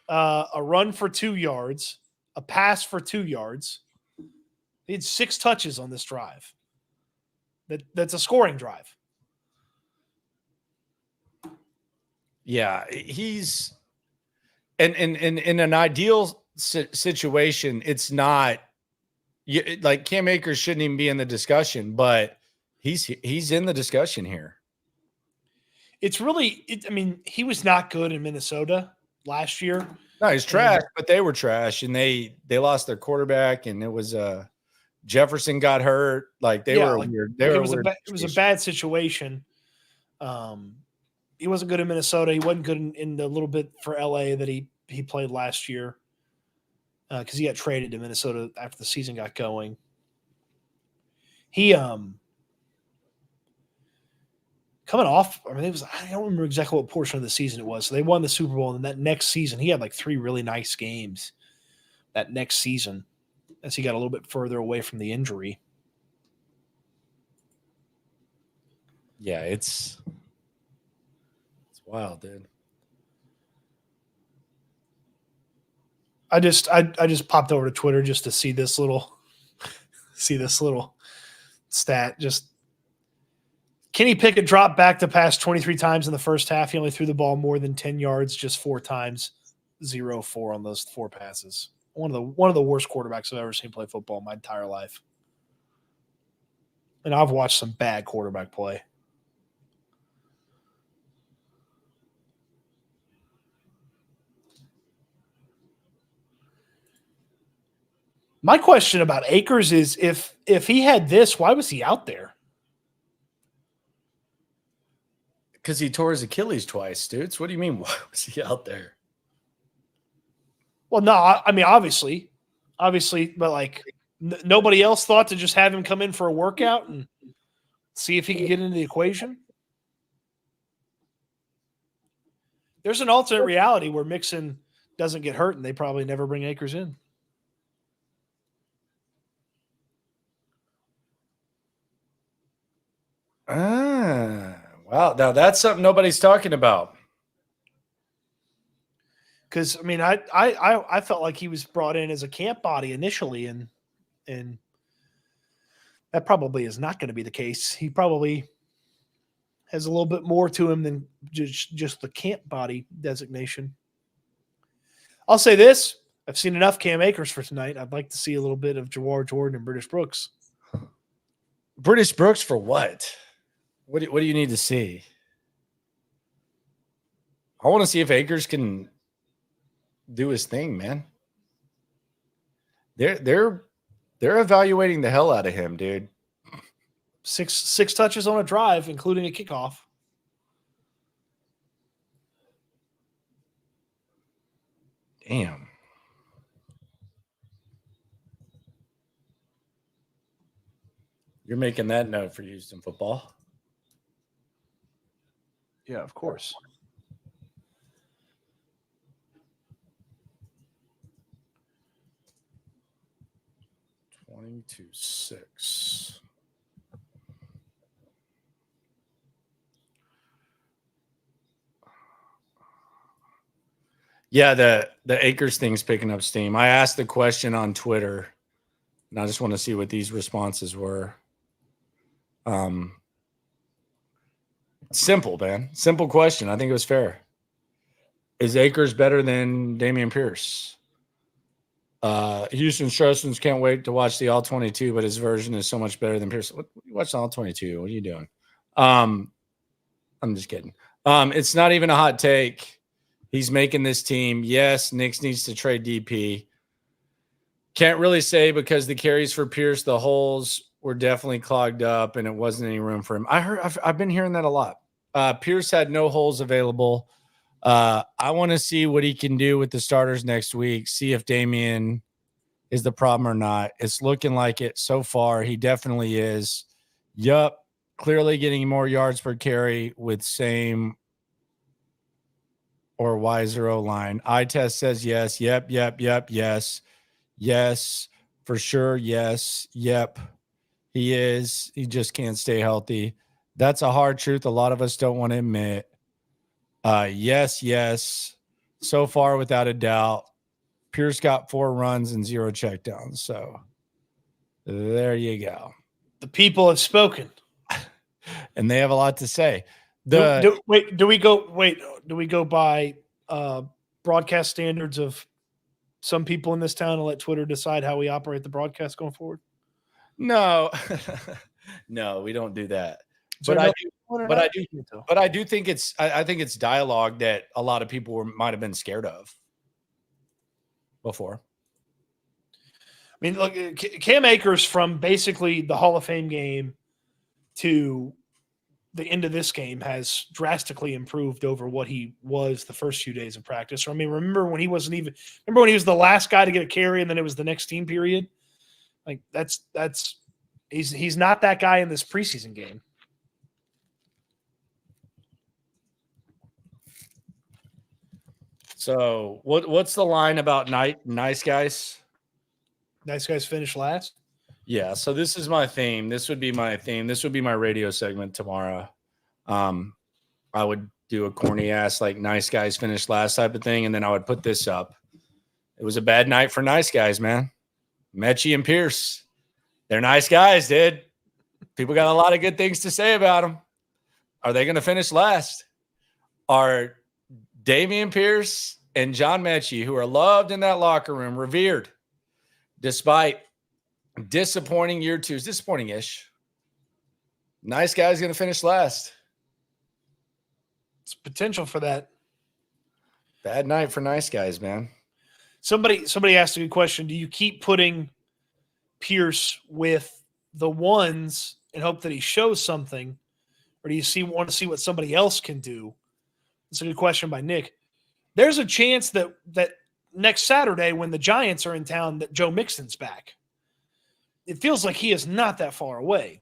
a run for 2 yards, a pass for 2 yards. He had 6 touches on this drive. That's a scoring drive. Yeah, he's and in an ideal situation, it's not like Cam Akers shouldn't even be in the discussion, but he's in the discussion here. It's really, I mean, he was not good in Minnesota last year. No, he's trash, but they were trash, and they lost their quarterback, and it was Jefferson got hurt. Like they were weird. It was a bad situation. He wasn't good in Minnesota. He wasn't good in the little bit for LA that he played last year because he got traded to Minnesota after the season got going. He coming off, I mean, I don't remember exactly what portion of the season it was. So they won the Super Bowl, and that next season he had like 3 really nice games that next season as he got a little bit further away from the injury. Yeah, it's wild, dude. I just popped over to Twitter just to see this little stat. Just Kenny Pickett dropped back to pass 23 times in the first half. He only threw the ball more than 10 yards just 4 times, 0-4 on those 4 passes. One of the worst quarterbacks I've ever seen play football in my entire life. And I've watched some bad quarterback play. My question about Akers is if he had this, why was he out there? Because he tore his Achilles twice, Stoots. What do you mean? Why was he out there? Well, no, I mean, obviously, but like nobody else thought to just have him come in for a workout and see if he could get into the equation. There's an alternate reality where Mixon doesn't get hurt and they probably never bring Akers in. Wow. Now that's something nobody's talking about. Because I mean, I felt like he was brought in as a camp body initially, and that probably is not going to be the case. He probably has a little bit more to him than just the camp body designation. I'll say this: I've seen enough Cam Akers for tonight. I'd like to see a little bit of Jawar Jordan and British Brooks. British Brooks for what? What do you need to see? I want to see if Akers can do his thing, man. They're evaluating the hell out of him, dude. Six touches on a drive, including a kickoff. Damn. You're making that note for Houston football. Yeah, of course. To 6. Yeah, the Akers thing's picking up steam. I asked the question on Twitter, and I just want to see what these responses were. Simple, man. Simple question. I think it was fair. Is Akers better than Dameon Pierce? Houston Trojans can't wait to watch the All-22, but his version is so much better than Pierce. You watch the All-22. What are you doing? I'm just kidding. It's not even a hot take. He's making this team. Yes, Knicks needs to trade DP. Can't really say because the carries for Pierce, the holes were definitely clogged up and it wasn't any room for him. I've been hearing that a lot. Pierce had no holes available. I want to see what he can do with the starters next week. See if Dameon is the problem or not. It's looking like it so far. He definitely is. Yup. Clearly getting more yards per carry with same or wiser O-line. Eye test says yes. Yep. Yes. Yes. For sure. Yes. Yep. He is. He just can't stay healthy. That's a hard truth a lot of us don't want to admit. Yes. So far, without a doubt. Pierce got 4 runs and 0 checkdowns. So there you go. The people have spoken. and they have a lot to say. Do we go by broadcast standards of some people in this town and let Twitter decide how we operate the broadcast going forward? No, no, we don't do that. But I do think I think it's dialogue that a lot of people might have been scared of before. I mean, look, Cam Akers from basically the Hall of Fame game to the end of this game has drastically improved over what he was the first few days of practice. I mean, remember when he was the last guy to get a carry and then it was the next team period? Like he's not that guy in this preseason game. So what's the line about nice guys? Nice guys finish last? Yeah, so this is my theme. This would be my theme. This would be my radio segment tomorrow. I would do a corny ass like nice guys finish last type of thing, and then I would put this up. It was a bad night for nice guys, man. Metchie and Pierce. They're nice guys, dude. People got a lot of good things to say about them. Are they going to finish last? Are Dameon Pierce and John Metchie, who are loved in that locker room, revered, despite disappointing year twos, disappointing-ish. Nice guy's going to finish last. It's potential for that. Bad night for nice guys, man. Somebody asked a good question. Do you keep putting Pierce with the ones and hope that he shows something, or do you want to see what somebody else can do? It's a good question by Nick. There's a chance that next Saturday when the Giants are in town that Joe Mixon's back. It feels like he is not that far away.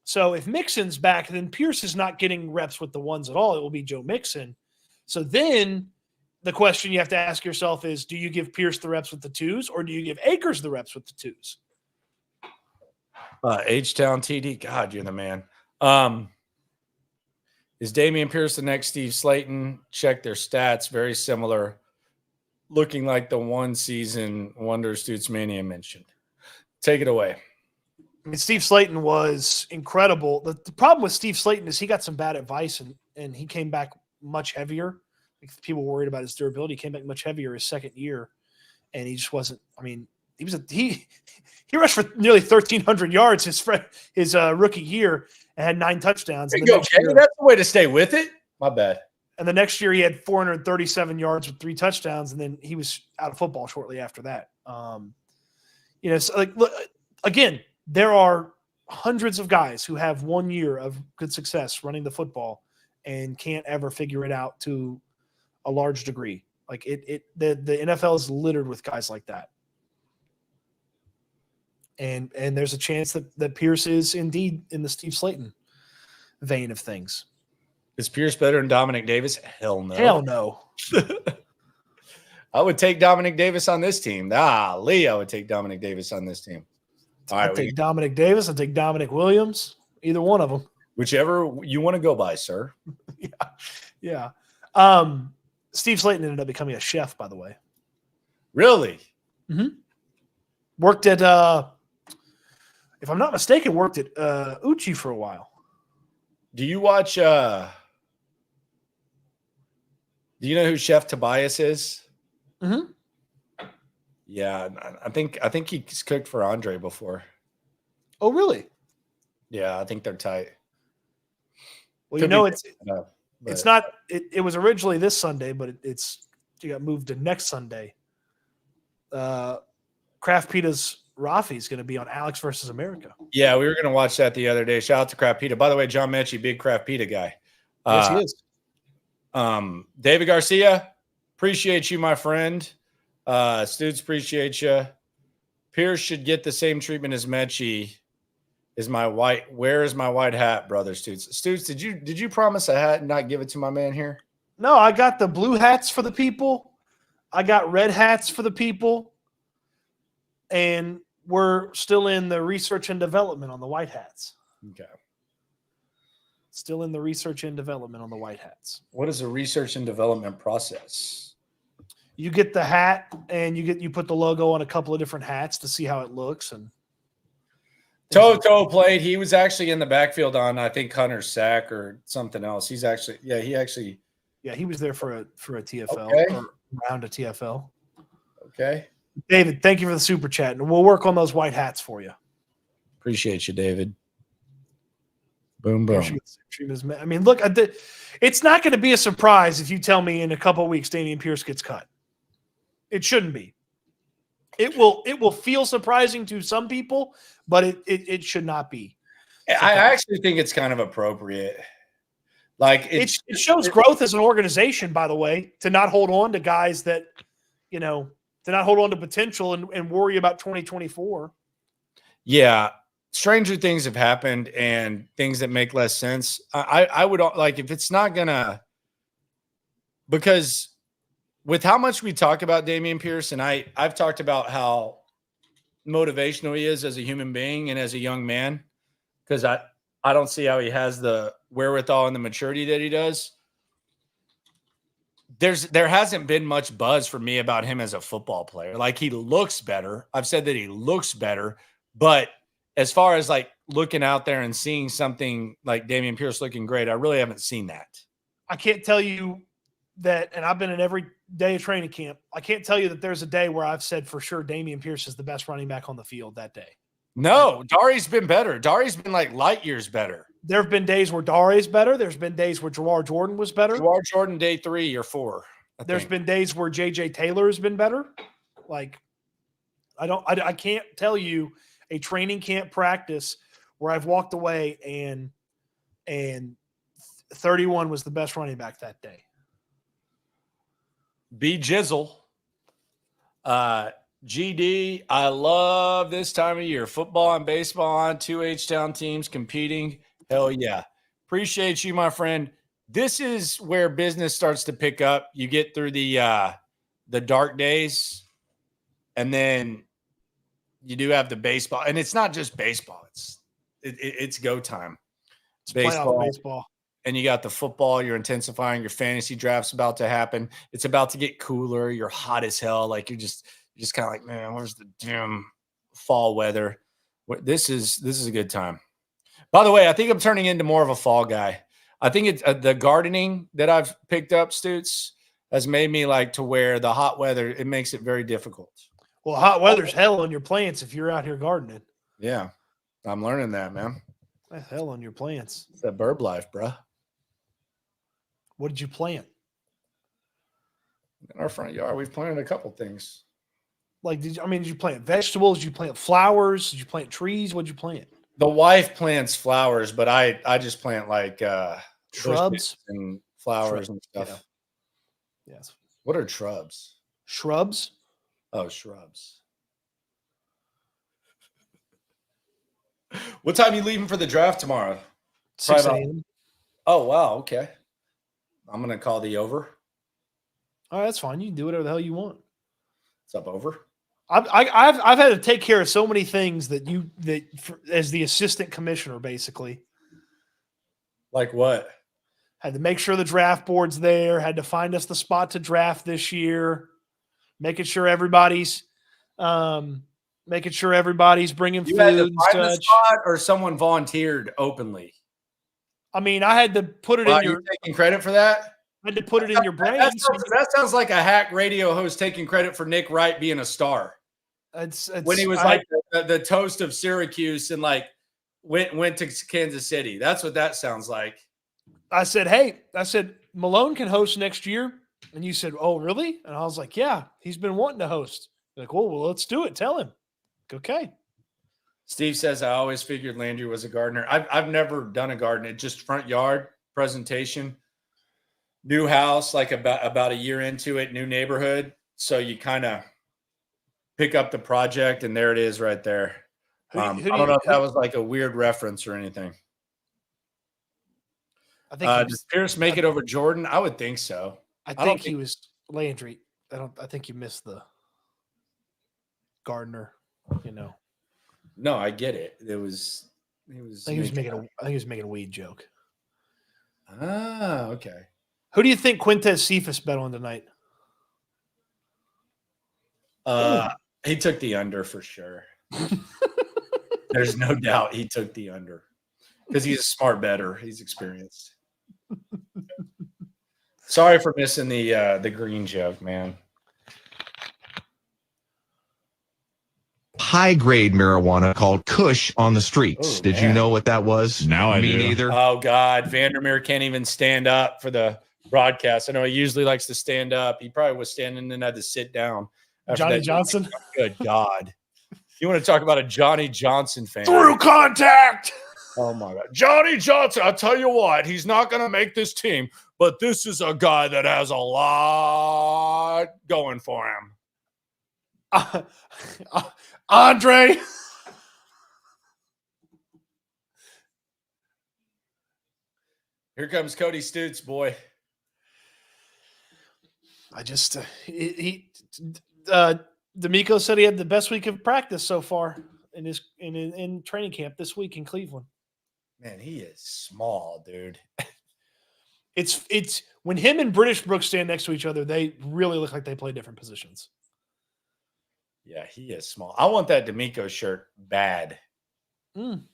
So if Mixon's back, then Pierce is not getting reps with the ones at all. It will be Joe Mixon. So then the question you have to ask yourself is, do you give Pierce the reps with the twos, or do you give Akers the reps with the twos? H-Town TD, God, you're the man. Is Dameon Pierce the next Steve Slayton? Check their stats. Very similar. Looking like the one season wonder Stoots Mania mentioned. Take it away. I mean, Steve Slayton was incredible. The problem with Steve Slayton is he got some bad advice and he came back much heavier. Like, people were worried about his durability. He came back much heavier his second year, and he just wasn't. I mean, he rushed for nearly 1,300 yards his rookie year and had 9 touchdowns. There you go, Kenny. That's the way to stay with it. My bad. And the next year he had 437 yards with 3 touchdowns, and then he was out of football shortly after that. So like, look, again, there are hundreds of guys who have 1 year of good success running the football and can't ever figure it out to a large degree. Like the NFL is littered with guys like that. And there's a chance that Pierce is indeed in the Steve Slayton vein of things. Is Pierce better than Dominic Davis? Hell no. Hell no. I would take Dominic Davis on this team. I would take Dominic Davis on this team. All right, I'd take Dominic Davis. I'd take Dominic Williams. Either one of them. Whichever you want to go by, sir. Yeah. Steve Slayton ended up becoming a chef, by the way. Really? Mm-hmm. Worked at, if I'm not mistaken, worked at Uchi for a while. Do you watch, do you know who Chef Tobias is? Mm-hmm. Yeah, I think he's cooked for Andre before. Oh, really? Yeah, I think they're tight. Well, it's not. It was originally this Sunday, but it got moved to next Sunday. Kraft Pita's Rafi is going to be on Alex versus America. Yeah, we were going to watch that the other day. Shout out to Kraft Pita. By the way, John Metchie, big Kraft Pita guy. Yes, he is. David Garcia, appreciate you, my friend. Stoots, appreciate you. Pierce should get the same treatment as Metchie. Where is my white hat, brother? Stoots, did you promise a hat and not give it to my man here? No, I got the blue hats for the people. I got red hats for the people. And we're still in the research and development on the white hats. Okay. Still in the research and development on the white hats. What is a research and development process? You get the hat and you put the logo on a couple of different hats to see how it looks. And Toto played. He was actually in the backfield on, I think, Hunter's sack or something else. He was there for a TFL Okay. or around a TFL. Okay. David, thank you for the super chat, and we'll work on those white hats for you. Appreciate you, David. Boom, boom. I mean, look, it's not going to be a surprise if you tell me in a couple of weeks Dameon Pierce gets cut. It shouldn't be. It will feel surprising to some people, but it should not be. I actually think it's kind of appropriate. Like it shows growth as an organization, by the way, to not hold on to guys that, to not hold on to potential and worry about 2024. Yeah. Stranger things have happened and things that make less sense. I would like, if it's not gonna, because with how much we talk about Dameon Pierce, and I've talked about how motivational he is as a human being and as a young man, because I don't see how he has the wherewithal and the maturity that he does. There hasn't been much buzz for me about him as a football player. Like, he looks better. I've said that he looks better, but as far as like looking out there and seeing something like Dameon Pierce looking great, I really haven't seen that. I can't tell you that, and I've been in every day of training camp. I can't tell you that there's a day where I've said for sure Dameon Pierce is the best running back on the field that day. No, Dari's been better. Dari's been like light years better. There have been days where Dari's better. There's been days where Jawar Jordan was better. Jawar Jordan day 3 or 4. There's been days where JJ Taylor has been better. Like, I can't tell you a training camp practice where I've walked away and 31 was the best running back that day. B Jizzle. GD, I love this time of year. Football and baseball on 2 H-Town teams competing. Hell yeah. Appreciate you, my friend. This is where business starts to pick up. You get through the dark days, and then you do have the baseball. And it's not just baseball. It's go time. It's baseball. And you got the football. You're intensifying. Your fantasy draft's about to happen. It's about to get cooler. You're hot as hell. Like, you're just kind of like, man, where's the damn fall weather? This is a good time. By the way, I think I'm turning into more of a fall guy. I think it's the gardening that I've picked up, Stoots, has made me like to where the hot weather, it makes it very difficult. Well, hot weather's hell on your plants if you're out here gardening. Yeah, I'm learning that, man. That's hell on your plants. It's that bird life, bro. What did you plant? In our front yard, we've planted a couple things. Like, did you plant vegetables? Did you plant flowers? Did you plant trees? What did you plant? The wife plants flowers, but I just plant like shrubs and flowers and stuff. Yeah. Yes. What are shrubs? Shrubs? Oh, shrubs. What time are you leaving for the draft tomorrow? 6 a.m. Oh, wow. Okay. I'm going to call the over. All right, that's fine. You can do whatever the hell you want. It's up over. I've had to take care of so many things as the assistant commissioner, basically. Like what? Had to make sure the draft board's there. Had to find us the spot to draft this year. Making sure everybody's bringing you food had to and find the such. spot, or someone volunteered openly? I mean, I had to put it in your. You taking credit for that? I had to put it in your brain. That sounds like a hack radio host taking credit for Nick Wright being a star. It's when he was the toast of Syracuse and like went to Kansas City. That's what that sounds like. I said, Malone can host next year. And you said, oh, really? And I was like, yeah, he's been wanting to host. You're like, well, let's do it. Tell him. Okay. Steve says, I always figured Landry was a gardener. I've never done a garden. It's just front yard presentation, new house, like about a year into it, new neighborhood. So you kind of pick up the project, and there it is right there. I don't know if that was like a weird reference or anything. I think does Pierce make it over Jordan? I would think so. I think he was Landry. I think you missed the Gardner, No, I get it. I think he was making a weed joke. Ah, okay. Who do you think Quintez Cephas bet on tonight? He took the under for sure. There's no doubt he took the under because he's a smart bettor. He's experienced. Sorry for missing the green joke, man. High-grade marijuana called Kush on the streets. Oh, Did you man. know what that was? Now I Me do. neither. Oh, God. Vandermeer can't even stand up for the broadcast. I know he usually likes to stand up. He probably was standing and then had to sit down. after Johnny that. Johnson. Good God. You want to talk about a Johnny Johnson fan? Through contact. Oh, my God. Johnny Johnson, I'll tell you what, he's not going to make this team, but this is a guy that has a lot going for him. Andre. Here comes Cody Stoots, boy. I just D'Amico said he had the best week of practice so far in training camp this week in Cleveland. Man, he is small, dude. It's when him and British Brooks stand next to each other, they really look like they play different positions. Yeah, he is small. I want that D'Amico shirt bad. Dude,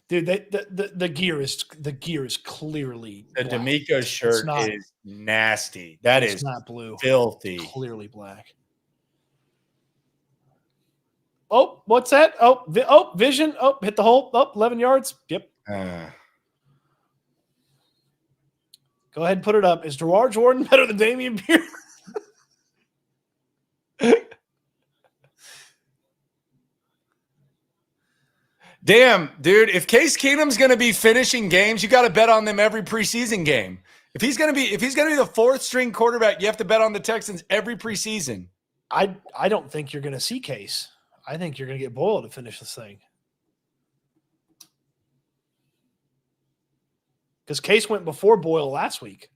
the gear is clearly The black. D'Amico shirt is nasty. That It's is not blue. filthy. Clearly black. Oh, what's that? Oh, vision. Oh, hit the hole. Oh, 11 yards. Yep. Go ahead and put it up. Is Gerard Jordan better than Damian Pierce? Damn, dude, if Case Keenum's going to be finishing games, you got to bet on them every preseason game. If he's going to be the fourth string quarterback, you have to bet on the Texans every preseason. I don't think you're going to see Case. I think you're going to get Boyle to finish this thing. Because Case went before Boyle last week.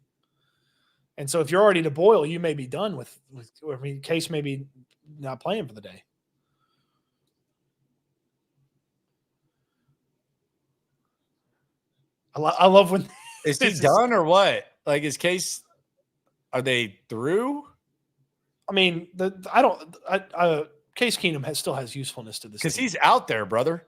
And so if you're already to Boyle, you may be done with Case may be not playing for the day. I love when is he done or what? Like, is Case? Are they through? I mean, Case Keenum still has usefulness to this because team. he's out there, brother.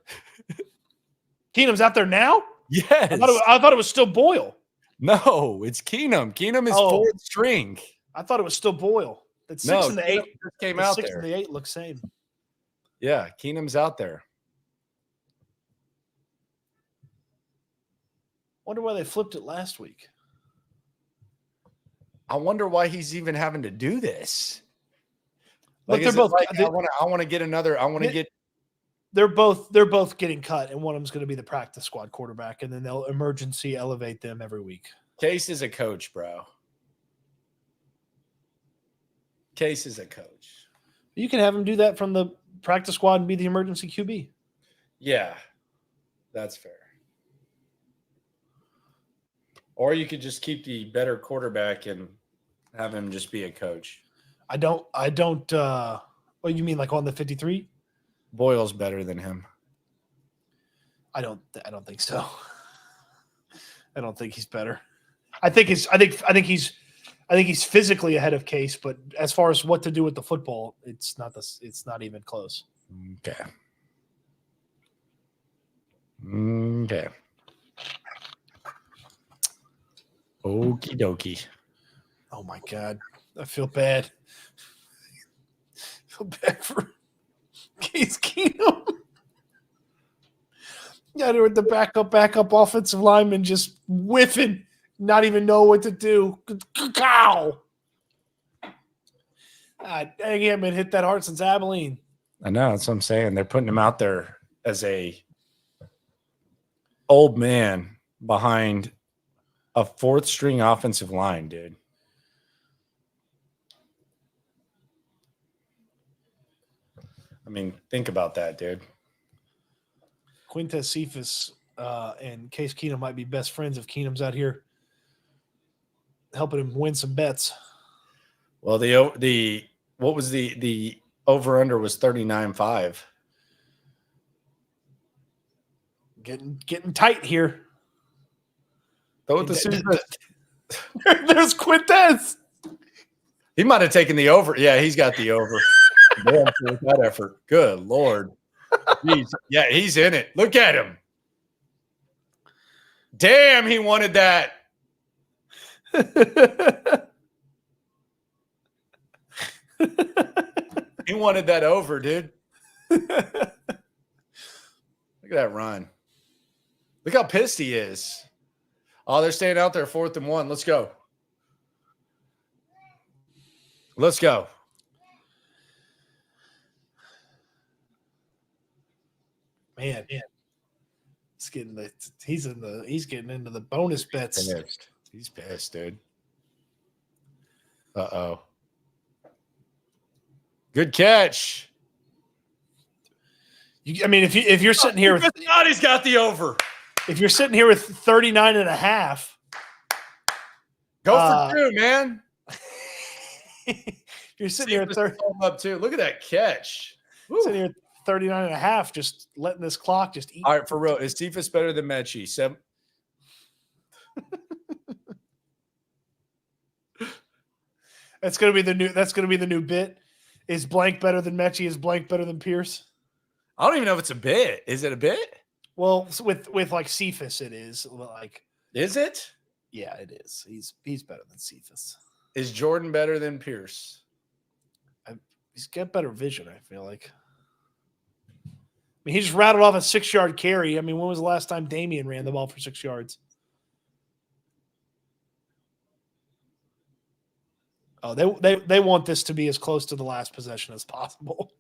Keenum's out there now. Yes, I thought it was still Boyle. No, it's Keenum. Keenum is fourth string. I thought it was still Boyle. The 6 and the 8 just came out 6 there. and the 8 look same. Yeah, Keenum's out there. Wonder why they flipped it last week. I wonder why he's even having to do this. Look, Like, they're both. I want to get another. I want to get. They're both getting cut, and one of them's going to be the practice squad quarterback, and then they'll emergency elevate them every week. Case is a coach, bro. Case is a coach. You can have him do that from the practice squad and be the emergency QB. Yeah, that's fair. Or you could just keep the better quarterback and have him just be a coach. I don't. What you mean, like on the 53? Boyle's better than him. I don't think so. I don't think he's better. I think he's physically ahead of Case, but as far as what to do with the football, it's not even close. Okay. Okie dokie. Oh my God. I feel bad. I feel bad for Case Keenum. Yeah, with the backup offensive lineman just whiffing, not even know what to do. Cow. Dang, he hasn't been hit that hard since Abilene. I know, that's what I'm saying. They're putting him out there as a old man behind a fourth string offensive line, dude. I mean, think about that, dude. Quintez Cephas and Case Keenum might be best friends if Keenum's out here helping him win some bets. Well, the what was the over under was 39.5. Getting tight here. There's Quintez. He might have taken the over. Yeah, he's got the over. Damn, for that effort. Good Lord. He's in it. Look at him. Damn, he wanted that. He wanted that over, dude. Look at that run. Look how pissed he is. Oh, they're staying out there 4th and 1. Let's go. Let's go. Man. He's getting into the bonus bets. He's pissed, dude. Uh-oh. Good catch. If you're sitting here with he's got the over. If you're sitting here with 39 and a half, go for 2, man. You're sitting here up too. Look at that catch. Sitting here 39 and a half, just letting this clock just eat. All right, for real. Is Cephas better than Metchie? 7. That's gonna be the new bit. Is blank better than Metchie? Is blank better than Pierce? I don't even know if it's a bit. Is it a bit? Well, with like Cephas, it is. Like, is it? Yeah, it is. He's better than Cephas. Is Jordan better than Pierce? He's got better vision, I feel like. He just rattled off a 6-yard carry. When was the last time Damian ran the ball for 6 yards? Oh, they want this to be as close to the last possession as possible.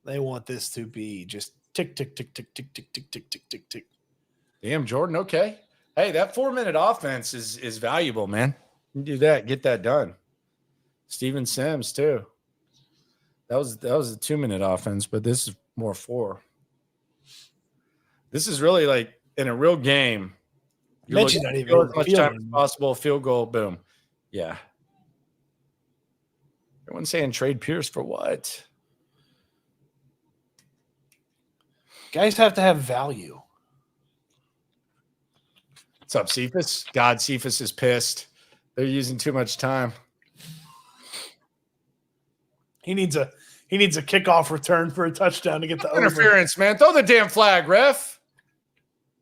They want this to be just tick, tick, tick, tick, tick, tick, tick, tick, tick, tick, tick. Damn, Jordan. Okay. Hey, that 4-minute offense is valuable, man. You do that, get that done. Steven Sims too. That was a 2-minute offense, but this is more 4. This is really like in a real game. You're looking at as much time as possible. Field goal, boom. Yeah. Everyone's saying trade Pierce for what? Guys have to have value. What's up, Cephas? God, Cephas is pissed. They're using too much time. He needs a kickoff return for a touchdown to get the interference, man. Throw the damn flag, ref.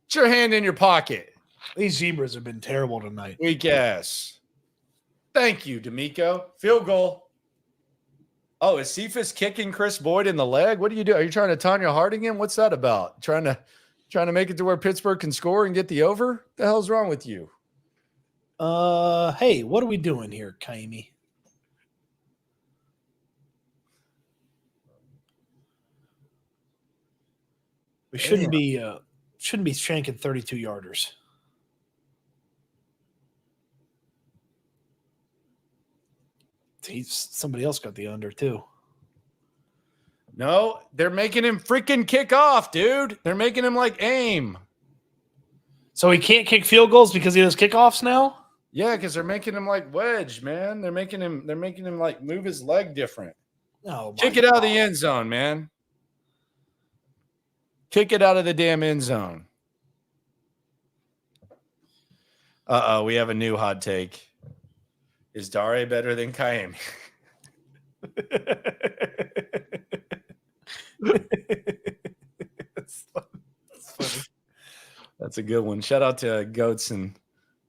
Put your hand in your pocket. These Zebras have been terrible tonight. Weak ass. Thank you, D'Amico. Field goal. Oh, is Cephas kicking Chris Boyd in the leg? What do you do? Are you trying to Tanya Harding him? What's that about? Trying to make it to where Pittsburgh can score and get the over? What the hell's wrong with you? Hey, what are we doing here, Kaimi? We shouldn't be shanking 32-yarders. Somebody else got the under too. No, they're making him freaking kick off, dude. They're making him like aim. So he can't kick field goals because he does kickoffs now? Yeah, because they're making him like wedge, man. They're making him like move his leg different. Oh, kick it out of the end zone, man. Kick it out of the damn end zone. Uh-oh, we have a new hot take. Is Dare better than Kaimi? That's funny. That's a good one. Shout out to Goatson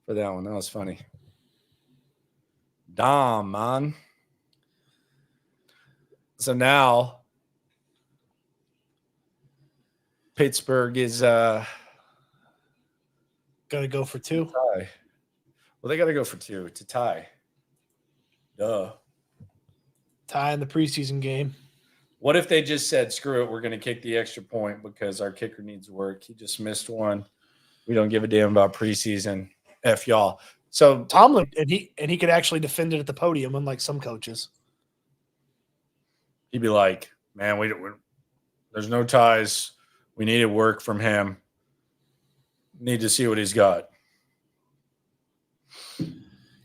for that one. That was funny. Dom, man. So now Pittsburgh is gotta go for 2. Tie. Well, they gotta go for 2 to tie. Duh. Tie in the preseason game. What if they just said, screw it, we're going to kick the extra point because our kicker needs work. He just missed one. We don't give a damn about preseason. F y'all. So Tomlin, and he could actually defend it at the podium, unlike some coaches. He'd be like, man, there's no ties. We needed work from him. Need to see what he's got.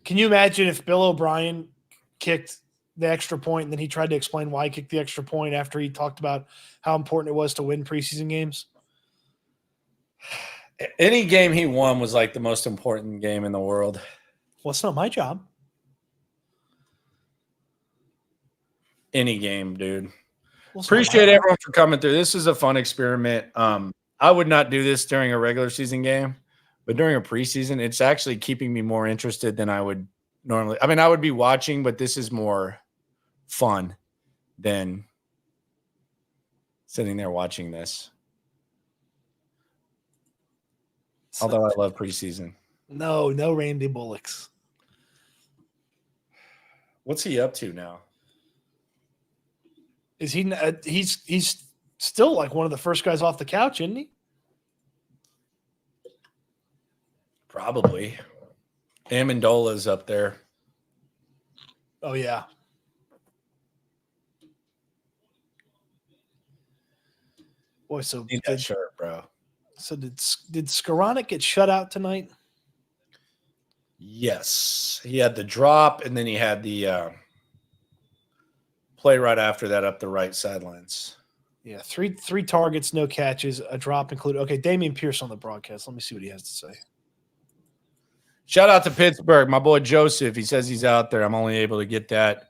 Can you imagine if Bill O'Brien kicked the extra point and then he tried to explain why he kicked the extra point after he talked about how important it was to win preseason games? Any game he won was like the most important game in the world. Well, it's not my job. Any game, dude. Well, it's not my Appreciate job. everyone for coming through. This is a fun experiment. I would not do this during a regular season game, but during a preseason, it's actually keeping me more interested than I would normally. I mean, I would be watching, but this is more fun than sitting there watching this. Although I love preseason. No Randy Bullocks. What's he up to now? Is he? He's still like one of the first guys off the couch, isn't he? Probably. Amendola's up there. Oh yeah. Boy, so Need that shirt, bro. So did Skoranek get shut out tonight? Yes. He had the drop, and then he had the play right after that up the right sidelines. Yeah, three targets, no catches, a drop included. Okay, Damian Pierce on the broadcast. Let me see what he has to say. Shout out to Pittsburgh. My boy Joseph. He says he's out there. I'm only able to get that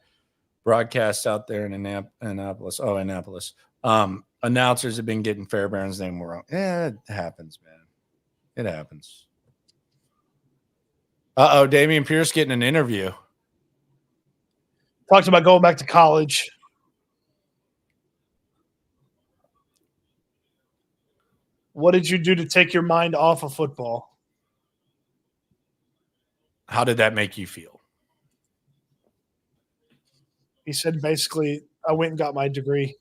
broadcast out there in Annapolis. Oh, Annapolis. Announcers have been getting Fairbairn's name wrong. It happens, man. It happens. Damian Pierce getting an interview. Talked about going back to college. What did you do to take your mind off of football? How did that make you feel? He said basically, I went and got my degree.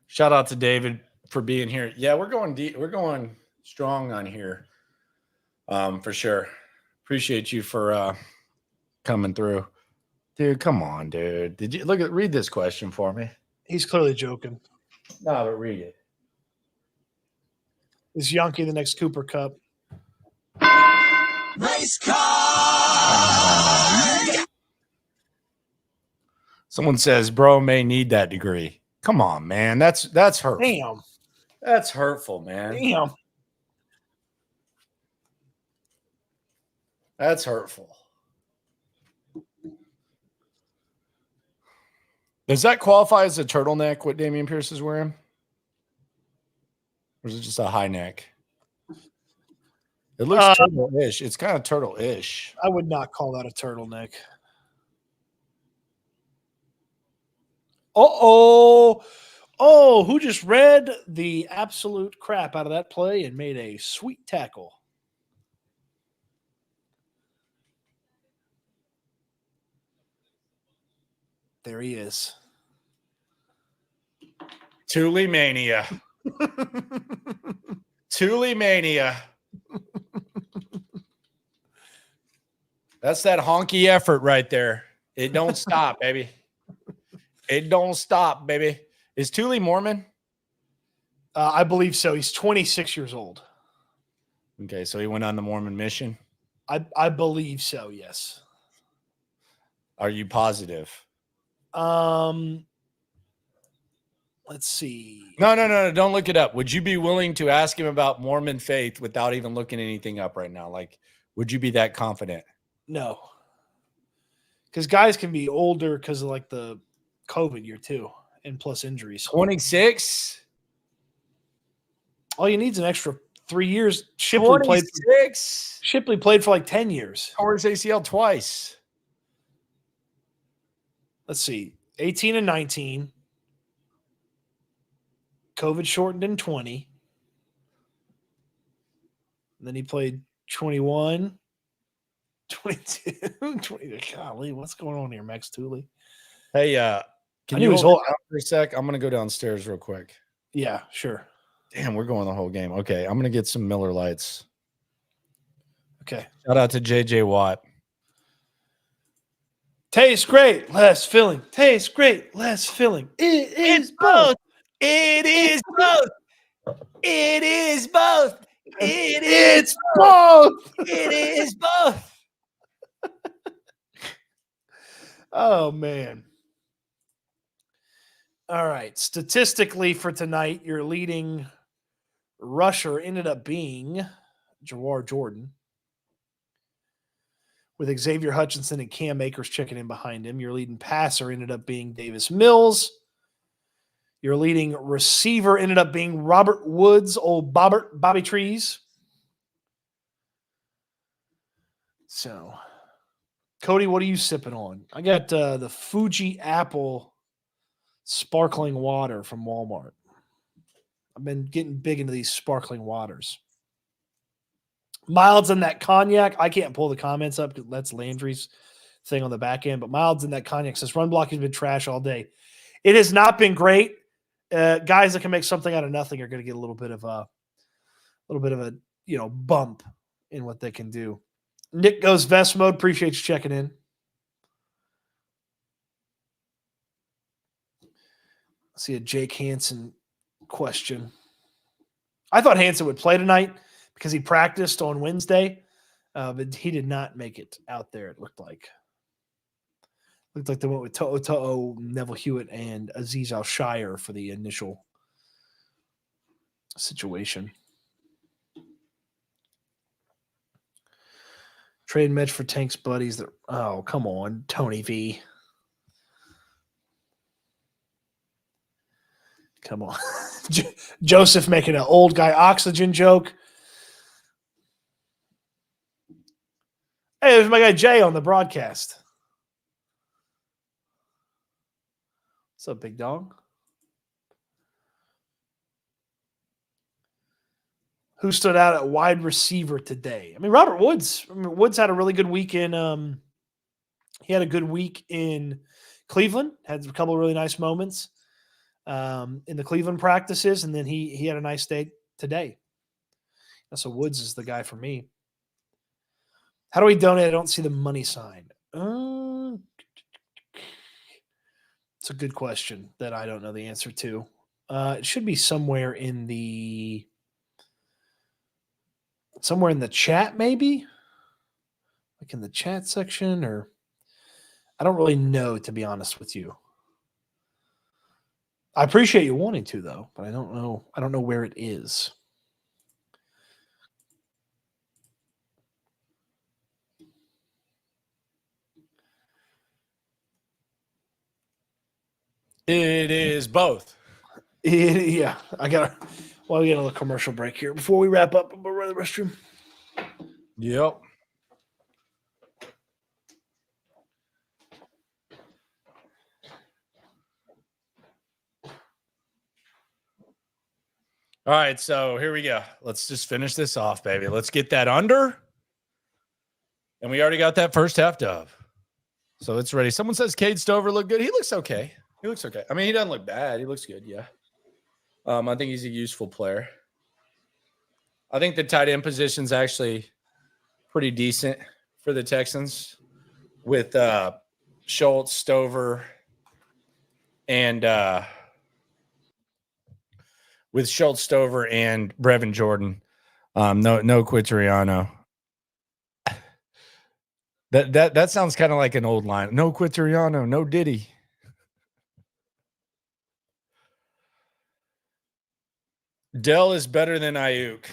Shout out to David for being here. Yeah, we're going deep. We're going strong on here. For sure. Appreciate you for coming through. Dude, come on, dude. Did you read this question for me? He's clearly joking. No, but read it. Is Yankee the next Cooper Cup? Race car! Someone says, bro may need that degree. Come on, man. That's hurtful. Damn. That's hurtful, man. Damn. That's hurtful. Does that qualify as a turtleneck, what Damian Pierce is wearing? Or is it just a high neck? It looks turtle-ish. It's kind of turtle-ish. I would not call that a turtleneck. Oh, who just read the absolute crap out of that play and made a sweet tackle? There he is. Thule Mania. Thule Mania. That's that honky effort right there. It don't stop, baby. It don't stop, baby. Is Thule Mormon? I believe so. He's 26 years old. Okay, so he went on the Mormon mission. I believe so, yes. Are you positive? Let's see. No. Don't look it up. Would you be willing to ask him about Mormon faith without even looking anything up right now? Like, would you be that confident? No. Because guys can be older because of like the COVID year too, and plus injuries. 26? All you need is an extra 3 years. 26? Shipley played for like 10 years. Tore his ACL twice. Let's see. 18 and 19. COVID shortened in 20. And then he played 21, 22, 20. Golly, what's going on here, Max Thule? Hey, can you hold on for a sec? I'm going to go downstairs real quick. Yeah, sure. Damn, we're going the whole game. Okay, I'm going to get some Miller Lights. Okay. Shout out to JJ Watt. Tastes great, less filling. Tastes great, less filling. It is both. It is both. It is both. It's both. It is both. Oh man. All right. Statistically for tonight, your leading rusher ended up being Jawar Jordan, with Xavier Hutchinson and Cam Akers checking in behind him. Your leading passer ended up being Davis Mills. Your leading receiver ended up being Robert Woods, old Bobby Trees. So, Cody, what are you sipping on? I got the Fuji Apple sparkling water from Walmart. I've been getting big into these sparkling waters. Miles in that cognac. I can't pull the comments up because that's Landry's thing on the back end. But Miles in that cognac says run block has been trash all day. It has not been great. Guys that can make something out of nothing are going to get a little bit of a bump in what they can do. Nick goes vest mode. Appreciate you checking in. I see a Jake Hansen question. I thought Hansen would play tonight because he practiced on Wednesday, but he did not make it out there, it looked like. Looked like they went with To'o, Neville Hewitt, and Aziz Al-Shire for the initial situation. Trade Metch for Tank's buddies. Oh, come on, Tony V. Come on. Joseph making an old guy oxygen joke. Hey, there's my guy Jay on the broadcast. What's up, big dog? Who stood out at wide receiver today? I mean, Robert Woods. Woods had a really good week in he had a good week in Cleveland, had a couple of really nice moments in the Cleveland practices, and then he had a nice day today. So Woods is the guy for me. How do we donate? I don't see the money sign. It's a good question that I don't know the answer to. It should be somewhere in the chat, maybe, like in the chat section, or I don't really know, to be honest with you. I appreciate you wanting to, though, but I don't know. I don't know where it is. It is both. Yeah, we got a little commercial break here before we wrap up. I'm gonna run to the restroom. Yep. All right, so here we go. Let's just finish this off, baby. Let's get that under. And we already got that first half dub. So it's ready. Someone says Cade Stover looked good. He looks okay. I mean, he doesn't look bad. He looks good, yeah. I think he's a useful player. I think the tight end position's actually pretty decent for the Texans with Schultz, Stover, and Brevin Jordan. No Quintariano. That sounds kind of like an old line. No Quintariano, no Diddy. Dell is better than Ayuk.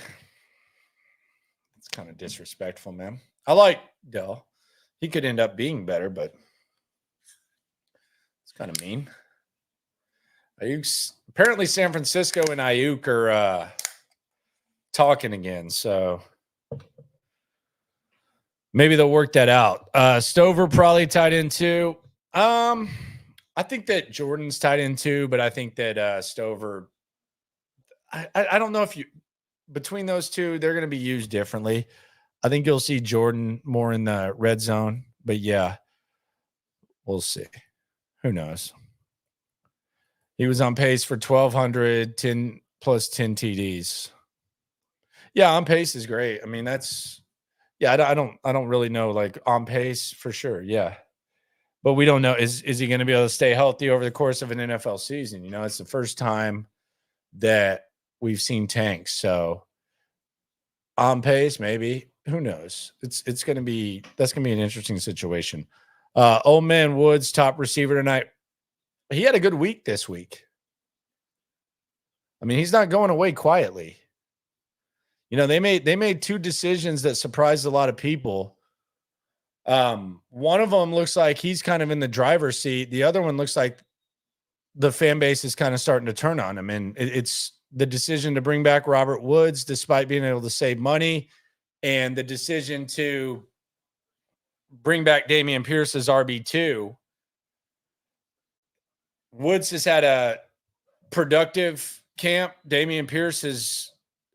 It's kind of disrespectful, man. I like Dell. He could end up being better, but it's kind of mean. Ayuk's apparently San Francisco and Ayuk are talking again, so maybe they'll work that out. Stover probably tied in too. I think that Jordan's tied in too, but I think that Stover. I don't know if between those two, they're going to be used differently. I think you'll see Jordan more in the red zone, but yeah, we'll see. Who knows? He was on pace for 1,200, 10 plus 10 TDs. Yeah, on pace is great. I mean, I don't really know, like on pace for sure. Yeah. But we don't know. Is he going to be able to stay healthy over the course of an NFL season? You know, it's the first time that we've seen tanks. So on pace, maybe. Who knows? That's going to be an interesting situation. Old man Woods, top receiver tonight. He had a good week this week. mean, he's not going away quietly. You know, they made two decisions that surprised a lot of people. One of them looks like he's kind of in the driver's seat. The other one looks like the fan base is kind of starting to turn on him. And it's the decision to bring back Robert Woods, despite being able to save money, and the decision to bring back Dameon Pierce as RB2. Woods has had a productive camp. Dameon Pierce is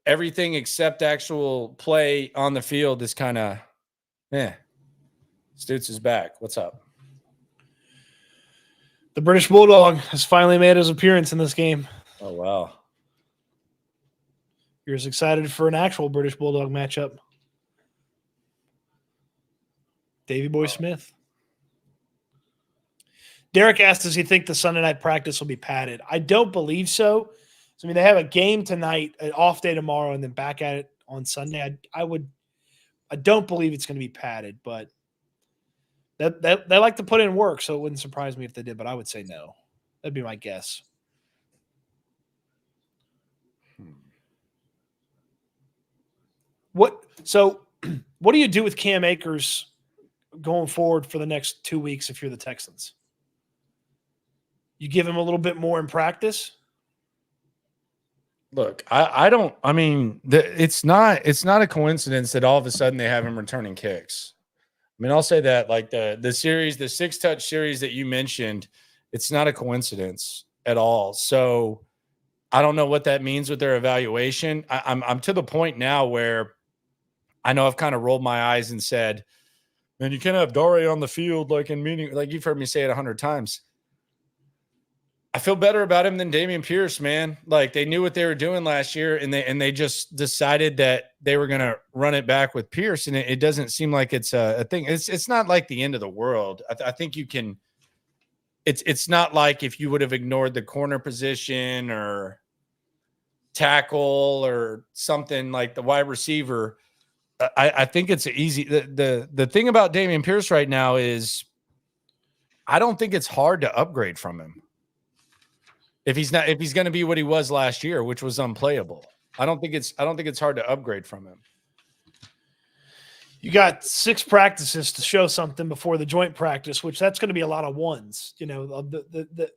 everything except actual play on the field is kind of, Stoots is back. What's up? The British Bulldog has finally made his appearance in this game. Oh, wow. You're as excited for an actual British Bulldog matchup. Davey Boy Smith. Derek asked, does he think the Sunday night practice will be padded? I don't believe so. I mean, they have a game tonight, an off day tomorrow, and then back at it on Sunday. I don't believe it's going to be padded, but they like to put in work, so it wouldn't surprise me if they did, but I would say no. That'd be my guess. What do you do with Cam Akers going forward for the next 2 weeks if you're the Texans? You give him a little bit more in practice? Look, it's not a coincidence that all of a sudden they have him returning kicks. I mean, I'll say that, like the 6-touch series that you mentioned, it's not a coincidence at all. So I don't know what that means with their evaluation. I'm to the point now where I know I've kind of rolled my eyes and said, man, you can't have Dare on the field like in meeting, like you've heard me say it 100 times. I feel better about him than Dameon Pierce, man. Like they knew what they were doing last year, and they just decided that they were going to run it back with Pierce, and it doesn't seem like it's a thing. It's not like the end of the world. I think you can. It's not like if you would have ignored the corner position or tackle or something like the wide receiver. I think it's easy. The thing about Dameon Pierce right now is, I don't think it's hard to upgrade from him. If he's going to be what he was last year, which was unplayable, I don't think it's hard to upgrade from him. You got 6 practices to show something before the joint practice, which that's going to be a lot of ones. You know,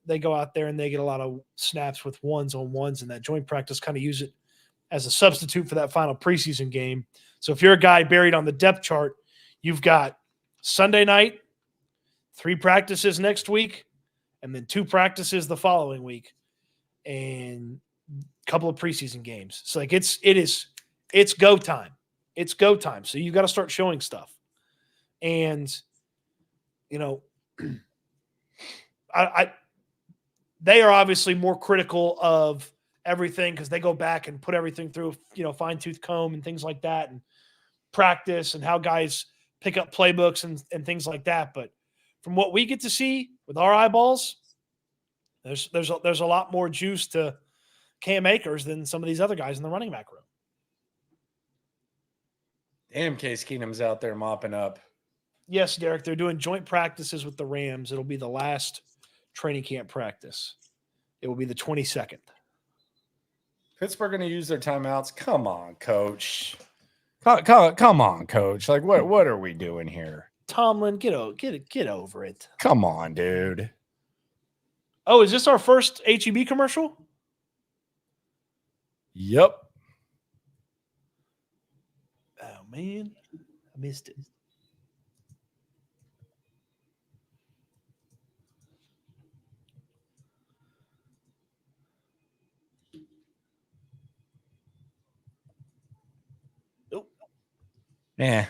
they go out there and they get a lot of snaps with ones on ones, and that joint practice kind of use it as a substitute for that final preseason game. So if you're a guy buried on the depth chart, you've got Sunday night, 3 practices next week, and then 2 practices the following week, and a couple of preseason games. So like it's go time. It's go time. So you got to start showing stuff. And you know, they are obviously more critical of everything because they go back and put everything through, fine-tooth comb and things like that, and practice and how guys pick up playbooks and things like that. But from what we get to see with our eyeballs, there's a lot more juice to Cam Akers than some of these other guys in the running back room. Damn, Case Keenum's out there mopping up. Yes, Derek, they're doing joint practices with the Rams. It'll be the last training camp practice. It will be the 22nd. Pittsburgh going to use their timeouts? Come on, coach. Come on, coach. Like, what are we doing here? Tomlin, get over it. Come on, dude. Oh, is this our first HEB commercial? Yep. Oh, man. I missed it. Nope. Yeah.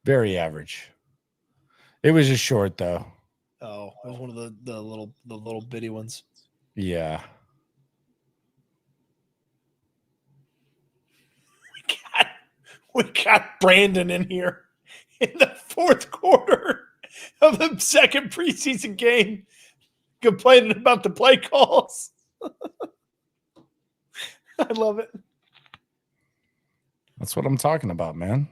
Very average. It was just short, though. Oh, it was one of the little bitty ones. Yeah. We got Brandon in here in the 4th quarter of the second preseason game complaining about the play calls. I love it. That's what I'm talking about, man.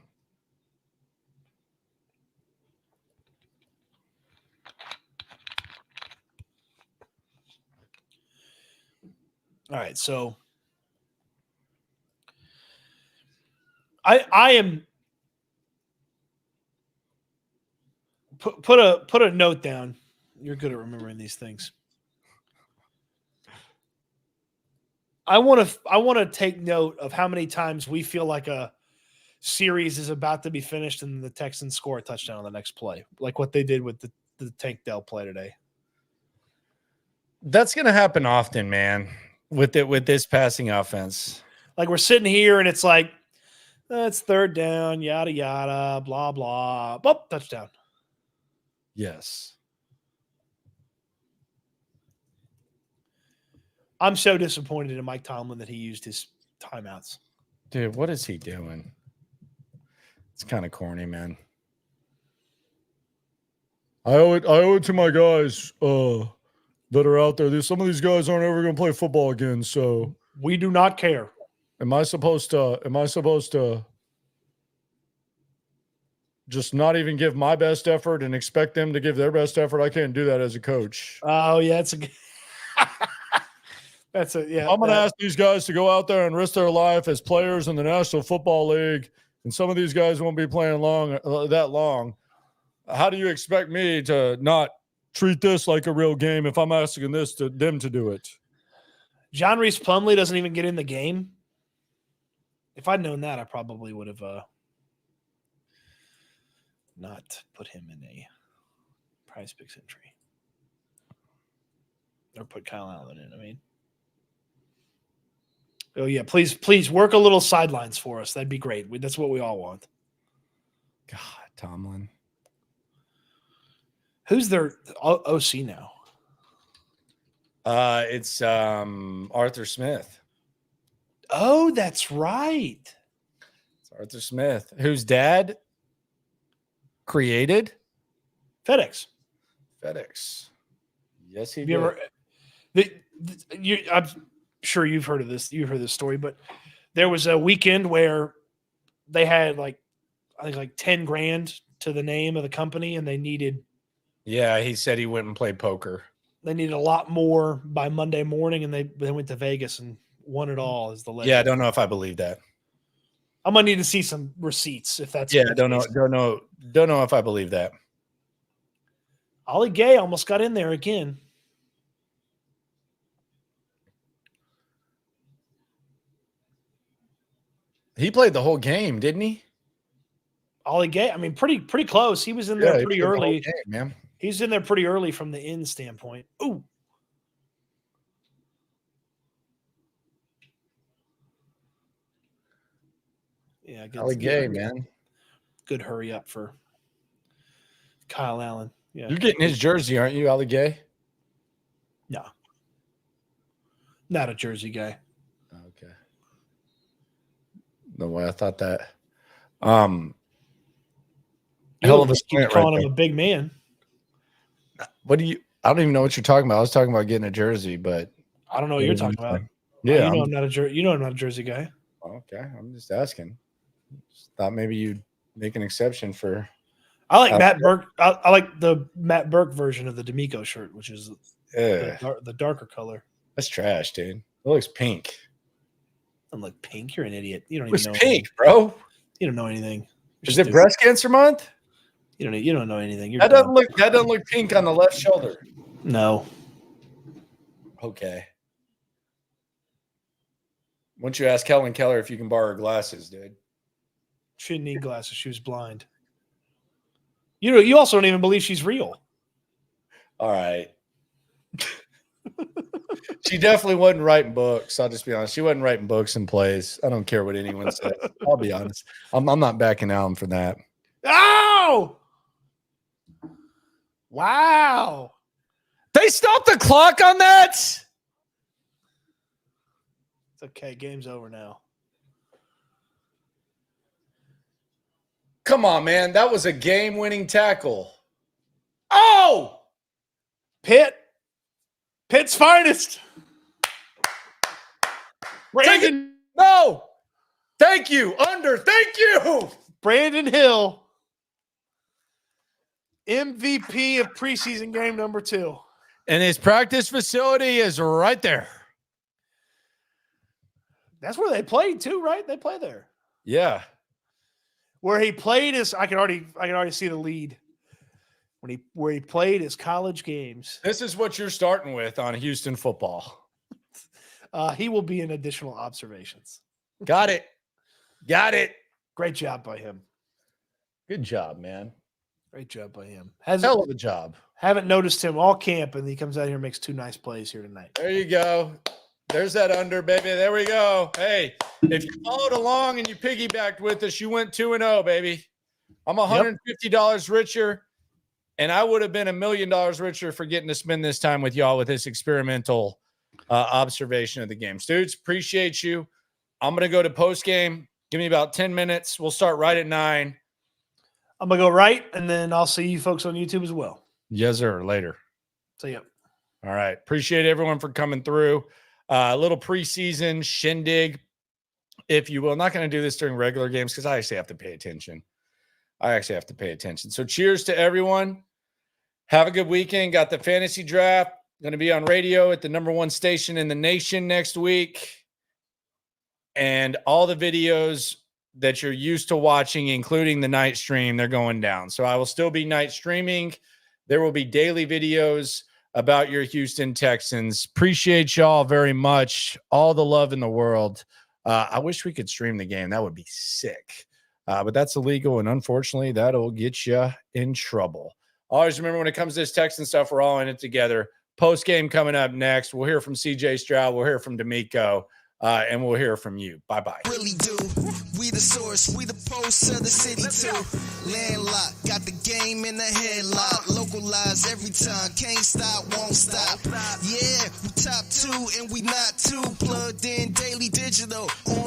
All right, so I am put a note down. You're good at remembering these things. I want to take note of how many times we feel like a series is about to be finished and the Texans score a touchdown on the next play, like what they did with the Tank Dell play today. That's going to happen often, man, with this passing offense. Like we're sitting here and it's like, it's third down, yada, yada, blah, blah. Boop, touchdown. Yes. I'm so disappointed in Mike Tomlin that he used his timeouts. Dude, what is he doing? It's kind of corny, man. I owe it to my guys that are out there. Some of these guys aren't ever going to play football again, so we do not care. Am I supposed to just not even give my best effort and expect them to give their best effort? I can't do that as a coach. Oh yeah, that's yeah. I'm going to ask these guys to go out there and risk their life as players in the National Football League, and some of these guys won't be playing that long. How do you expect me to not treat this like a real game if I'm asking them to do it? John Reese Plumlee doesn't even get in the game. If I'd known that, I probably would have not put him in a Prize Picks entry. Or put Kyle Allen in, I mean. Oh, yeah, please work a little sidelines for us. That'd be great. That's what we all want. God, Tomlin. Who's their OC now? It's Arthur Smith. Oh, that's right. It's Arthur Smith, whose dad created FedEx. Yes, he Have did. you ever, I'm sure you've heard of this. You've heard this story, but there was a weekend where they had I think $10,000 to the name of the company, and they needed. Yeah, he said he went and played poker. They needed a lot more by Monday morning, and they went to Vegas and won it all. Is the legend. Yeah, I don't know if I believe that. I'm gonna need to see some receipts if that's. Yeah, don't know if I believe that. Ollie Gay almost got in there again. He played the whole game, didn't he? Ollie Gay, I mean, pretty close. He was in there pretty early. Game, man. He's in there pretty early from the end standpoint. Ooh. Yeah, Ollie Gay, man. Good hurry up for Kyle Allen. Yeah. You're getting his jersey, aren't you, Ollie Gay? No. Not a Jersey guy. Okay. No way. I thought that. Hell of a keep calling him a big man. What do you? I don't even know what you're talking about. I was talking about getting a jersey, but I don't know what you're talking about. Yeah, I'm not a Jersey guy. Okay, I'm just asking. Just thought maybe you'd make an exception for. I like Matt Burke. I like the Matt Burke version of the D'Amico shirt, which is the darker color. That's trash, dude. It looks pink. I'm like pink. You're an idiot. You don't It even was know pink, bro. You don't know anything. Is it breast cancer month? You don't know anything. That doesn't look pink on the left shoulder. No. Okay. Why don't you ask Helen Keller if you can borrow her glasses, dude? She didn't need glasses. She was blind. You also don't even believe she's real. All right. She definitely wasn't writing books. I'll just be honest. She wasn't writing books and plays. I don't care what anyone says. I'll be honest. I'm not backing out for that. Oh! Wow. They stopped the clock on that? It's okay. Game's over now. Come on, man. That was a game-winning tackle. Oh! Pitt's finest. Brandon. No. Thank you. Thank you. Brandon Hill. MVP of preseason game number 2. And his practice facility is right there. That's where they played too, right? They play there. Yeah. Where he played is I can already see the lead. Where he played his college games. This is what you're starting with on Houston football. He will be in additional observations. Got it. Great job by him. Good job, man. Great job by him. Hell of a job. Haven't noticed him all camp, and he comes out here and makes 2 nice plays here tonight. There you go. There's that under, baby. There we go. Hey, if you followed along and you piggybacked with us, you went 2-0, baby. I'm $150 richer, and I would have been $1 million richer for getting to spend this time with y'all with this experimental observation of the game. Stoots, appreciate you. I'm going to go to post game. Give me about 10 minutes. We'll start right at 9. I'm going to go right, and then I'll see you folks on YouTube as well. Yes, sir. Later. See ya. All right. Appreciate everyone for coming through. A little preseason shindig, if you will. I'm not going to do this during regular games because I actually have to pay attention. So cheers to everyone. Have a good weekend. Got the fantasy draft. Going to be on radio at the #1 station in the nation next week. And all the videos that you're used to watching, including the night stream, they're going down. So I will still be night streaming. There will be daily videos about your Houston Texans. Appreciate y'all very much. All the love in the world. I wish we could stream the game. That would be sick. But that's illegal, and unfortunately, that'll get you in trouble. Always remember, when it comes to this Texan stuff, we're all in it together. Post-game coming up next. We'll hear from CJ Stroud. We'll hear from D'Amico. And we'll hear from you. Bye-bye. Really do. We the source, we the pulse of the city too. Landlocked, got the game in the headlock. Localized every time, can't stop, won't stop. Yeah, we top 2 and we not too. Plugged in daily digital. On